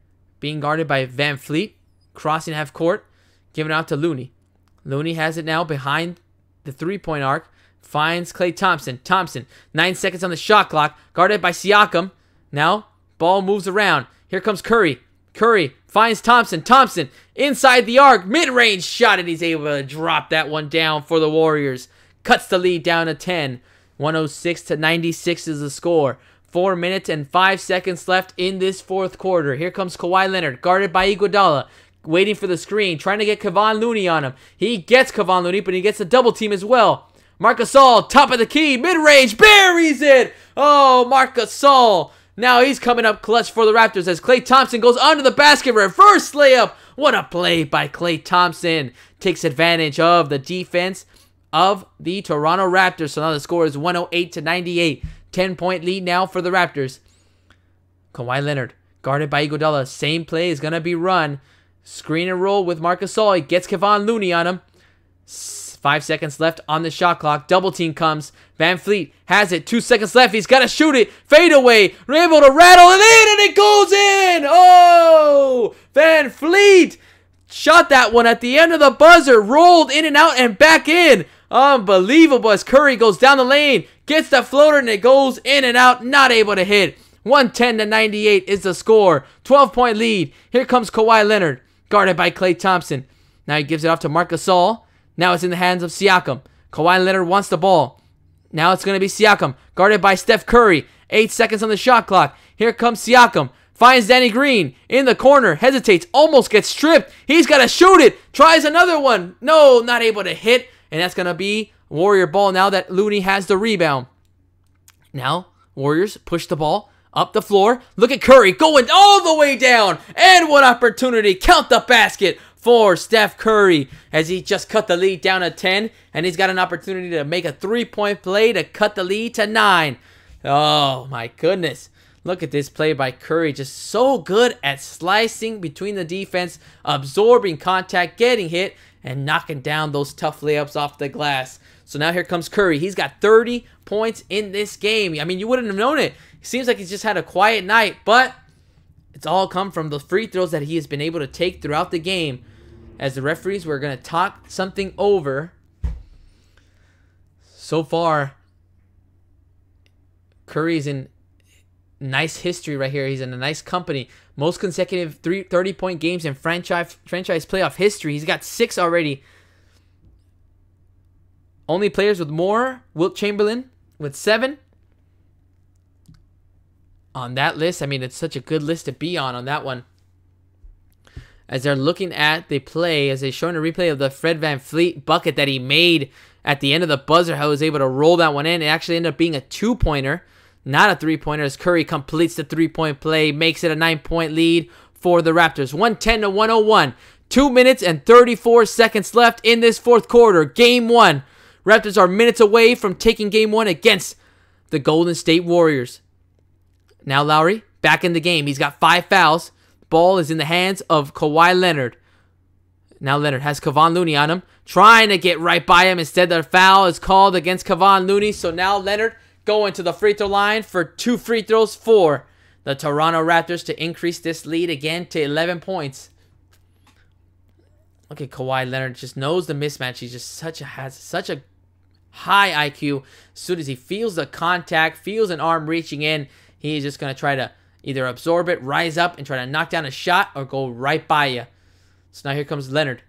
being guarded by VanVleet. Crossing half court. Giving it out to Looney. Looney has it now behind the three-point arc. Finds Klay Thompson. Thompson, 9 seconds on the shot clock. Guarded by Siakam. Now, ball moves around. Here comes Curry. Curry finds Thompson. Thompson, inside the arc. Mid-range shot, and he's able to drop that one down for the Warriors. Cuts the lead down to 10. 106-96 is the score. 4 minutes and 5 seconds left in this fourth quarter. Here comes Kawhi Leonard, guarded by Iguodala. Waiting for the screen, trying to get Kevon Looney on him. He gets Kevon Looney, but he gets a double team as well. Marc Gasol, top of the key, mid-range, buries it! Oh, Marc Gasol. Now he's coming up clutch for the Raptors as Klay Thompson goes under the basket, reverse layup. What a play by Klay Thompson. Takes advantage of the defense of the Toronto Raptors. So now the score is 108-98. 10-point lead now for the Raptors. Kawhi Leonard, guarded by Iguodala. Same play is going to be run. Screen and roll with Marc Gasol. He gets Kevon Looney on him. 5 seconds left on the shot clock. Double team comes. VanVleet has it. 2 seconds left. He's got to shoot it. Fade away. We're able to rattle it in, and it goes in. Oh! VanVleet shot that one at the end of the buzzer. Rolled in and out and back in. Unbelievable as Curry goes down the lane. Gets the floater, and it goes in and out. Not able to hit. 110-98 is the score. 12-point lead. Here comes Kawhi Leonard, guarded by Klay Thompson. Now he gives it off to Marc Gasol. Now it's in the hands of Siakam. Kawhi Leonard wants the ball. Now it's going to be Siakam, guarded by Steph Curry. 8 seconds on the shot clock. Here comes Siakam. Finds Danny Green in the corner. Hesitates. Almost gets stripped. He's got to shoot it. Tries another one. No, not able to hit. And that's going to be Warrior ball now that Looney has the rebound. Now, Warriors push the ball up the floor. Look at Curry going all the way down. And one opportunity. Count the basket for Steph Curry as he just cut the lead down to 10. And he's got an opportunity to make a three-point play to cut the lead to 9. Oh, my goodness. Look at this play by Curry. Just so good at slicing between the defense, absorbing contact, getting hit, and knocking down those tough layups off the glass. So now here comes Curry. He's got 30 points in this game. I mean, you wouldn't have known it. It seems like he's just had a quiet night, but it's all come from the free throws that he has been able to take throughout the game. As the referees, we're going to talk something over. So far, Curry's in nice history right here. He's in a nice company. Most consecutive 30-point games in franchise playoff history. He's got 6 already. Only players with more, Wilt Chamberlain with 7. On that list, I mean, it's such a good list to be on that one. As they're looking at the play, as they're showing a replay of the Fred VanVleet bucket that he made at the end of the buzzer, how he was able to roll that one in. It actually ended up being a 2-pointer, not a 3-pointer, as Curry completes the 3-point play, makes it a 9-point lead for the Raptors. 110-101. 2 minutes and 34 seconds left in this fourth quarter. Game 1. Raptors are minutes away from taking Game 1 against the Golden State Warriors. Now Lowry, back in the game. He's got 5 fouls. Ball is in the hands of Kawhi Leonard. Now Leonard has Kevon Looney on him, trying to get right by him. Instead, the foul is called against Kevon Looney. So now Leonard going to the free throw line for 2 free throws for the Toronto Raptors to increase this lead again to 11 points. Look at Kawhi Leonard, just knows the mismatch. He just has such a high IQ. As soon as he feels the contact, feels an arm reaching in, he's just going to try to either absorb it, rise up, and try to knock down a shot, or go right by you. So now here comes Leonard.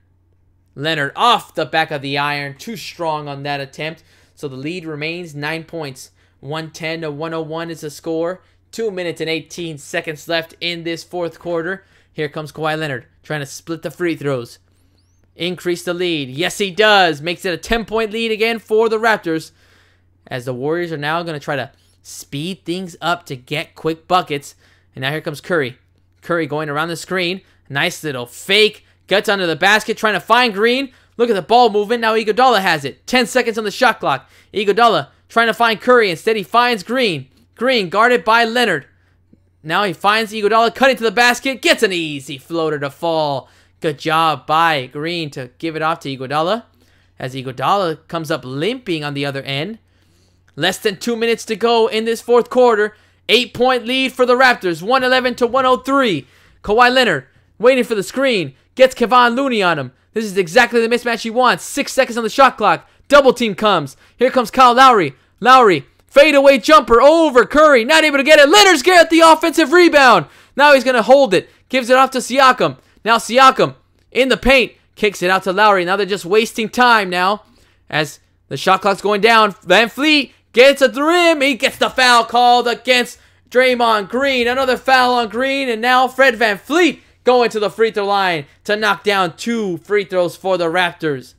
Leonard off the back of the iron. Too strong on that attempt. So the lead remains 9 points. 110-101 is the score. 2 minutes and 18 seconds left in this fourth quarter. Here comes Kawhi Leonard trying to split the free throws. Increase the lead. Yes, he does. Makes it a 10-point lead again for the Raptors. As the Warriors are now going to try to speed things up to get quick buckets. And now here comes Curry. Curry going around the screen. Nice little fake. Gets under the basket, trying to find Green. Look at the ball movement. Now Iguodala has it. 10 seconds on the shot clock. Iguodala trying to find Curry. Instead, he finds Green. Green guarded by Leonard. Now he finds Iguodala cutting to the basket. Gets an easy floater to fall. Good job by Green to give it off to Iguodala. As Iguodala comes up limping on the other end. Less than 2 minutes to go in this fourth quarter. 8-point lead for the Raptors. 111-103. Kawhi Leonard waiting for the screen. Gets Kevon Looney on him. This is exactly the mismatch he wants. 6 seconds on the shot clock. Double team comes. Here comes Kyle Lowry. Lowry, fadeaway jumper over Curry. Not able to get it. Leonard's got the offensive rebound. Now he's going to hold it. Gives it off to Siakam. Now Siakam in the paint. Kicks it out to Lowry. Now they're just wasting time now. As the shot clock's going down. VanVleet gets at the rim. He gets the foul called against Draymond Green. Another foul on Green. And now Fred VanVleet going to the free throw line to knock down 2 free throws for the Raptors.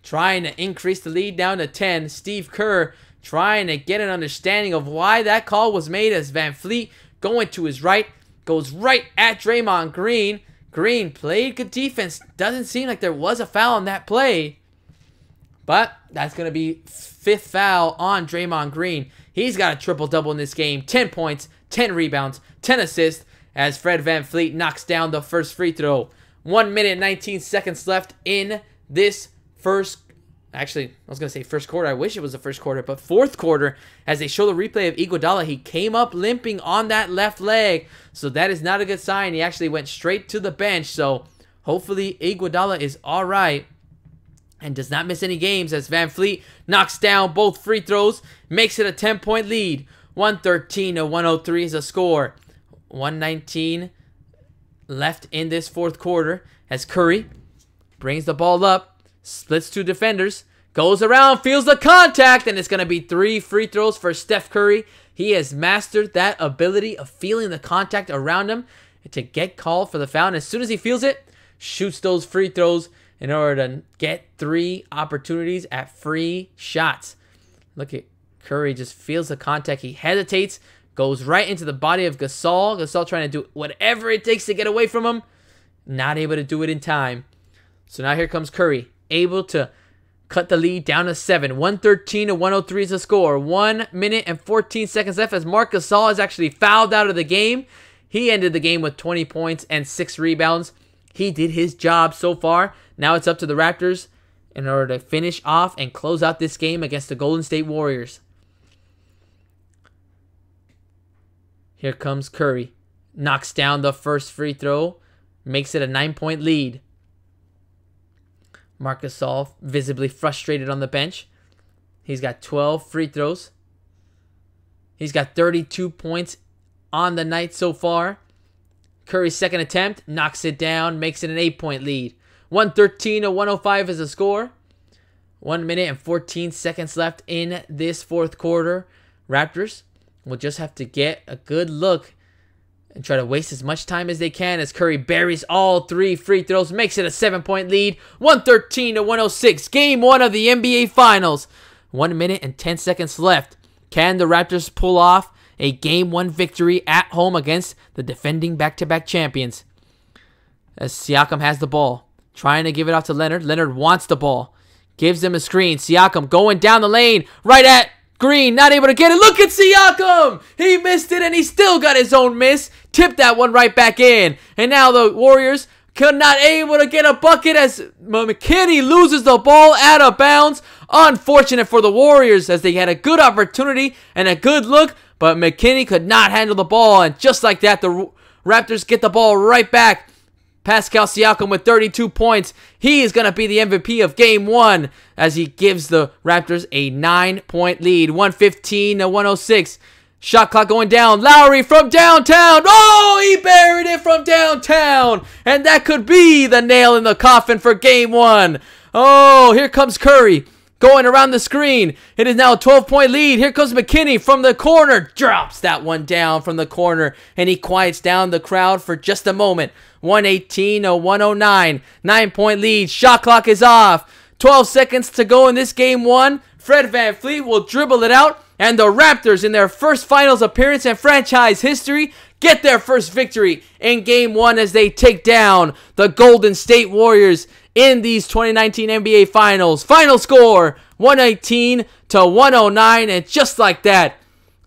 Trying to increase the lead down to 10. Steve Kerr trying to get an understanding of why that call was made, as VanVleet going to his right. Goes right at Draymond Green. Green played good defense. Doesn't seem like there was a foul on that play. But that's going to be 5th foul on Draymond Green. He's got a triple-double in this game. 10 points, 10 rebounds, 10 assists, as Fred VanVleet knocks down the first free throw. 1 minute and 19 seconds left in this first... Actually, I was going to say first quarter. I wish it was the first quarter. But fourth quarter, as they show the replay of Iguodala, he came up limping on that left leg. So that is not a good sign. He actually went straight to the bench. So hopefully Iguodala is all right and does not miss any games, as VanVleet knocks down both free throws, makes it a 10-point lead. 113-103 is the score. 119 left in this fourth quarter, as Curry brings the ball up, splits 2 defenders, goes around, feels the contact, and it's going to be 3 free throws for Steph Curry. He has mastered that ability of feeling the contact around him to get called for the foul. And as soon as he feels it, shoots those free throws in order to get 3 opportunities at free shots. Look at Curry, just feels the contact. He hesitates, goes right into the body of Gasol. Gasol trying to do whatever it takes to get away from him. Not able to do it in time. So now here comes Curry, able to cut the lead down to 7. 113-103 is the score. 1 minute and 14 seconds left, as Marc Gasol is actually fouled out of the game. He ended the game with 20 points and 6 rebounds. He did his job so far. Now it's up to the Raptors in order to finish off and close out this game against the Golden State Warriors. Here comes Curry. Knocks down the first free throw. Makes it a 9-point lead. Marc Gasol visibly frustrated on the bench. He's got 12 free throws. He's got 32 points on the night so far. Curry's second attempt knocks it down, makes it an 8-point lead. 113 to 105 is the score. 1 minute and 14 seconds left in this fourth quarter. Raptors will just have to get a good look and try to waste as much time as they can as Curry buries all 3 free throws, makes it a 7-point lead. 113 to 106. Game 1 of the NBA Finals. 1 minute and 10 seconds left. Can the Raptors pull off a Game 1 victory at home against the defending back-to-back champions? As Siakam has the ball, trying to give it off to Leonard. Leonard wants the ball. Gives him a screen. Siakam going down the lane. Right at Green. Not able to get it. Look at Siakam. He missed it and he still got his own miss. Tipped that one right back in. And now the Warriors could not able to get a bucket as McKinney loses the ball out of bounds. Unfortunate for the Warriors as they had a good opportunity and a good look, but McKinney could not handle the ball. And just like that, the Raptors get the ball right back. Pascal Siakam with 32 points. He is going to be the MVP of Game 1 as he gives the Raptors a 9-point lead. 115 to 106. Shot clock going down. Lowry from downtown. Oh, he buried it from downtown. And that could be the nail in the coffin for Game 1. Oh, here comes Curry going around the screen. It is now a 12-point lead. Here comes McKinney from the corner. Drops that one down from the corner. And he quiets down the crowd for just a moment. 118 to 109. 9-point lead. Shot clock is off. 12 seconds to go in this Game 1. Fred VanVleet will dribble it out. And the Raptors, in their first finals appearance in franchise history, get their first victory in Game 1 as they take down the Golden State Warriors in these 2019 NBA Finals. Final score, 118 to 109. And just like that,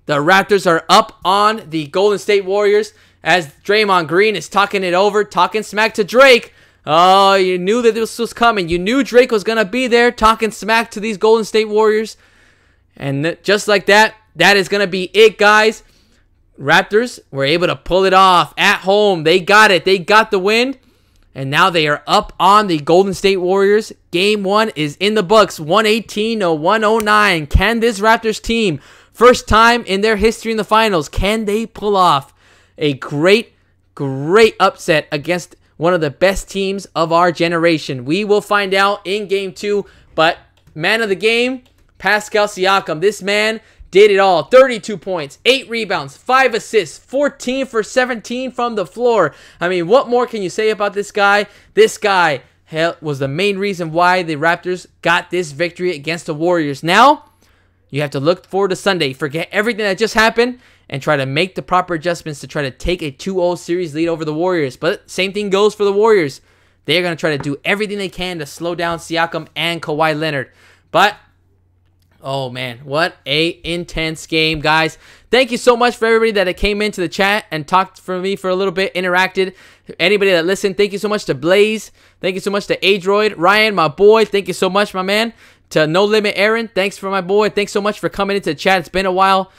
the Raptors are up on the Golden State Warriors as Draymond Green is talking it over, talking smack to Drake. Oh, you knew that this was coming. You knew Drake was going to be there talking smack to these Golden State Warriors. And just like that, that is going to be it, guys. Raptors were able to pull it off at home. They got it. They got the win. And now they are up on the Golden State Warriors. Game 1 is in the books, 118 to 109. Can this Raptors team, first time in their history in the finals, can they pull off a great upset against one of the best teams of our generation? We will find out in Game 2. But man of the game, Pascal Siakam. This man did it all. 32 points, 8 rebounds, 5 assists, 14 for 17 from the floor. I mean, what more can you say about this guy? This guy was the main reason why the Raptors got this victory against the Warriors. Now, you have to look forward to Sunday. Forget everything that just happened and try to make the proper adjustments to try to take a 2-0 series lead over the Warriors. But same thing goes for the Warriors. They're going to try to do everything they can to slow down Siakam and Kawhi Leonard. But oh man, what a intense game, guys. Thank you so much for everybody that came into the chat and talked for me for a little bit, interacted. Anybody that listened, thank you so much to Blaze. Thank you so much to Adroid. Ryan, my boy, thank you so much, my man. To No Limit Aaron, thanks for my boy. Thanks so much for coming into the chat. It's been a while.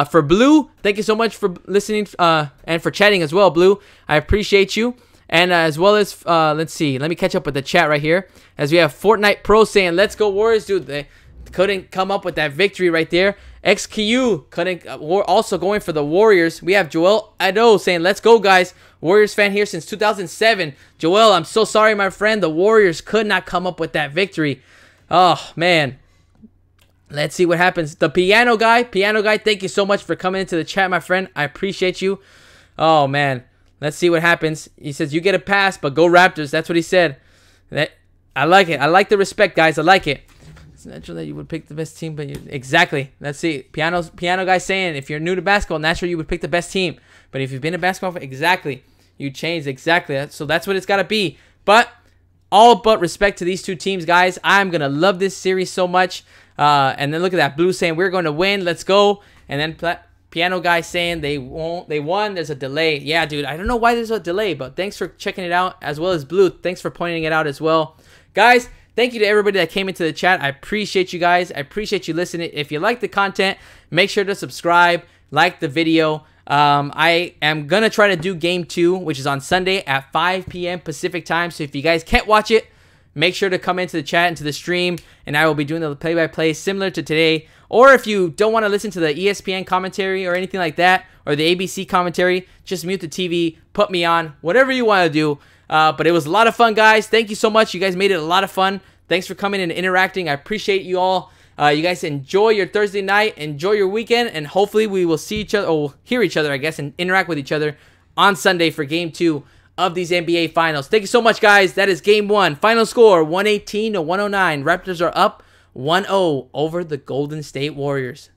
For Blue, thank you so much for listening and for chatting as well, Blue. I appreciate you. And as well as, let's see, let me catch up with the chat right here. As we have Fortnite Pro saying, let's go Warriors, dude. They couldn't come up with that victory right there. XQ couldn't, also going for the Warriors. We have Joel Ado saying, let's go, guys. Warriors fan here since 2007. Joel, I'm so sorry, my friend. The Warriors could not come up with that victory. Oh, man. Let's see what happens. The Piano Guy, thank you so much for coming into the chat, my friend. I appreciate you. Oh, man. Let's see what happens. He says, you get a pass, but go Raptors. That's what he said. I like it. I like the respect, guys. I like it. It's natural that you would pick the best team, but exactly. Let's see. Piano Guy saying, if you're new to basketball, naturally you would pick the best team. But if you've been in basketball, exactly. You changed, exactly. So that's what it's got to be. But all but respect to these two teams, guys. I'm going to love this series so much. And then look at that. Blue saying, we're going to win. Let's go. And then Piano Guy saying they won. There's a delay. Yeah, dude. I don't know why there's a delay, but thanks for checking it out. As well as Blue, thanks for pointing it out as well. Guys, thank you to everybody that came into the chat. I appreciate you guys. I appreciate you listening. If you like the content, make sure to subscribe, like the video. I am going to try to do Game 2, which is on Sunday at 5 p.m. Pacific time. So if you guys can't watch it, make sure to come into the chat, into the stream, and I will be doing the play-by-play similar to today. Or if you don't want to listen to the ESPN commentary or anything like that, or the ABC commentary, just mute the TV, put me on, whatever you want to do. But it was a lot of fun, guys. Thank you so much. You guys made it a lot of fun. Thanks for coming and interacting. I appreciate you all. You guys enjoy your Thursday night, enjoy your weekend, and hopefully we will see each other, or hear each other, I guess, and interact with each other on Sunday for Game 2 of these NBA Finals. Thank you so much, guys. That is Game 1. Final score, 118 to 109. Raptors are up 1-0 over the Golden State Warriors.